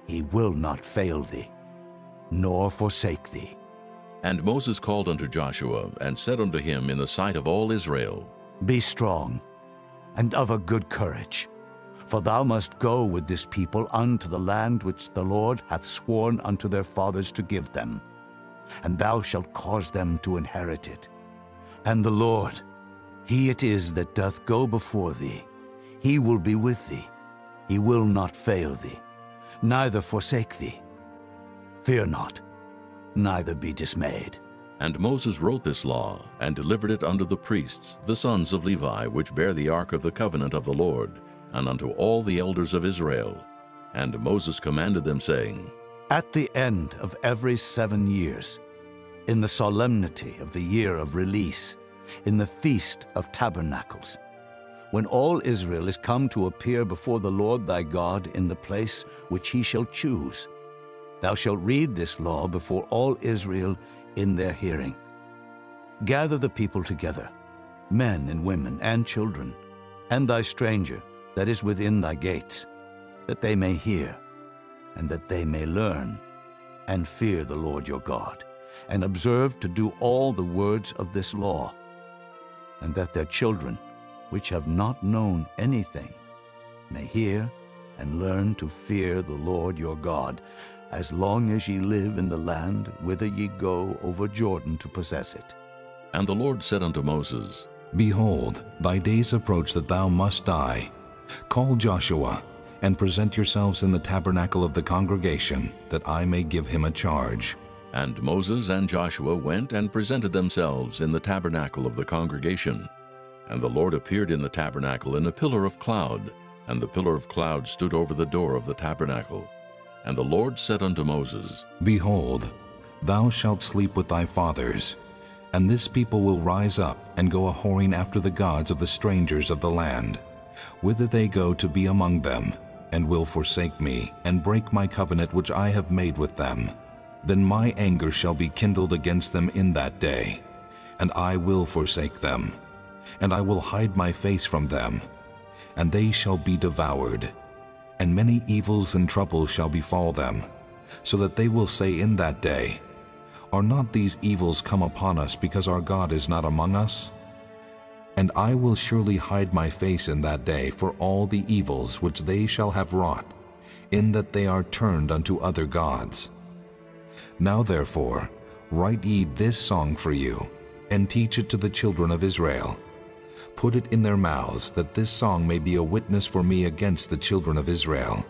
He will not fail thee, nor forsake thee. And Moses called unto Joshua, and said unto him in the sight of all Israel, Be strong and of a good courage, for thou must go with this people unto the land which the Lord hath sworn unto their fathers to give them, and thou shalt cause them to inherit it. And the Lord, he it is that doth go before thee. He will be with thee. He will not fail thee, neither forsake thee. Fear not, neither be dismayed. And Moses wrote this law, and delivered it unto the priests, the sons of Levi, which bear the ark of the covenant of the Lord, and unto all the elders of Israel. And Moses commanded them, saying, At the end of every 7 years, in the solemnity of the year of release, in the feast of tabernacles, when all Israel is come to appear before the Lord thy God in the place which he shall choose, thou shalt read this law before all Israel in their hearing. Gather the people together, men and women and children, and thy stranger that is within thy gates, that they may hear, and that they may learn, and fear the Lord your God, and observe to do all the words of this law, and that their children, which have not known anything, may hear and learn to fear the Lord your God, as long as ye live in the land whither ye go over Jordan to possess it. And the Lord said unto Moses, Behold, thy days approach that thou must die. Call Joshua, and present yourselves in the tabernacle of the congregation, that I may give him a charge. And Moses and Joshua went and presented themselves in the tabernacle of the congregation. And the Lord appeared in the tabernacle in a pillar of cloud, and the pillar of cloud stood over the door of the tabernacle. And the Lord said unto Moses, Behold, thou shalt sleep with thy fathers, and this people will rise up and go a-whoring after the gods of the strangers of the land, whither they go to be among them, and will forsake me, and break my covenant which I have made with them. Then my anger shall be kindled against them in that day, and I will forsake them, and I will hide my face from them, and they shall be devoured. And many evils and troubles shall befall them, so that they will say in that day, Are not these evils come upon us because our God is not among us? And I will surely hide my face in that day for all the evils which they shall have wrought, in that they are turned unto other gods. Now therefore, write ye this song for you, and teach it to the children of Israel. Put it in their mouths, that this song may be a witness for me against the children of Israel.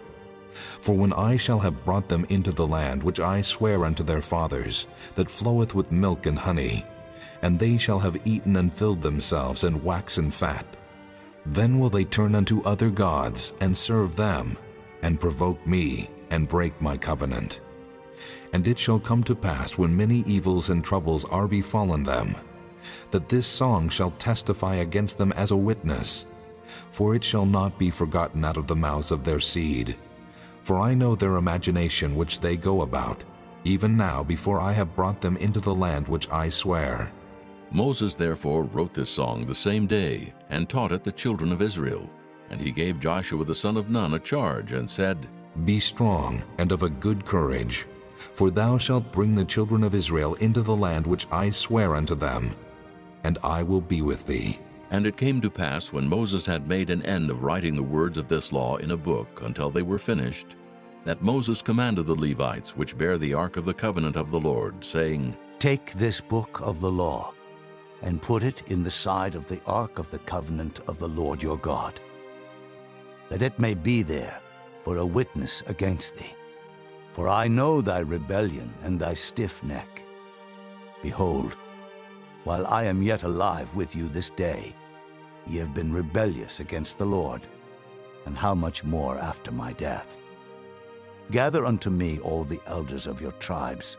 For when I shall have brought them into the land which I swear unto their fathers, that floweth with milk and honey, and they shall have eaten and filled themselves and waxen fat, then will they turn unto other gods and serve them, and provoke me, and break my covenant. And it shall come to pass, when many evils and troubles are befallen them, that this song shall testify against them as a witness, for it shall not be forgotten out of the mouths of their seed. For I know their imagination which they go about, even now before I have brought them into the land which I swear. Moses therefore wrote this song the same day, and taught it the children of Israel. And he gave Joshua the son of Nun a charge, and said, Be strong and of a good courage, for thou shalt bring the children of Israel into the land which I swear unto them, and I will be with thee. And it came to pass, when Moses had made an end of writing the words of this law in a book until they were finished, that Moses commanded the Levites which bear the ark of the covenant of the Lord, saying, Take this book of the law, and put it in the side of the ark of the covenant of the Lord your God, that it may be there for a witness against thee. For I know thy rebellion and thy stiff neck. Behold, while I am yet alive with you this day, ye have been rebellious against the Lord, and how much more after my death? Gather unto me all the elders of your tribes,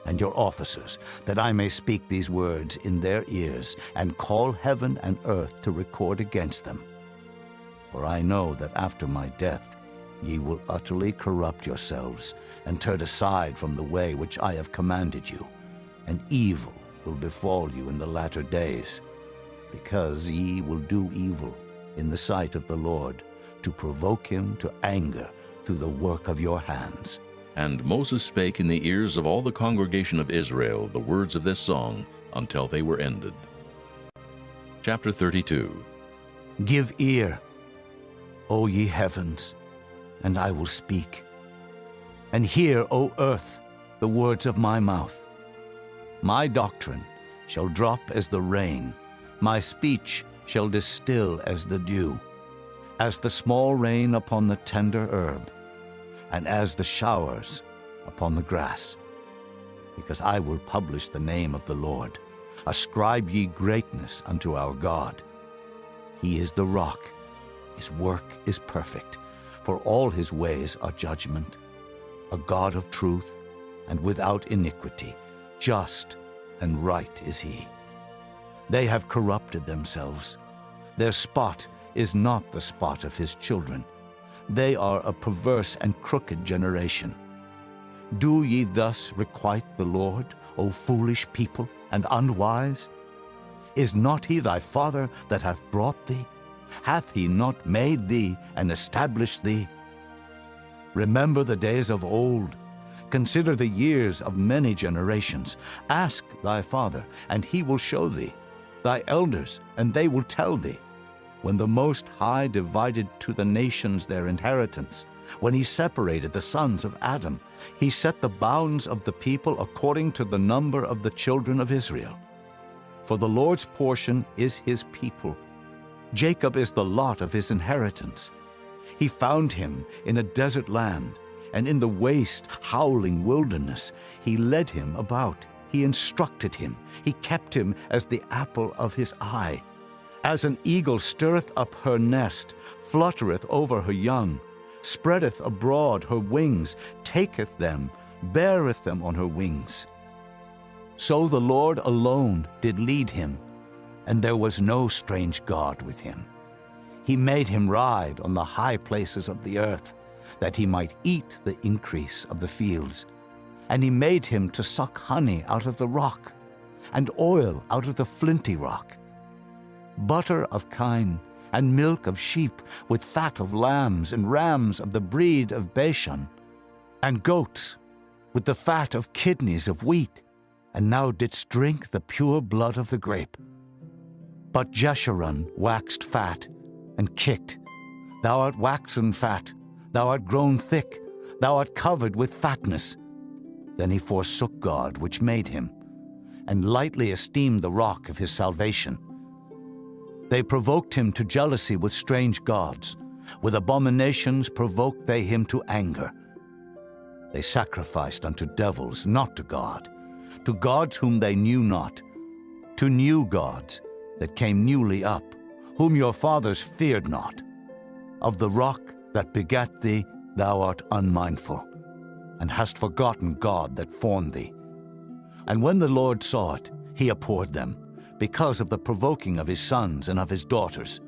and your officers, that I may speak these words in their ears, and call heaven and earth to record against them. For I know that after my death ye will utterly corrupt yourselves, and turn aside from the way which I have commanded you, and evil will befall you in the latter days, because ye will do evil in the sight of the Lord, to provoke him to anger through the work of your hands. And Moses spake in the ears of all the congregation of Israel the words of this song until they were ended. Chapter 32. Give ear, O ye heavens, and I will speak. And hear, O earth, the words of my mouth. My doctrine shall drop as the rain, my speech shall distill as the dew, as the small rain upon the tender herb, and as the showers upon the grass. Because I will publish the name of the Lord. Ascribe ye greatness unto our God. He is the rock, his work is perfect, for all his ways are judgment. A God of truth, and without iniquity, just and right is he. They have corrupted themselves. Their spot is not the spot of his children. They are a perverse and crooked generation. Do ye thus requite the Lord, O foolish people and unwise? Is not he thy father that hath brought thee? Hath he not made thee and established thee? Remember the days of old. Consider the years of many generations. Ask thy father, and he will show thee, thy elders, and they will tell thee. When the Most High divided to the nations their inheritance, when he separated the sons of Adam, he set the bounds of the people according to the number of the children of Israel. For the Lord's portion is his people. Jacob is the lot of his inheritance. He found him in a desert land, and in the waste, howling wilderness. He led him about. He instructed him. He kept him as the apple of his eye. As an eagle stirreth up her nest, fluttereth over her young, spreadeth abroad her wings, taketh them, beareth them on her wings. So the Lord alone did lead him, and there was no strange God with him. He made him ride on the high places of the earth, that he might eat the increase of the fields. And he made him to suck honey out of the rock, and oil out of the flinty rock. Butter of kine, and milk of sheep, with fat of lambs, and rams of the breed of Bashan, and goats, with the fat of kidneys of wheat, and thou didst drink the pure blood of the grape. But Jeshurun waxed fat, and kicked. Thou art waxen fat, thou art grown thick, thou art covered with fatness. Then he forsook God which made him, and lightly esteemed the rock of his salvation. They provoked him to jealousy with strange gods. With abominations provoked they him to anger. They sacrificed unto devils, not to gods whom they knew not, to new gods that came newly up, whom your fathers feared not. Of the rock that begat thee thou art unmindful, and hast forgotten God that formed thee. And when the Lord saw it, he abhorred them, because of the provoking of his sons and of his daughters.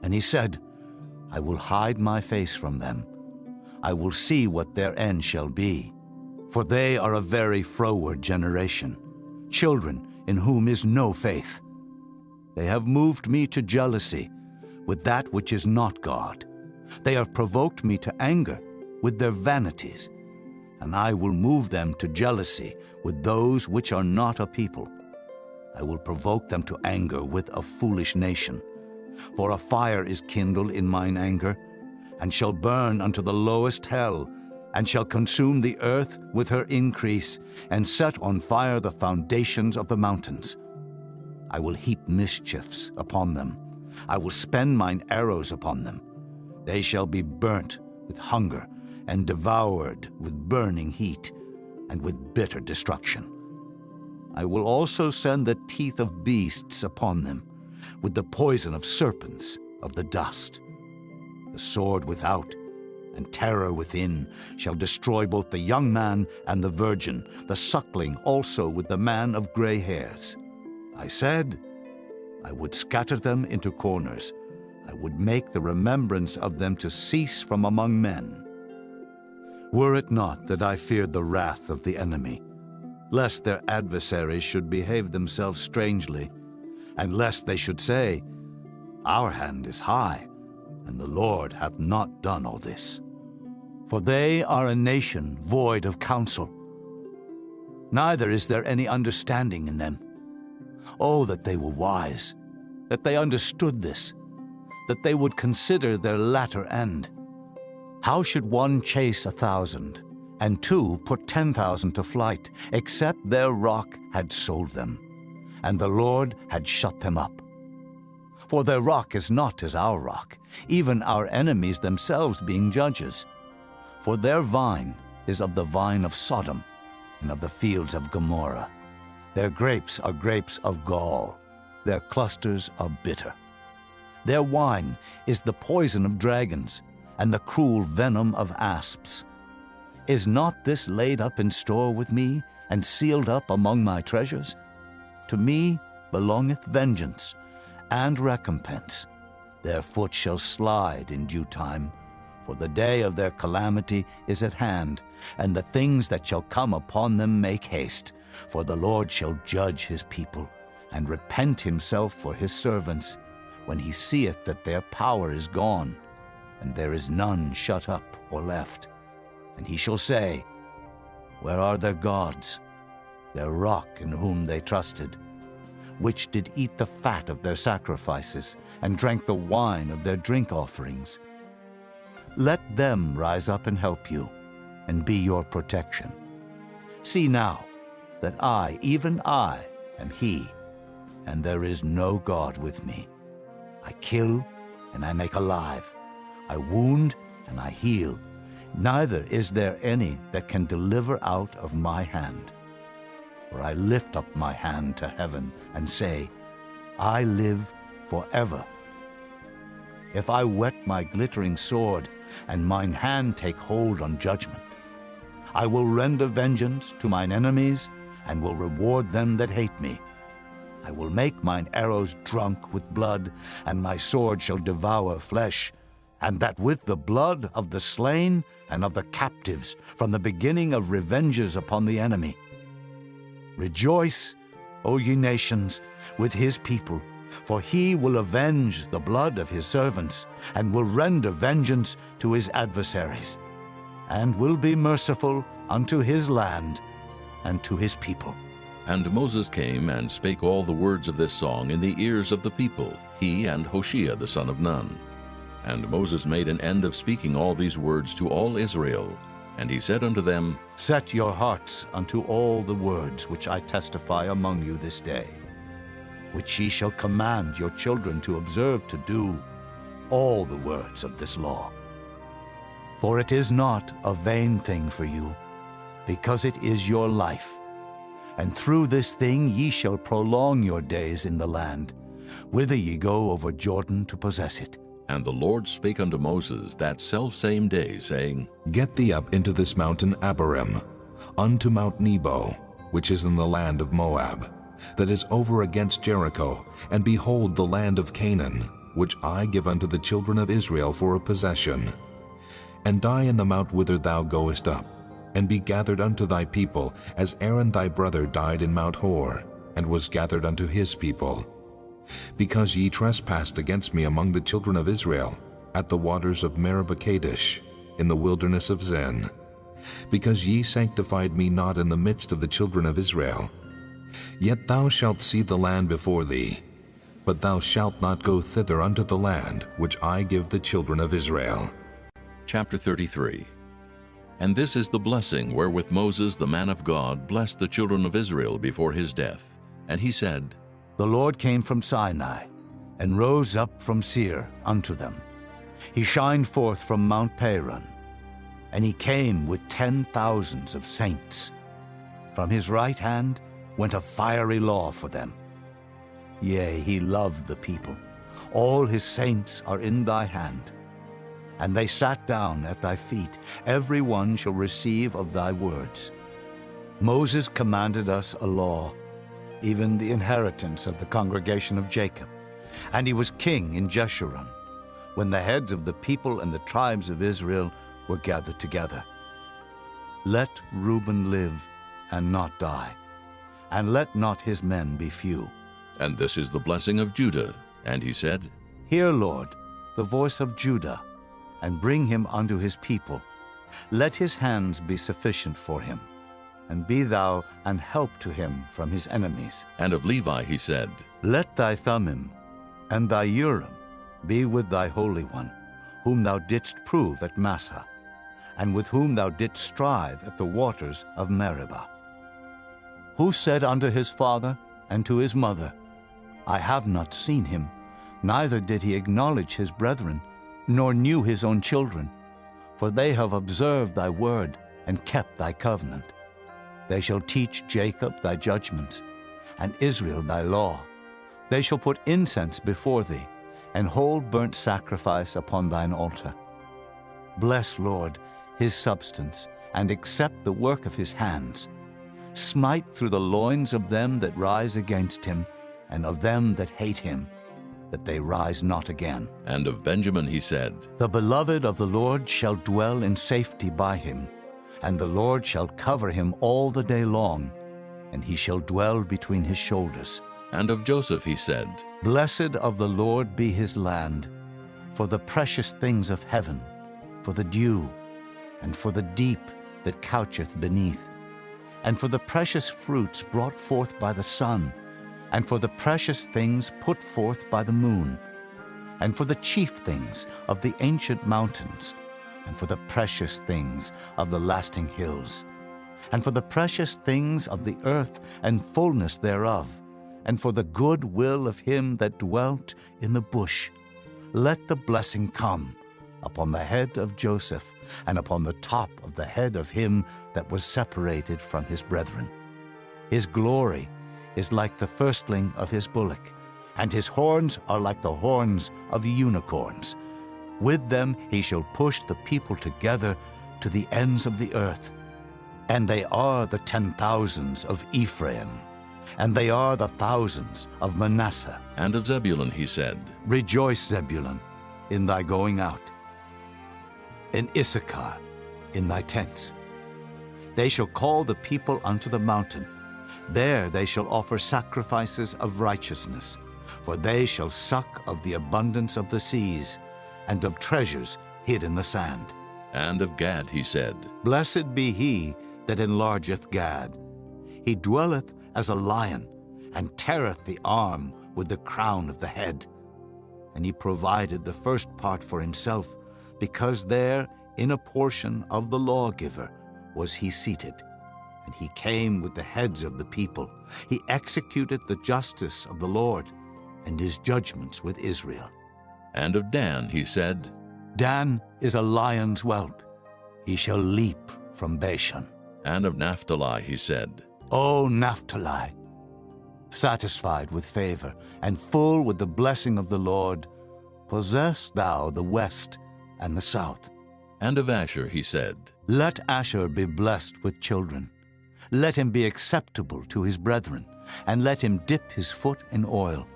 And he said, I will hide my face from them. I will see what their end shall be. For they are a very froward generation, children in whom is no faith. They have moved me to jealousy with that which is not God. They have provoked me to anger with their vanities, and I will move them to jealousy with those which are not a people. I will provoke them to anger with a foolish nation. For a fire is kindled in mine anger, and shall burn unto the lowest hell, and shall consume the earth with her increase, and set on fire the foundations of the mountains. I will heap mischiefs upon them. I will spend mine arrows upon them. They shall be burnt with hunger, and devoured with burning heat, and with bitter destruction. I will also send the teeth of beasts upon them, with the poison of serpents of the dust. The sword without and terror within shall destroy both the young man and the virgin, the suckling also with the man of gray hairs. I said, I would scatter them into corners. I would make the remembrance of them to cease from among men. Were it not that I feared the wrath of the enemy, lest their adversaries should behave themselves strangely, and lest they should say, Our hand is high, and the Lord hath not done all this. For they are a nation void of counsel, neither is there any understanding in them. Oh, that they were wise, that they understood this, that they would consider their latter end. How should one chase 1,000, and two put 10,000 to flight, except their rock had sold them, and the Lord had shut them up? For their rock is not as our rock, even our enemies themselves being judges. For their vine is of the vine of Sodom, and of the fields of Gomorrah. Their grapes are grapes of gall, their clusters are bitter. Their wine is the poison of dragons, and the cruel venom of asps. Is not this laid up in store with me, and sealed up among my treasures? To me belongeth vengeance and recompense. Their foot shall slide in due time, for the day of their calamity is at hand, and the things that shall come upon them make haste. For the Lord shall judge his people, and repent himself for his servants, when he seeth that their power is gone, and there is none shut up or left. And he shall say, Where are their gods, their rock in whom they trusted, which did eat the fat of their sacrifices, and drank the wine of their drink offerings? Let them rise up and help you, and be your protection. See now that I, even I, am he, and there is no God with me. I kill, and I make alive. I wound, and I heal. Neither is there any that can deliver out of my hand. For I lift up my hand to heaven, and say, I live forever. If I whet my glittering sword, and mine hand take hold on judgment, I will render vengeance to mine enemies, and will reward them that hate me. I will make mine arrows drunk with blood, and my sword shall devour flesh, and that with the blood of the slain and of the captives, from the beginning of revenges upon the enemy. Rejoice, O ye nations, with his people, for he will avenge the blood of his servants, and will render vengeance to his adversaries, and will be merciful unto his land and to his people. And Moses came and spake all the words of this song in the ears of the people, he and Hoshea the son of Nun. And Moses made an end of speaking all these words to all Israel. And he said unto them, Set your hearts unto all the words which I testify among you this day, which ye shall command your children to observe to do, all the words of this law. For it is not a vain thing for you, because it is your life. And through this thing ye shall prolong your days in the land, whither ye go over Jordan to possess it. And the Lord spake unto Moses that selfsame day, saying, Get thee up into this mountain Abarim, unto Mount Nebo, which is in the land of Moab, that is over against Jericho, and behold the land of Canaan, which I give unto the children of Israel for a possession. And die in the mount whither thou goest up, and be gathered unto thy people, as Aaron thy brother died in Mount Hor, and was gathered unto his people. Because ye trespassed against me among the children of Israel, at the waters of Meribah Kadesh, in the wilderness of Zin, because ye sanctified me not in the midst of the children of Israel. Yet thou shalt see the land before thee, but thou shalt not go thither unto the land which I give the children of Israel. Chapter 33. And this is the blessing wherewith Moses the man of God blessed the children of Israel before his death. And he said, The Lord came from Sinai, and rose up from Seir unto them. He shined forth from Mount Paran, and he came with 10,000s of saints. From his right hand went a fiery law for them. Yea, he loved the people. All his saints are in thy hand. And they sat down at thy feet. Every one shall receive of thy words. Moses commanded us a law, even the inheritance of the congregation of Jacob. And he was king in Jeshurun, when the heads of the people and the tribes of Israel were gathered together. Let Reuben live and not die, and let not his men be few. And this is the blessing of Judah. And he said, Hear, Lord, the voice of Judah, and bring him unto his people. Let his hands be sufficient for him, and be thou an help to him from his enemies. And of Levi he said, Let thy Thummim and thy Urim be with thy Holy One, whom thou didst prove at Massah, and with whom thou didst strive at the waters of Meribah. Who said unto his father and to his mother, I have not seen him, neither did he acknowledge his brethren, nor knew his own children. For they have observed thy word, and kept thy covenant. They shall teach Jacob thy judgments, and Israel thy law. They shall put incense before thee, and hold burnt sacrifice upon thine altar. Bless, Lord, his substance, and accept the work of his hands. Smite through the loins of them that rise against him, and of them that hate him, that they rise not again. And of Benjamin he said, The beloved of the Lord shall dwell in safety by him, and the Lord shall cover him all the day long, and he shall dwell between his shoulders. And of Joseph he said, Blessed of the Lord be his land, for the precious things of heaven, for the dew, and for the deep that coucheth beneath, and for the precious fruits brought forth by the sun, and for the precious things put forth by the moon, and for the chief things of the ancient mountains, and for the precious things of the lasting hills, and for the precious things of the earth and fullness thereof, and for the good will of him that dwelt in the bush. Let the blessing come upon the head of Joseph, and upon the top of the head of him that was separated from his brethren. His glory is like the firstling of his bullock, and his horns are like the horns of unicorns. With them he shall push the people together to the ends of the earth. And they are the 10,000s of Ephraim, and they are the thousands of Manasseh. And of Zebulun he said, Rejoice, Zebulun, in thy going out, in Issachar, in thy tents. They shall call the people unto the mountain. There they shall offer sacrifices of righteousness, for they shall suck of the abundance of the seas, and of treasures hid in the sand. And of Gad he said, Blessed be he that enlargeth Gad. He dwelleth as a lion, and teareth the arm with the crown of the head. And he provided the first part for himself, because there in a portion of the lawgiver was he seated. And he came with the heads of the people. He executed the justice of the Lord, and his judgments with Israel. And of Dan he said, Dan is a lion's whelp. He shall leap from Bashan. And of Naphtali he said, O Naphtali, satisfied with favor, and full with the blessing of the Lord, possess thou the west and the south. And of Asher he said, Let Asher be blessed with children. Let him be acceptable to his brethren, and let him dip his foot in oil.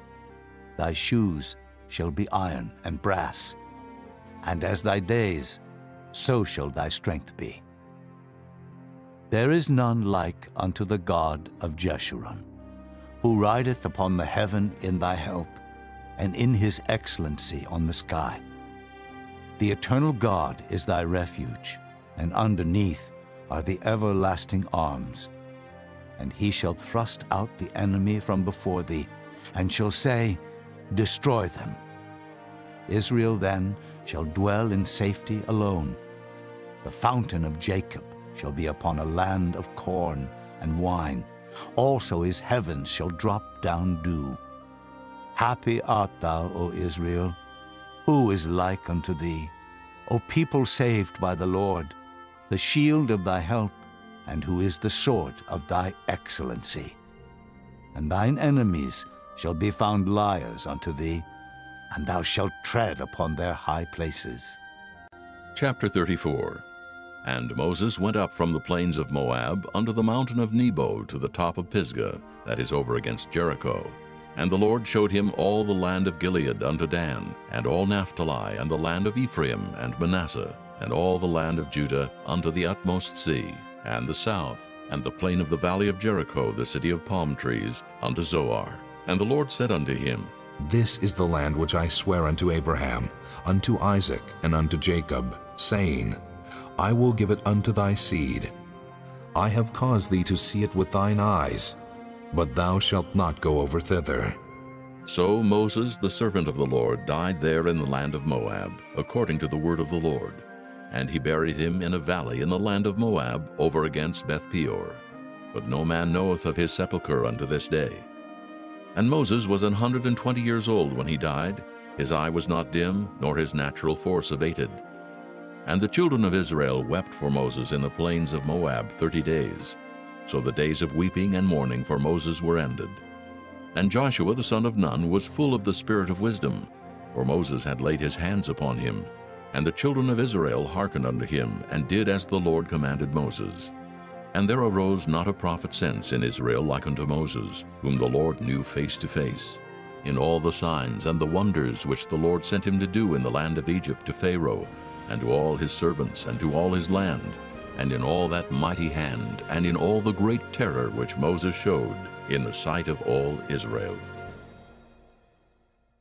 Thy shoes shall be iron and brass, and as thy days, so shall thy strength be. There is none like unto the God of Jeshurun, who rideth upon the heaven in thy help, and in his excellency on the sky. The eternal God is thy refuge, and underneath are the everlasting arms. And he shall thrust out the enemy from before thee, and shall say, Destroy them. Israel then shall dwell in safety alone. The fountain of Jacob shall be upon a land of corn and wine. Also his heavens shall drop down dew. Happy art thou, O Israel. Who is like unto thee? O people saved by the Lord, the shield of thy help, and who is the sword of thy excellency. and thine enemies shall be found liars unto thee, and thou shalt tread upon their high places. Chapter 34. And Moses went up from the plains of Moab unto the mountain of Nebo to the top of Pisgah, that is over against Jericho. And the Lord showed him all the land of Gilead unto Dan, and all Naphtali, and the land of Ephraim and Manasseh, and all the land of Judah unto the utmost sea, and the south, and the plain of the valley of Jericho, the city of palm trees, unto Zoar. And the Lord said unto him, This is the land which I swear unto Abraham, unto Isaac, and unto Jacob, saying, I will give it unto thy seed. I have caused thee to see it with thine eyes, but thou shalt not go over thither. So Moses, the servant of the Lord, died there in the land of Moab, according to the word of the Lord. And he buried him in a valley in the land of Moab, over against Beth-peor. But no man knoweth of his sepulchre unto this day. And Moses was 120 years old when he died. His eye was not dim, nor his natural force abated. And the children of Israel wept for Moses in the plains of Moab 30 days. So the days of weeping and mourning for Moses were ended. And Joshua the son of Nun was full of the spirit of wisdom, for Moses had laid his hands upon him. And the children of Israel hearkened unto him, and did as the Lord commanded Moses. And there arose not a prophet since in Israel like unto Moses, whom the Lord knew face to face, in all the signs and the wonders which the Lord sent him to do in the land of Egypt to Pharaoh, and to all his servants, and to all his land, and in all that mighty hand, and in all the great terror which Moses showed in the sight of all Israel.